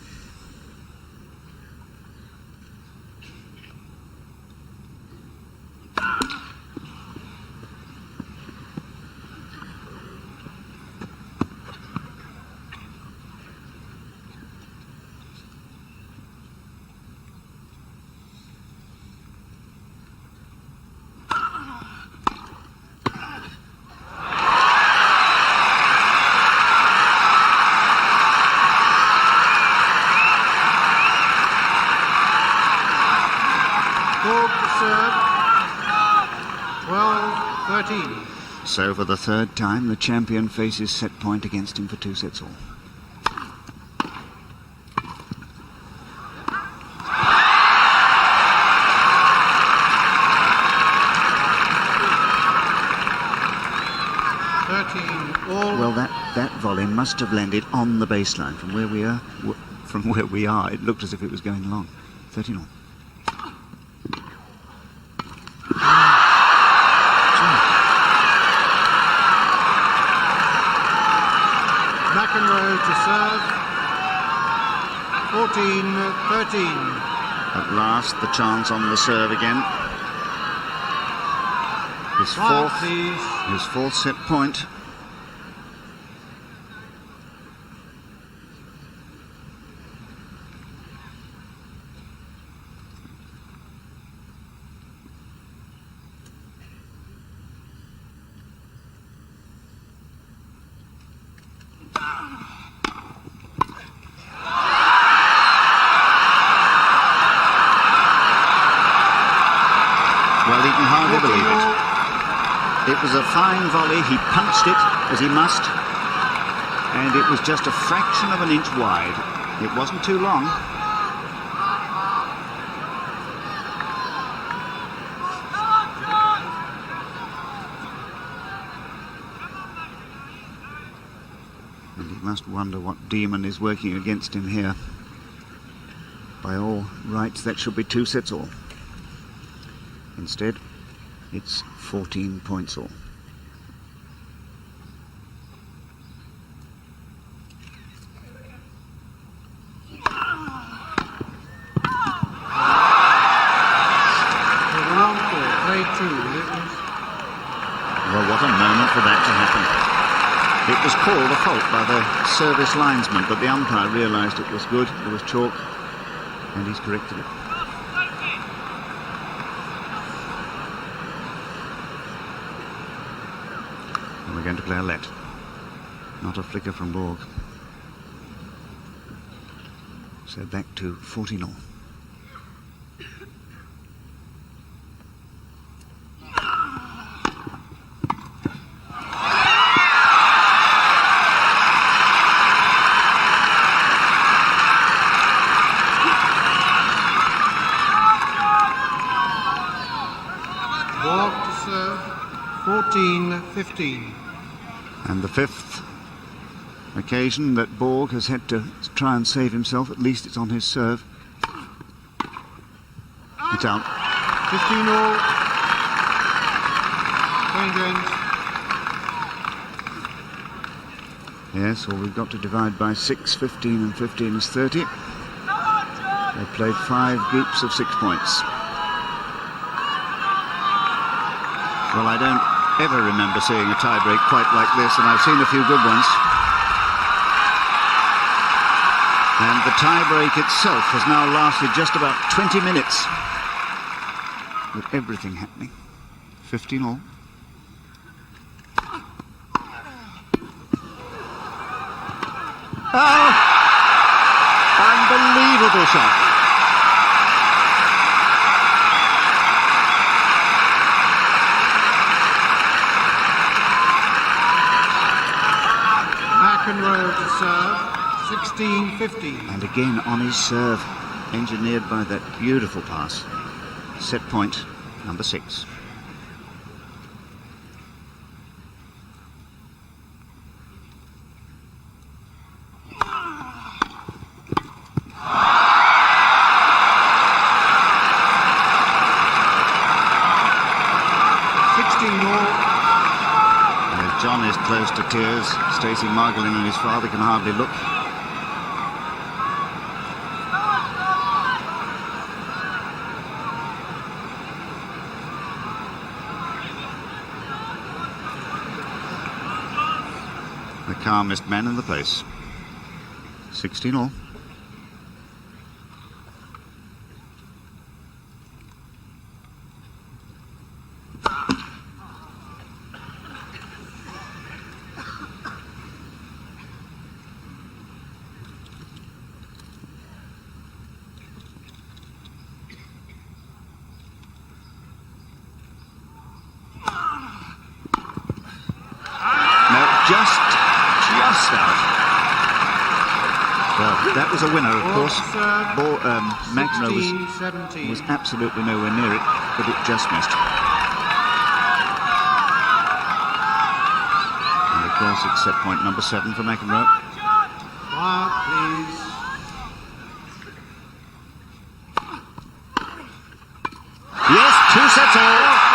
Borg to serve. 12-13. So for the third time, the champion faces set point against him for 2 sets all. Well, that volley must have landed on the baseline from where we are. From where we are, it looked as if it was going long. 13 all. McEnroe to serve. 14-13. At last, the chance on the serve again. Quiet, please. His fourth set point. Well, he can hardly believe it. It was a fine volley. He punched it as he must, and it was just a fraction of an inch wide. It wasn't too long. And he must wonder what demon is working against him here. By all rights, that should be 2 sets all. Instead, it's 14 points all. Well, what a moment for that to happen. It was called a fault by the service linesman, but the umpire realised it was good, it was chalk, and he's corrected it. And we're going to play a let. Not a flicker from Borg. So back to 40-0. Borg to serve, 14-15. And the fifth occasion that Borg has had to try and save himself. At least it's on his serve. It's out. 15-all. Playing James. Yes, well, we've got to divide by 6. 15 and 15 is 30. They've played 5 groups of 6 points. Well, I don't ever remember seeing a tie-break quite like this, and I've seen a few good ones. And the tie-break itself has now lasted just about 20 minutes, with everything happening. 15-all. Oh! Unbelievable shot. McEnroe to serve, 16-15. And again on his serve, engineered by that beautiful pass. Set point number 6. John is close to tears. Stacey Margolin and his father can hardly look. The calmest man in the place. 16-all. Just out. Well, that was a winner, of course. McEnroe was absolutely nowhere near it, but it just missed. And of course, it's set point number 7 for McEnroe. Quiet, please. Yes, 2 sets all.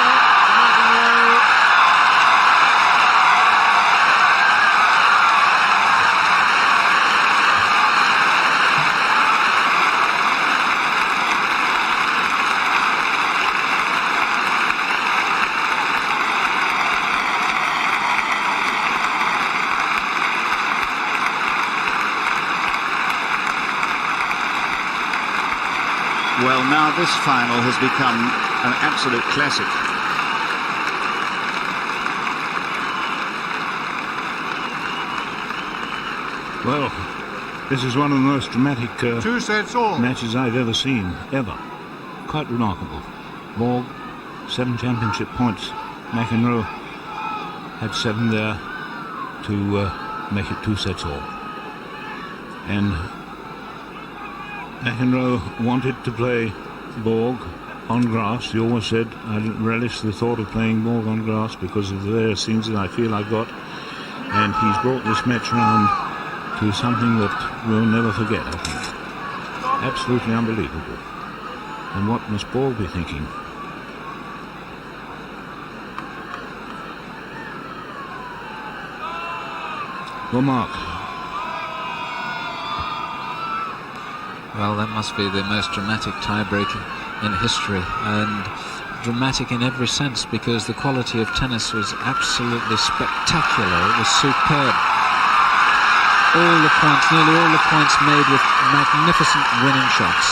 Well, now this final has become an absolute classic. Well, this is one of the most dramatic 2 sets all. matches I've ever seen, ever. Quite remarkable. Borg, 7 championship points. McEnroe had 7 there to make it 2 sets all. And McEnroe wanted to play Borg on grass. He always said, I relish the thought of playing Borg on grass because of the various things that I feel I got. And he's brought this match round to something that we'll never forget, I think. Absolutely unbelievable. And what must Borg be thinking? Well, Mark. Well, that must be the most dramatic tiebreak in history, and dramatic in every sense because the quality of tennis was absolutely spectacular. It was superb. All the points, nearly all the points made with magnificent winning shots.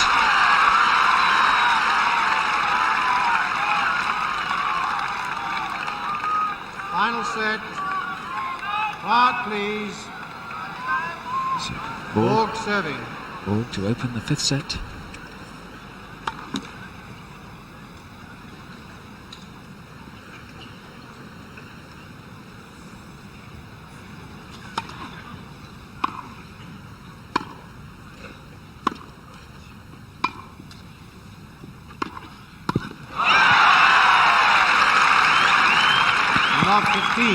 Final set. Quiet, please. So, Borg serving. Borg to open the 5th set. Love 15.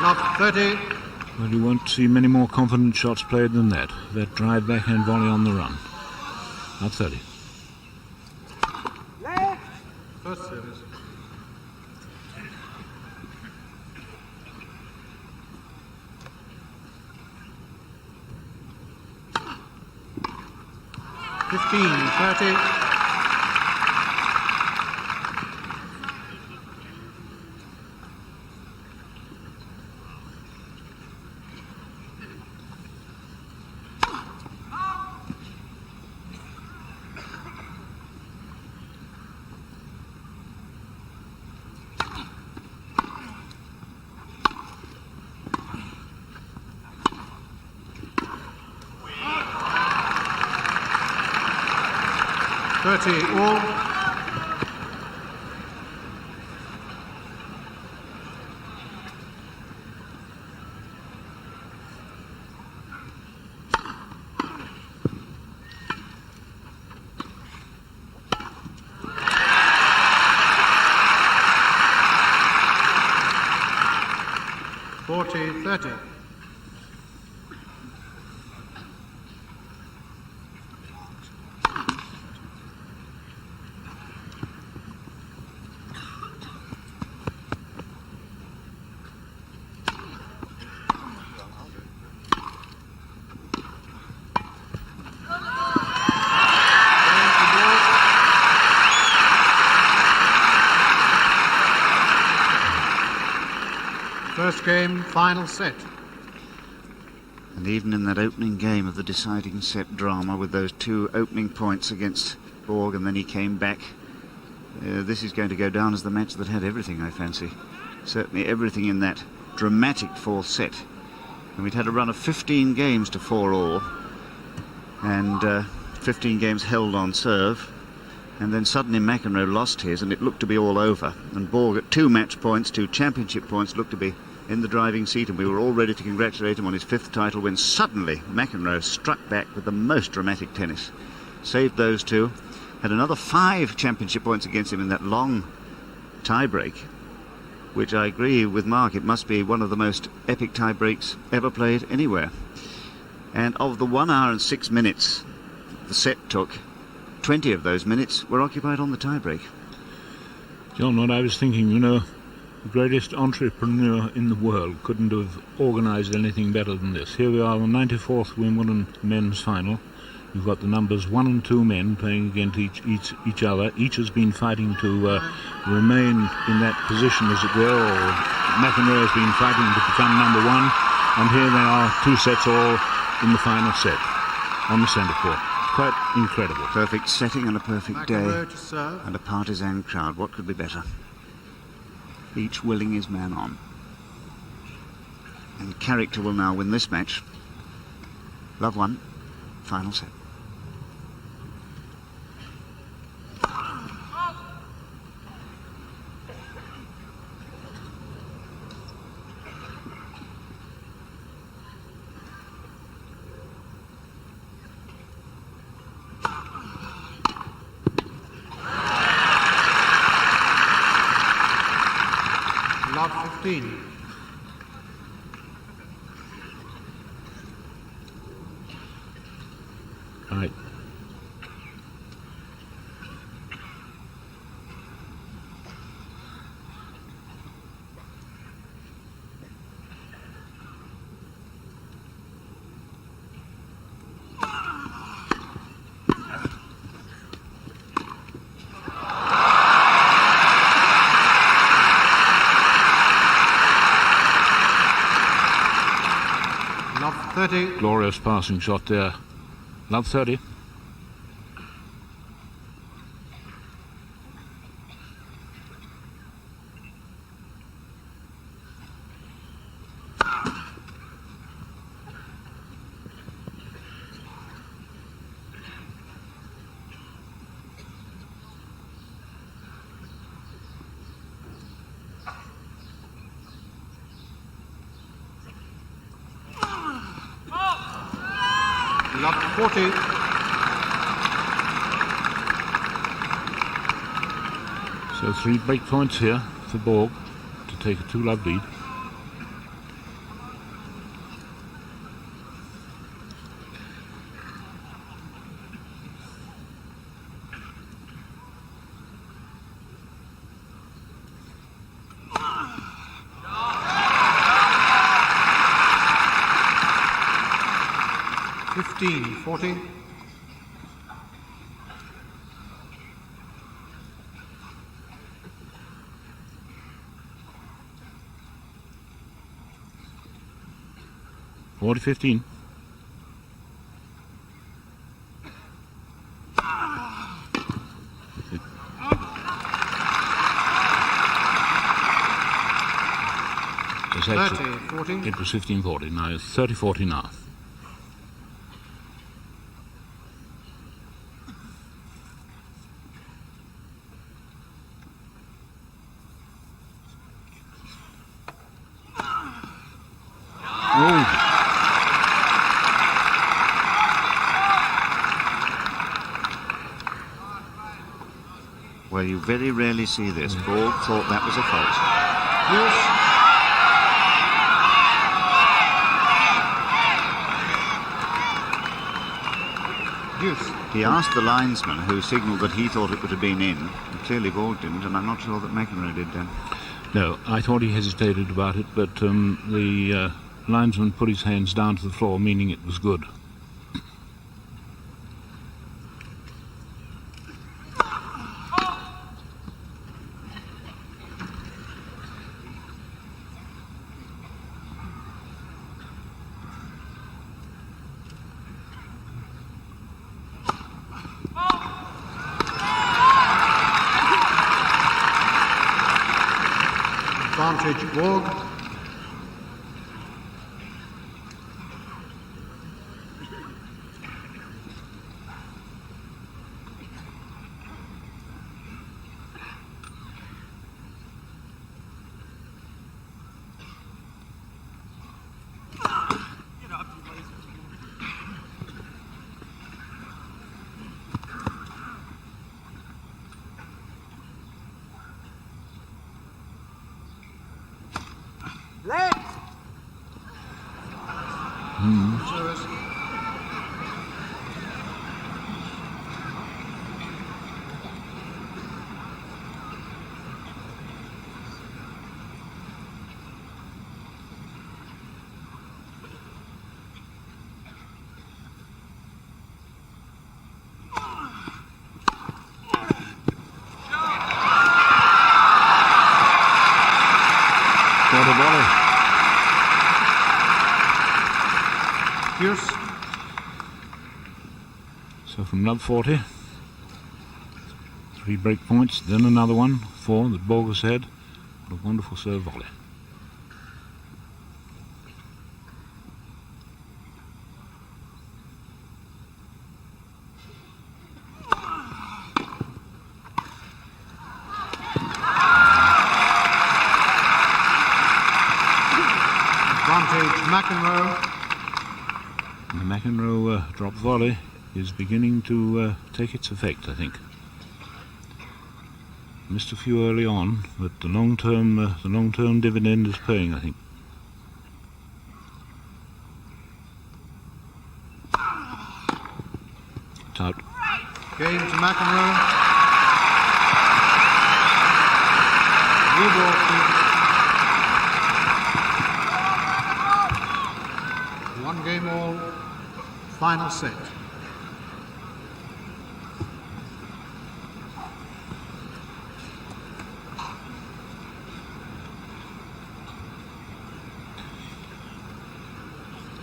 Love 30. Well, you won't see many more confident shots played than that. That drive backhand volley on the run. Not 30. First service. (15-30). All. (40-30). First game, final set. And even in that opening game of the deciding set drama with those 2 opening points against Borg and then he came back, this is going to go down as the match that had everything, I fancy. Certainly everything in that dramatic 4th set. And we'd had a run of 15 games to 4-all and 15 games held on serve. And then suddenly McEnroe lost his and it looked to be all over. And Borg at 2 match points, 2 championship points, looked to be in the driving seat, and we were all ready to congratulate him on his 5th title when suddenly McEnroe struck back with the most dramatic tennis. Saved those 2, had another 5 championship points against him in that long tie-break, which I agree with Mark, it must be one of the most epic tie-breaks ever played anywhere. And of the 1 hour and 6 minutes the set took, 20 of those minutes were occupied on the tie-break. John, what I was thinking, you know, the greatest entrepreneur in the world couldn't have organised anything better than this. Here we are, the 94th Wimbledon men's final. You've got the numbers 1 and 2 men playing against each other. Each has been fighting to remain in that position, as it were, or McEnroe has been fighting to become number 1. And here they are, 2 sets all in the final set on the centre court. Quite incredible. Perfect setting and a perfect day. McEnroe to serve. And a partisan crowd. What could be better? Each willing his man on. And character will now win this match. Love 1, final set. Love 15. Right. Love 30. Glorious passing shot there. Love 30. Love 40. So 3 break points here for Borg to take a 2-love lead. Fifteen, 40. Forty 15. It's actually- 30, 40. It was 15-40. Now it's 30-40 now. Oh. Well, you very rarely see this. Borg thought that was a fault. Deuce. He asked the linesman, who signalled that he thought it would have been in. And clearly Borg didn't, and I'm not sure that McEnroe did then. No, I thought he hesitated about it, but the linesman put his hands down to the floor, meaning it was good. Advantage Borg. Service. What a volley. Deuce. So from love 40, 3 break points, then another one, 4 that Borg has had. What a wonderful serve volley. Advantage McEnroe. And the McEnroe drop volley is beginning to take its effect, I think. Missed a few early on, but the long-term dividend is paying, I think. Game to McEnroe. New ball, please. One game all. Final set.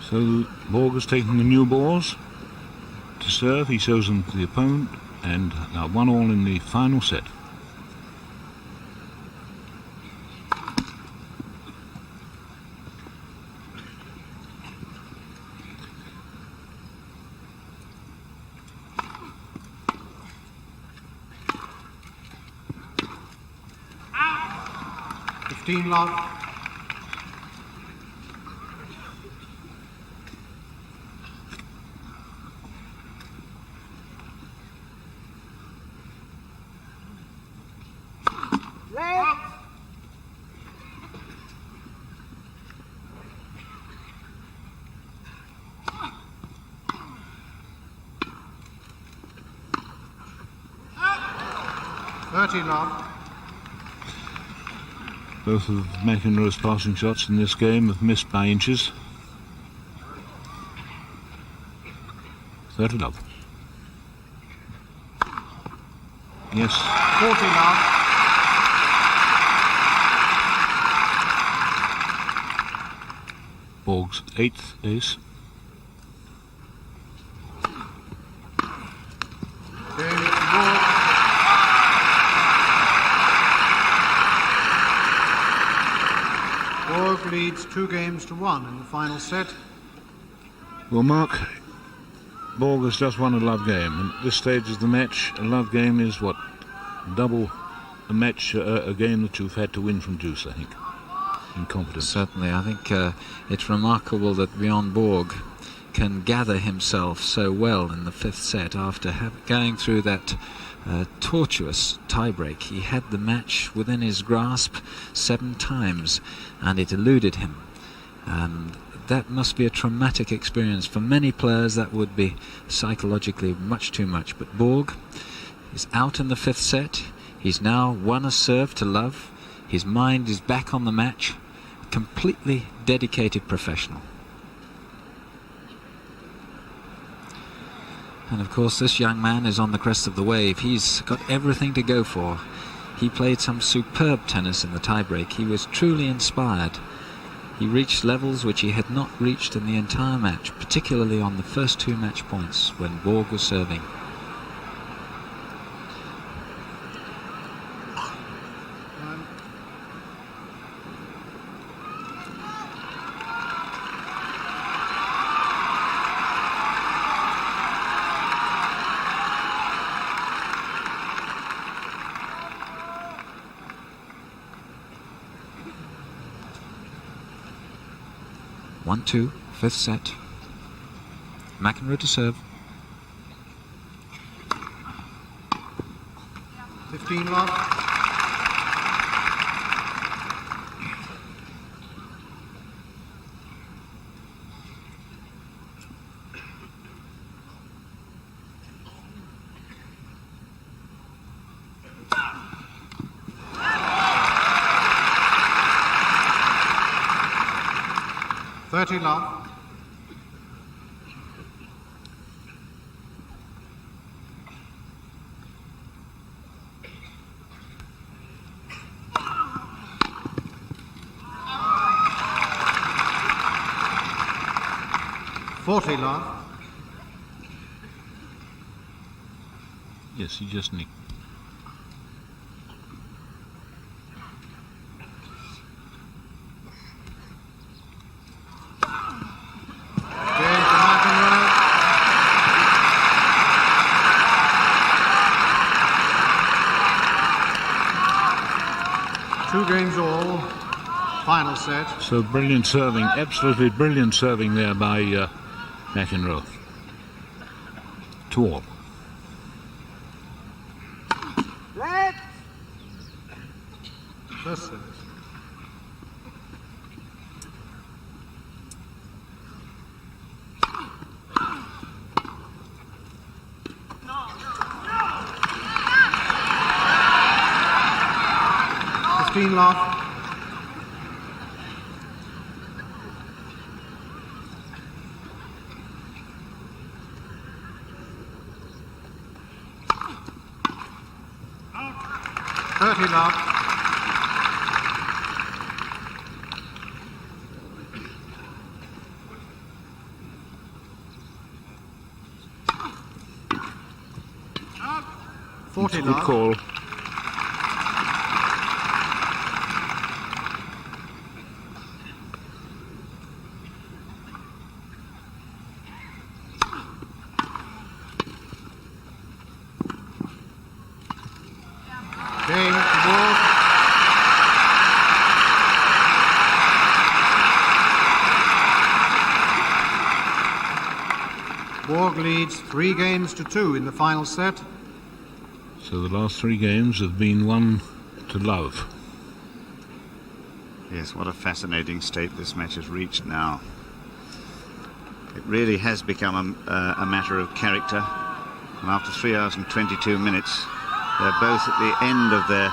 So Borg has taken the new balls to serve. He shows them to the opponent, and now 1-1 in the final set. Love. Love. Both of McEnroe's passing shots in this game have missed by inches. 30 love. Yes. 40 love. Borg's 8th ace. Game to Borg. Borg leads 2-1 in the final set. Well, Mark, Borg has just won a love game, and at this stage of the match, a love game is what? Double a match, a game that you've had to win from deuce, I think, in competence. Certainly, I think it's remarkable that Bjorn Borg can gather himself so well in the 5th set after going through that tortuous tiebreak. He had the match within his grasp 7 times, and it eluded him. And that must be a traumatic experience for many players. That would be psychologically much too much. But Borg is out in the 5th set. He's now won a serve to love. His mind is back on the match. Completely dedicated professional. And of course this young man is on the crest of the wave. He's got everything to go for. He played some superb tennis in the tiebreak. He was truly inspired. He reached levels which he had not reached in the entire match, particularly on the first 2 match points when Borg was serving. One, 2, 5th set. McEnroe to serve. 15 love. Love. Love. Yes, he just nicked. Games all, final set. So brilliant serving, absolutely brilliant serving there by McEnroe. 2-all. First set. 15 love. Out. 30 love. Out. 40 Good love. call. Game to Borg. Borg leads 3 games to 2 in the final set. So the last 3 games have been won to love. Yes, what a fascinating state this match has reached now. It really has become a matter of character. And after 3 hours and 22 minutes, they're both at the end of their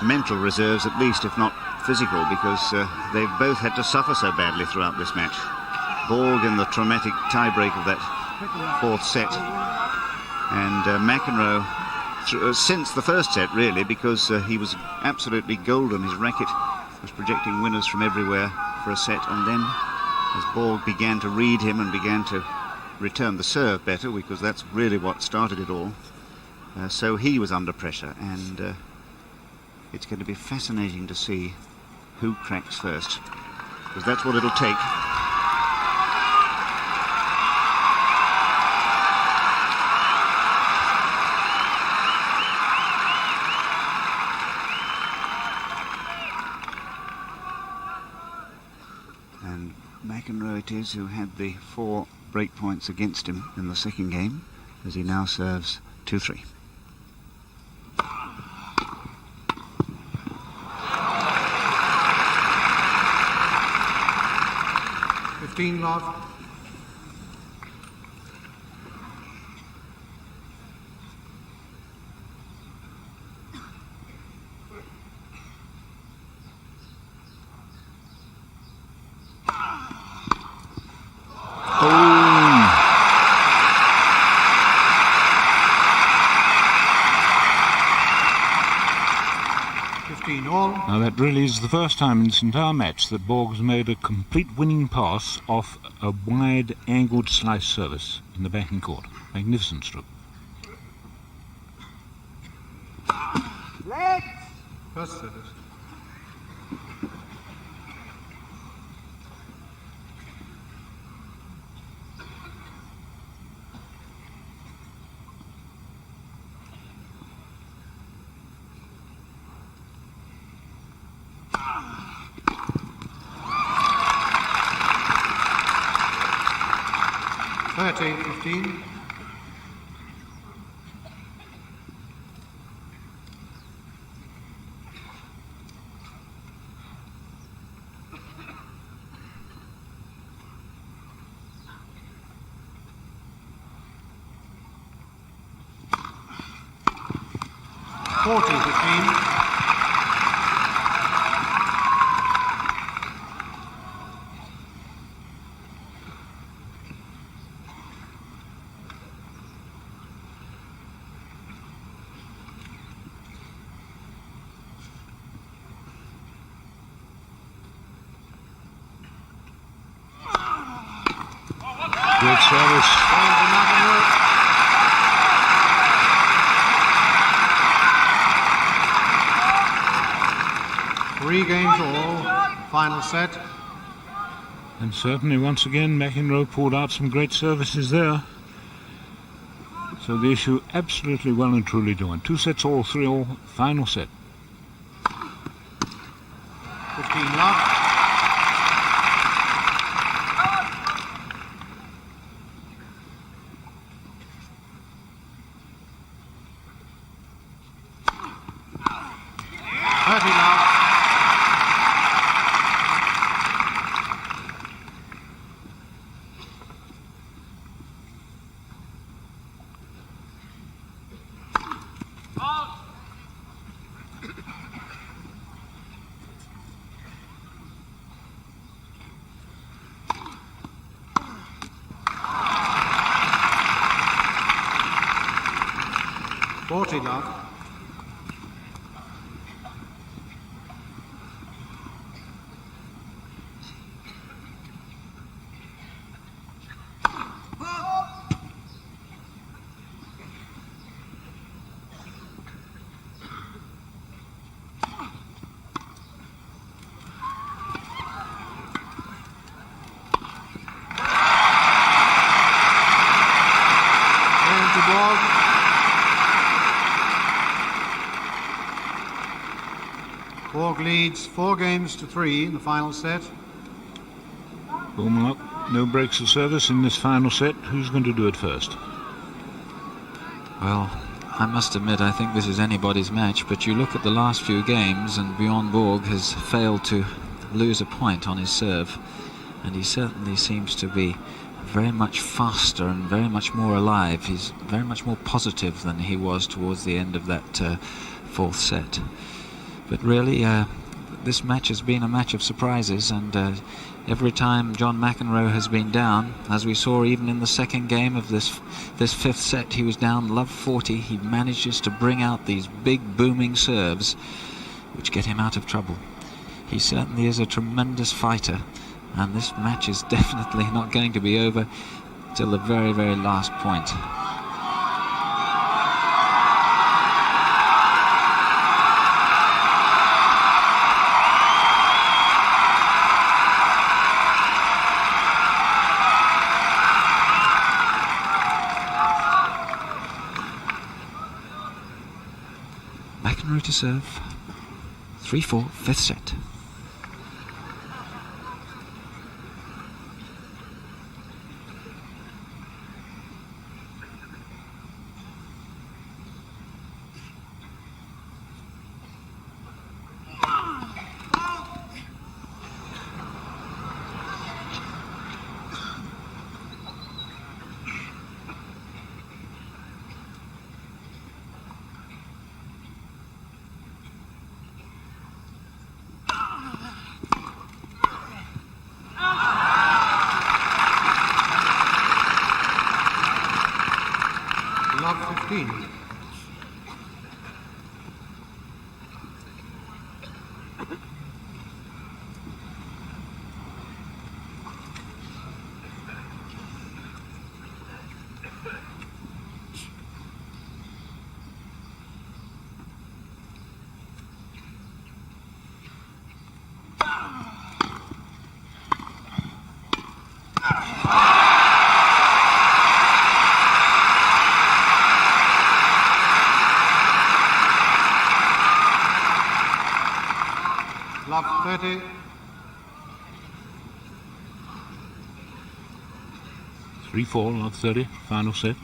mental reserves, at least, if not physical, because they've both had to suffer so badly throughout this match. Borg in the traumatic tiebreak of that 4th set, and McEnroe since the first set, really, because he was absolutely golden. His racket was projecting winners from everywhere for a set, and then as Borg began to read him and began to return the serve better, because that's really what started it all, so he was under pressure, and it's going to be fascinating to see who cracks first, because that's what it'll take. And McEnroe it is who had the 4 break points against him in the second game, as he now serves 2-3. Love. Now that really is the first time in this entire match that Borg has made a complete winning pass off a wide angled slice service in the backing court. Magnificent stroke. First service. Thirty, 15. Great service. Three games all, final set. And certainly once again McEnroe pulled out some great services there. So the issue absolutely well and truly done. 2 sets all, 3 all, final set. 15 love. 40 love. Borg leads 4-3 in the final set. Warming up, no breaks of service in this final set. Who's going to do it first? Well, I must admit I think this is anybody's match, but you look at the last few games and Bjorn Borg has failed to lose a point on his serve, and he certainly seems to be very much faster and very much more alive. He's very much more positive than he was towards the end of that fourth set. But really, this match has been a match of surprises, and every time John McEnroe has been down, as we saw even in the second game of this fifth set, he was down love 40. He manages to bring out these big booming serves which get him out of trouble. He certainly is a tremendous fighter, and this match is definitely not going to be over till the very, very last point. McEnroe to serve. 3-4, fifth set. Love 15. Love 30. 3-4, love 30, final set.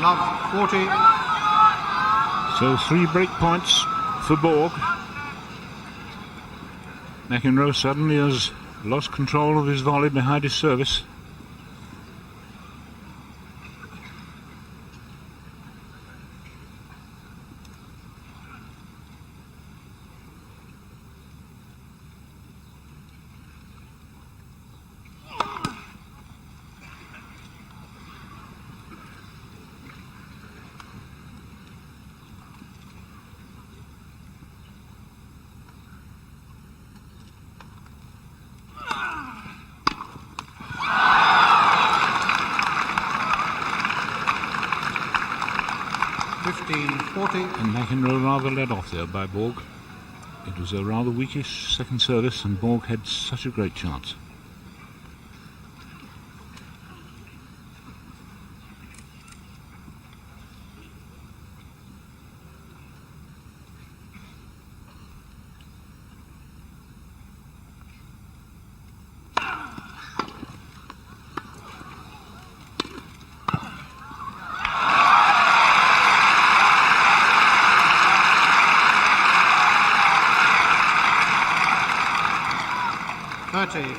Love 40. So 3 break points for Borg. McEnroe suddenly has lost control of his volley behind his service. And McEnroe rather led off there by Borg. It was a rather weakish second service, and Borg had such a great chance.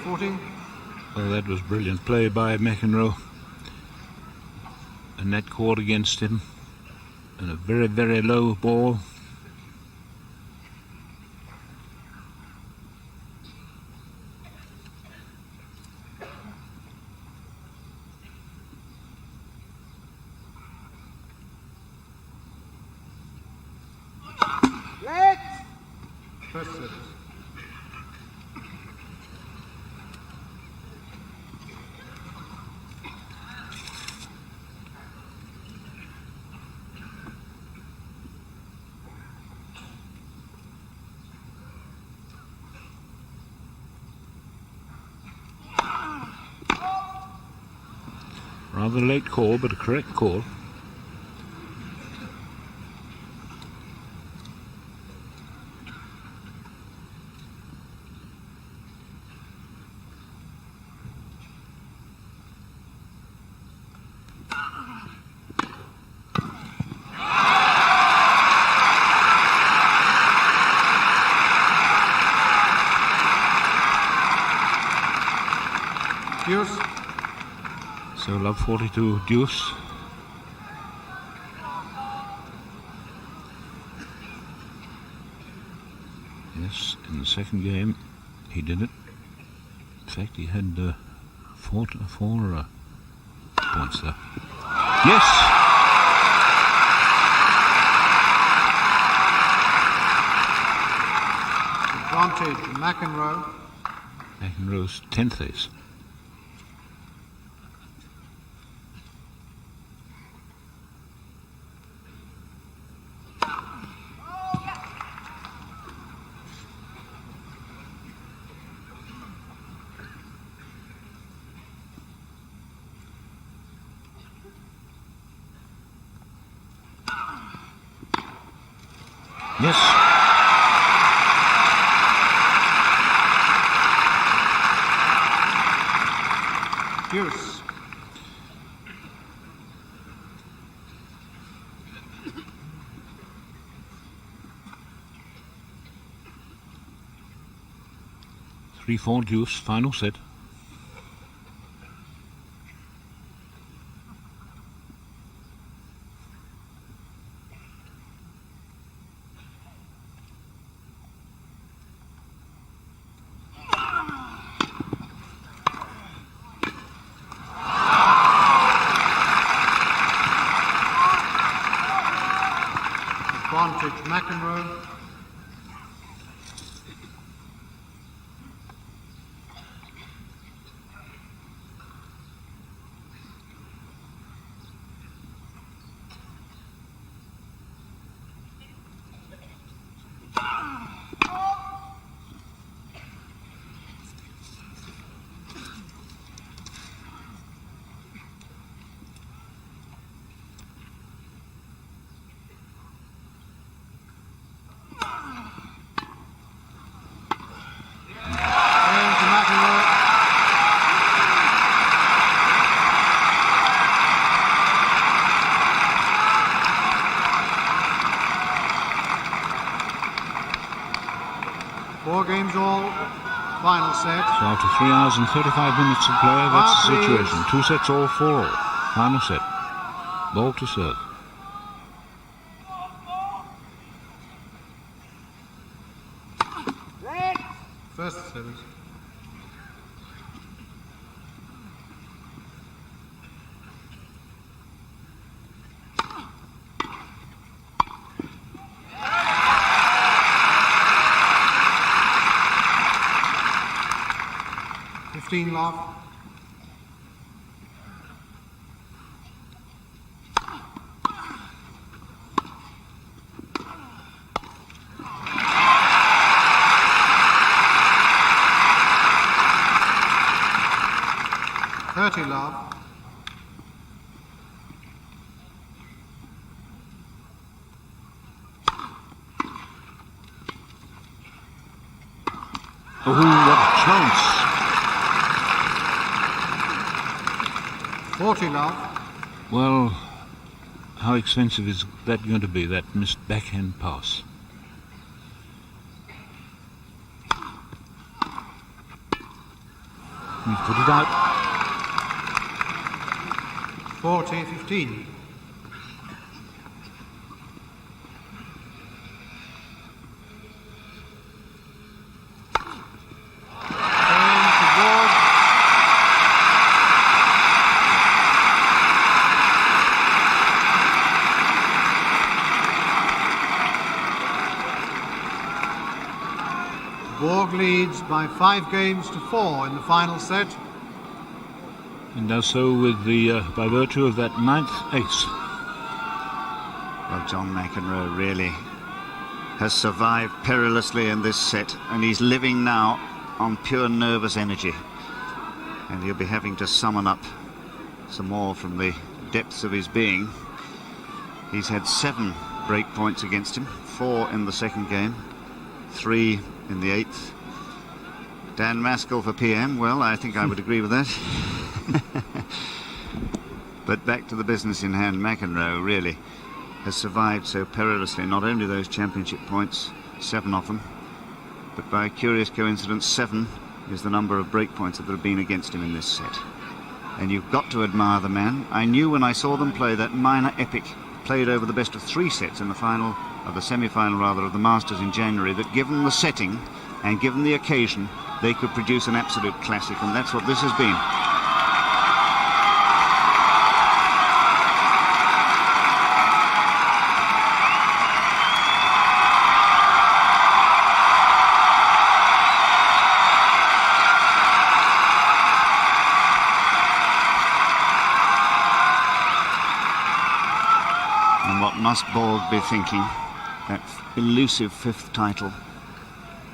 Forty. Well, that was brilliant play by McEnroe. A net caught against him, and a very, very low ball. First service. Rather late call, but a correct call. Deuce. So love 42 deuce. Yes, in the second game he did it. In fact, he had four points there. Yes! Advantage, McEnroe. McEnroe's 10th ace. Yes. Deuce. Three, four deuce, final set. Advantage, McEnroe. Four games all, final set. So after 3 hours and 35 minutes of play, that's the Please. situation. 2 sets all, 4 all. Final set. Ball to serve. First service. Love. Love. Oh, what a chance! 40 love. Well, how expensive is that going to be, that missed backhand pass? He's put it out. 40-15. Borg leads by 5 games to 4 in the final set. And does so with the by virtue of that 9th ace. Well, John McEnroe really has survived perilously in this set, and he's living now on pure nervous energy. And he'll be having to summon up some more from the depths of his being. He's had 7 break points against him, 4 in the second game, 3 in the 8th. Dan Maskell for PM, well, I think I would agree with that. But back to the business in hand, McEnroe really has survived so perilously, not only those championship points, 7 of them, but by a curious coincidence, 7 is the number of break points that have been against him in this set. And you've got to admire the man. I knew when I saw them play that minor epic, played over the best of 3 sets in the final, of the semi-final rather, of the Masters in January, that given the setting and given the occasion, they could produce an absolute classic, and that's what this has been. And what must Borg be thinking? That elusive 5th title,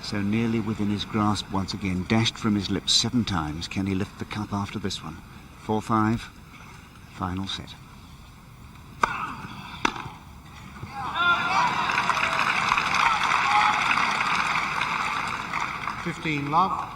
so nearly within his grasp once again, dashed from his lips 7 times. Can he lift the cup after this one? 4-5, final set. $15 love.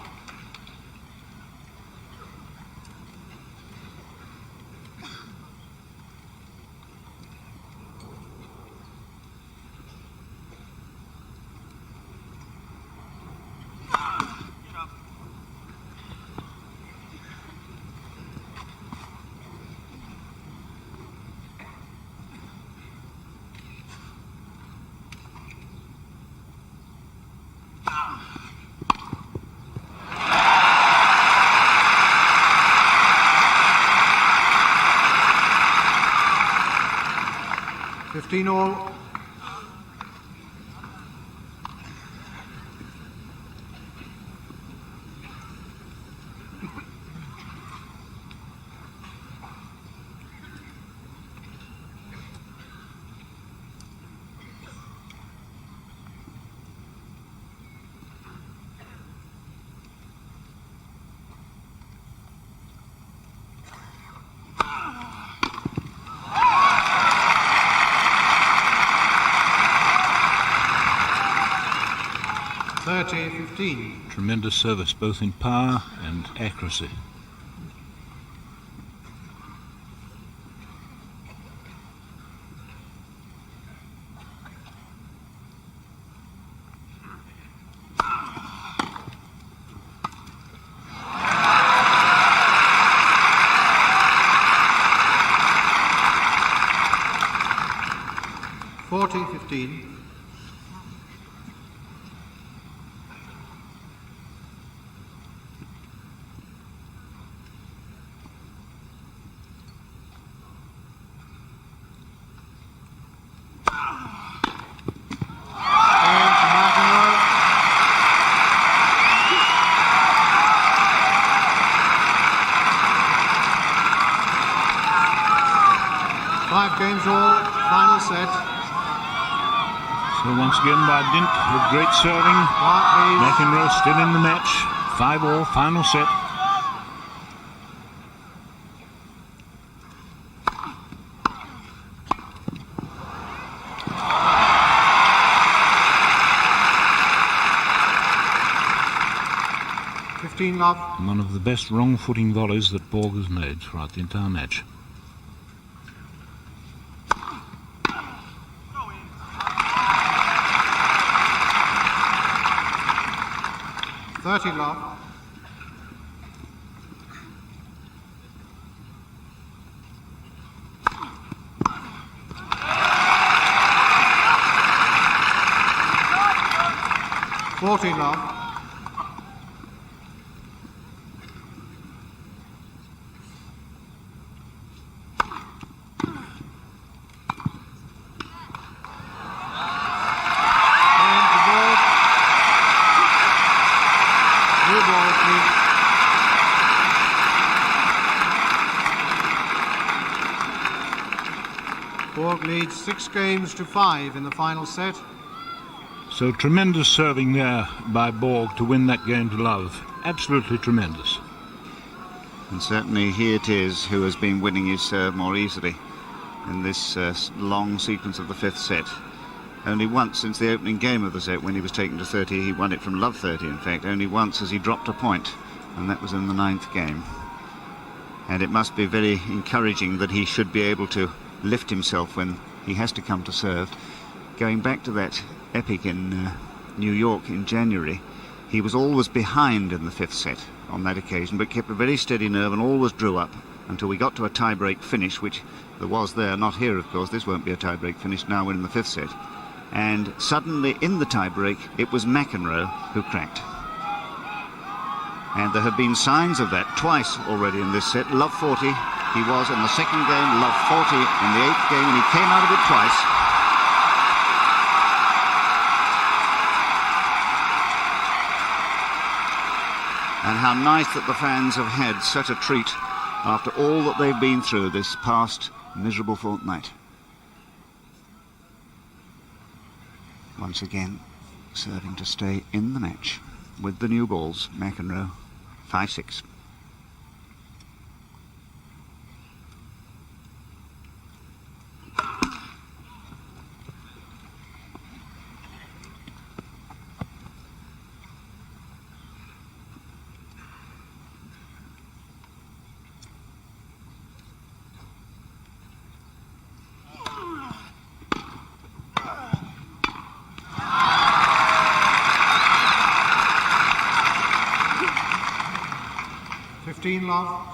$15 all. $30-15. Tremendous service, both in power and accuracy. $40-15. Games all, final set. So once again, by dint of great serving, McEnroe still in the match. 5-all, final set. $15 love. One of the best wrong-footing volleys that Borg has made throughout the entire match. $30 love. 40 love. And the ball. New ball, please. Borg leads 6-5 in the final set. So tremendous serving there by Borg to win that game to love. Absolutely tremendous. And certainly he it is who has been winning his serve more easily in this long sequence of the fifth set. Only once since the opening game of the set, when he was taken to 30, he won it from love 30, in fact. Only once has he dropped a point, and that was in the 9th game. And it must be very encouraging that he should be able to lift himself when he has to come to serve. Going back to that epic in New York in January, he was always behind in the fifth set on that occasion, but kept a very steady nerve and always drew up until we got to a tie-break finish, which there was there, not here of course. This won't be a tie-break finish. Now we're in the fifth set, and suddenly in the tie-break it was McEnroe who cracked. And there have been signs of that twice already in this set. Love 40 he was in the second game, love 40 in the 8th game, and he came out of it twice. And how nice that the fans have had such a treat after all that they've been through this past miserable fortnight. Once again, serving to stay in the match with the new balls. McEnroe, 5-6. Love.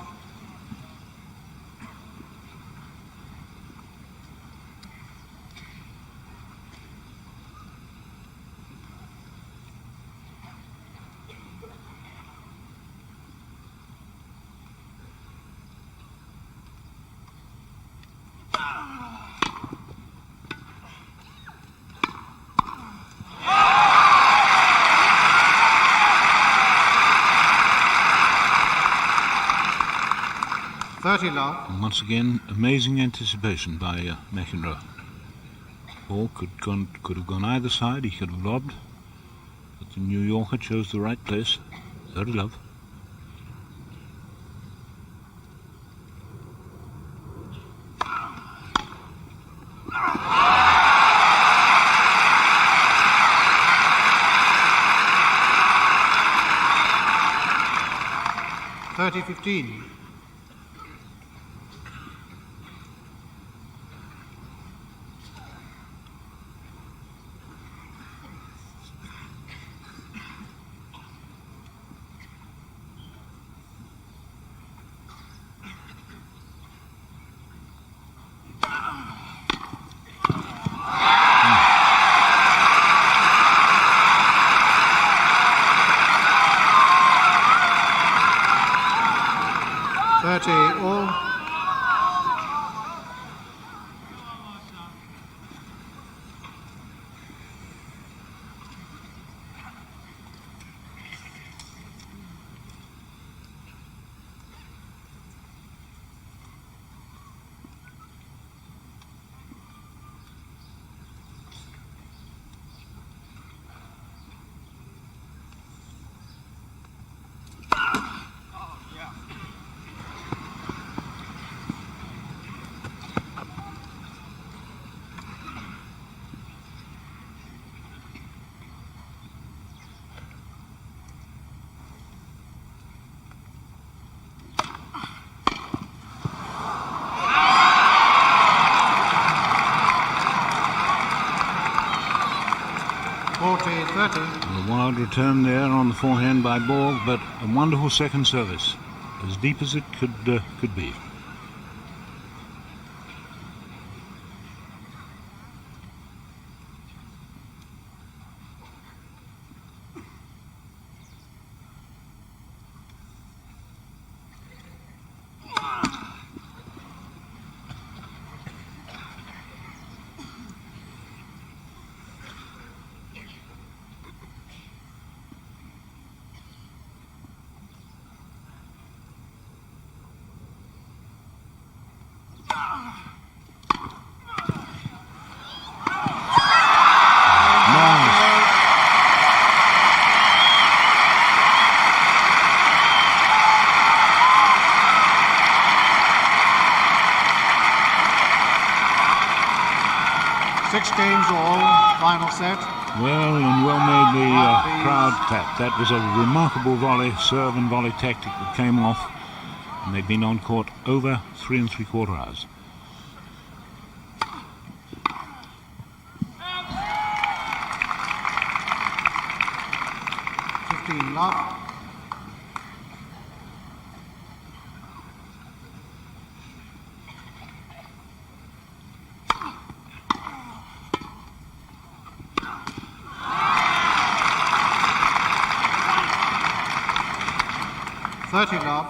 And once again, amazing anticipation by McEnroe. Ball could have gone either side. He could have lobbed, but the New Yorker chose the right place. 30 love. (30-15). All. A wild return there on the forehand by Borg, but a wonderful second service, as deep as it could be. Nice. Six games all, final set. Well, and well made the crowd clap. That was a remarkable volley, serve and volley tactic that came off, and they've been on court over 3 3/4 hours. Love. Love.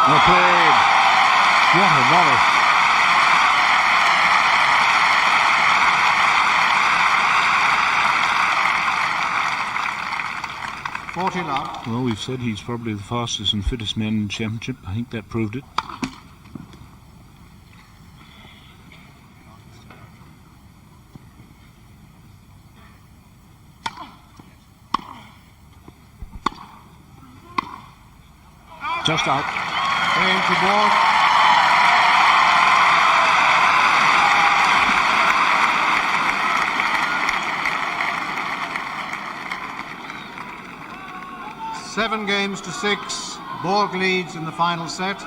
Well played. What a volley. Love. Well, we've said he's probably the fastest and fittest man in the championship. I think that proved it. Just out. Game to Borg. Seven games to 6. Borg leads in the final set.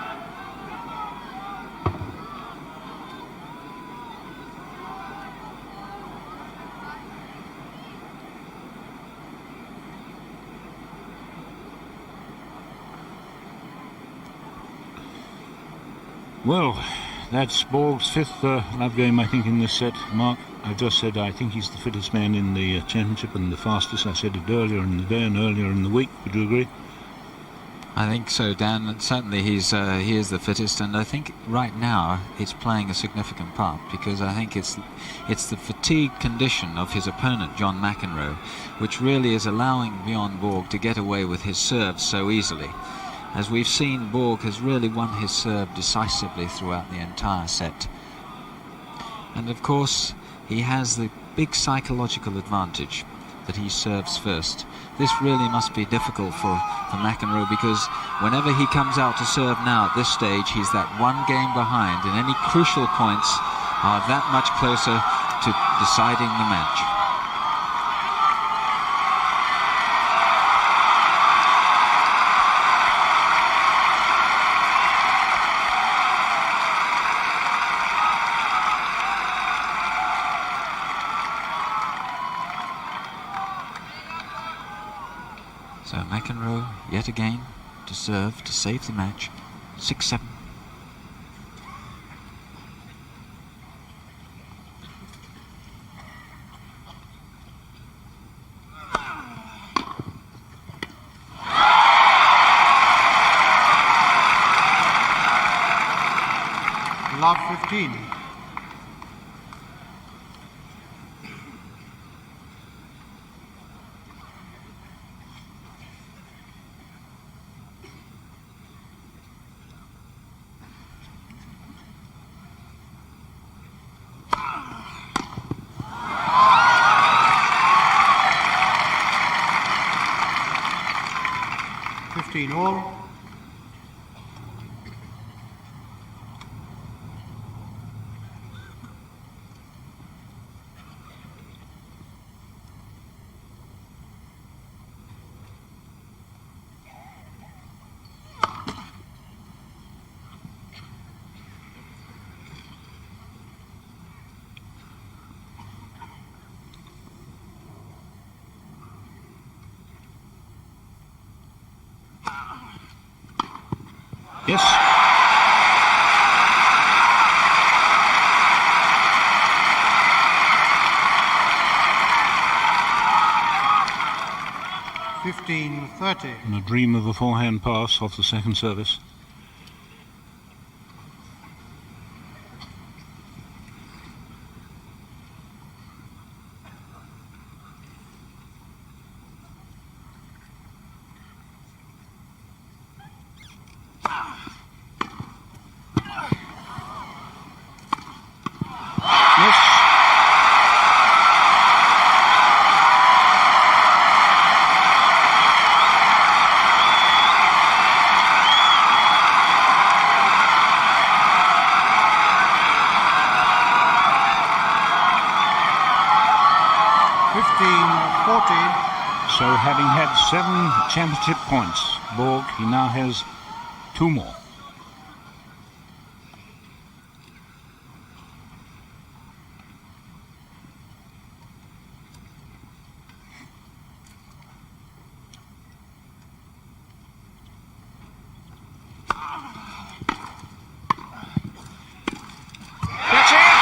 Well, that's Borg's fifth love game, I think, in this set. Mark, I just said I think he's the fittest man in the championship and the fastest. I said it earlier in the day and earlier in the week. Would you agree? I think so, Dan. And certainly he is the fittest, and I think right now it's playing a significant part, because I think it's the fatigue condition of his opponent, John McEnroe, which really is allowing Bjorn Borg to get away with his serve so easily. As we've seen, Borg has really won his serve decisively throughout the entire set. And of course, he has the big psychological advantage that he serves first. This really must be difficult for McEnroe, because whenever he comes out to serve now at this stage, he's that one game behind, and any crucial points are that much closer to deciding the match. So McEnroe, yet again, to serve, to save the match. 6-7. Love 15. All. Yes. And a dream of a forehand pass off the second service. So having had 7 championship points, Borg, he now has 2 more. That's it!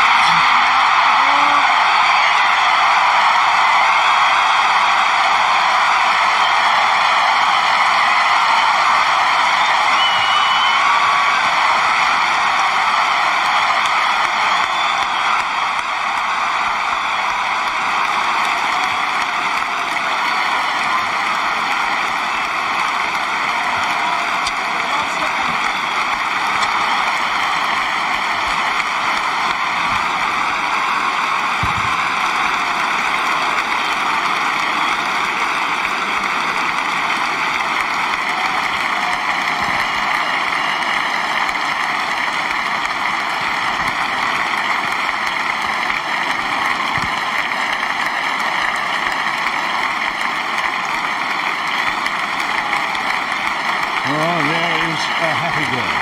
Oh, there is a happy girl.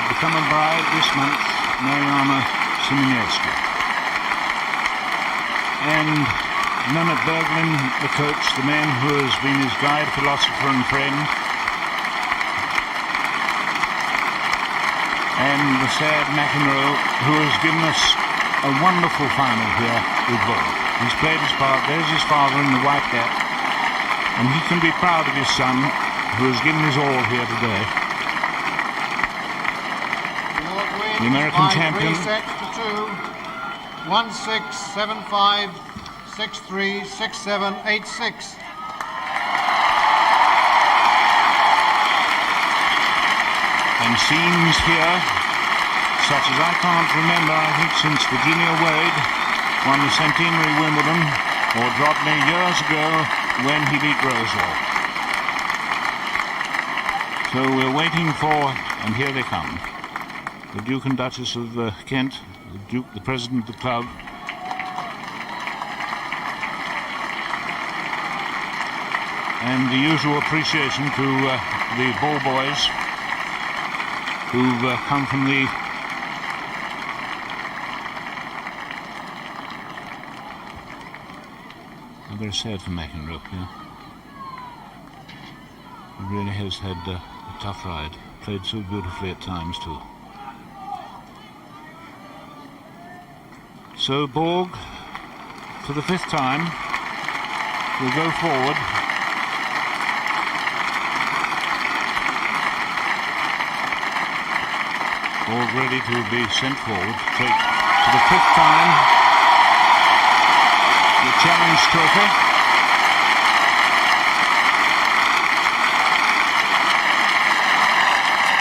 Become a bride this month, Mariana Simoneski. And Leonard Berglin, the coach, the man who has been his guide, philosopher and friend. And the sad McEnroe, who has given us a wonderful final here with Borg. He's played his part. There's his father in the white cap. And he can be proud of his son, who has given his all here today. The American champion. 3 sets to 2. 1-6, 7-5, 6-3, 6-7, 8-6. And scenes here, such as I can't remember, I think since Virginia Wade won the centenary Wimbledon, or Rodney years ago when he beat Rosewall. So we're waiting for, and here they come, the Duke and Duchess of Kent, the Duke, the president of the club, and the usual appreciation to the ball boys who've come from the very sad for McEnroe, yeah. He really has had a tough ride. Played so beautifully at times too. So Borg, for the 5th time, will go forward. Borg ready to be sent forward to take for the 5th time the Challenge Trophy.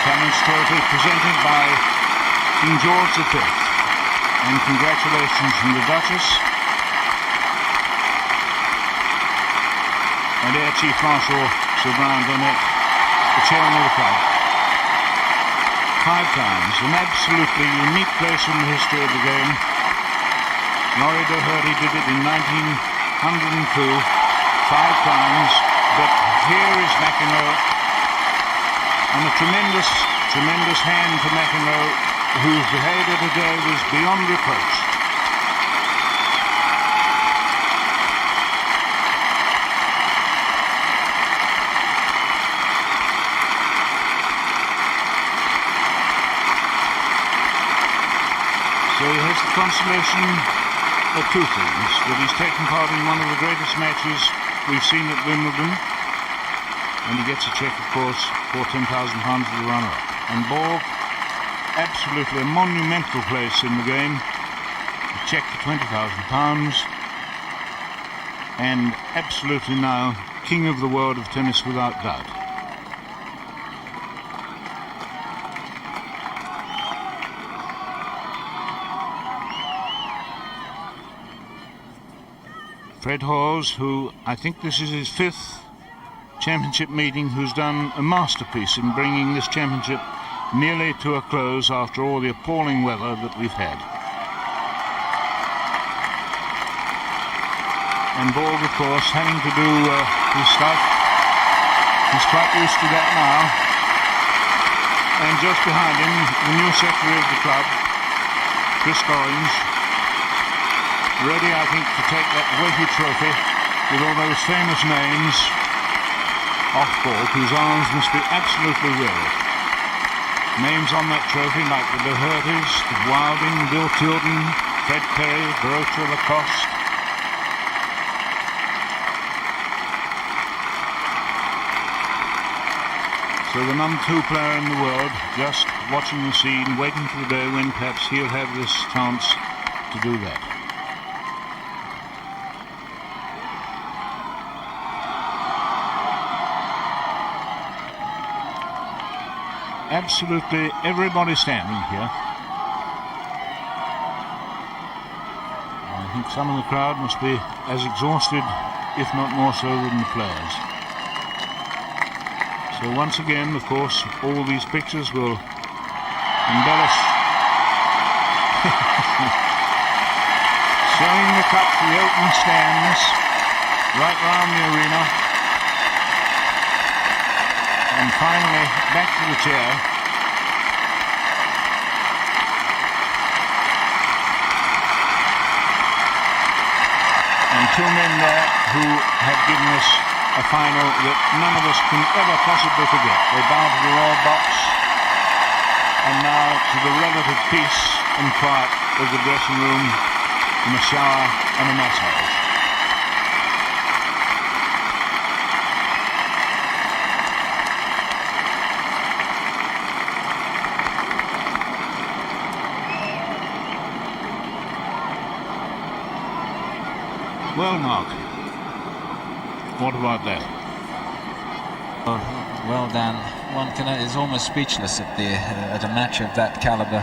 Challenge Trophy presented by King George V. And congratulations from the Duchess and Air Chief Marshal Sir Brian Burnett, the chairman of the club. 5 times, an absolutely unique place in the history of the game. Laurie Doherty did it in 1902, 5 times, but here is McEnroe, and a tremendous hand for McEnroe, whose behaviour today was beyond reproach. So he has the consolation of 2 things, that he's taken part in one of the greatest matches we've seen at Wimbledon, and he gets a cheque, of course, for £10,000 for the runner-up. And Borg, absolutely a monumental place in the game, a cheque for £20,000, and absolutely now king of the world of tennis without doubt. Fred Hawes, who I think this is his 5th championship meeting, who's done a masterpiece in bringing this championship nearly to a close after all the appalling weather that we've had. And Borg, of course, having to do his stuff. He's quite used to that now. And just behind him, the new secretary of the club, Chris Collins, ready, I think, to take that weighty trophy with all those famous names off Borg, whose arms must be absolutely weary. Names on that trophy like the Dohertys, the Wilding, Bill Tilden, Fred Perry, Barotra Lacoste. So the #2 player in the world, just watching the scene, waiting for the day when perhaps he'll have this chance to do that. Absolutely everybody standing here. I think some of the crowd must be as exhausted, if not more so, than the players. So once again, of course, all these pictures will embellish showing the cup to the open stands right round the arena. And finally, back to the chair. And two men there who have given us a final that none of us can ever possibly forget. They bow to the royal box, and now to the relative peace and quiet of the dressing room, and a shower and a massage. Well, Mark, what about that? Oh, well, Dan, one is almost speechless at a match of that caliber.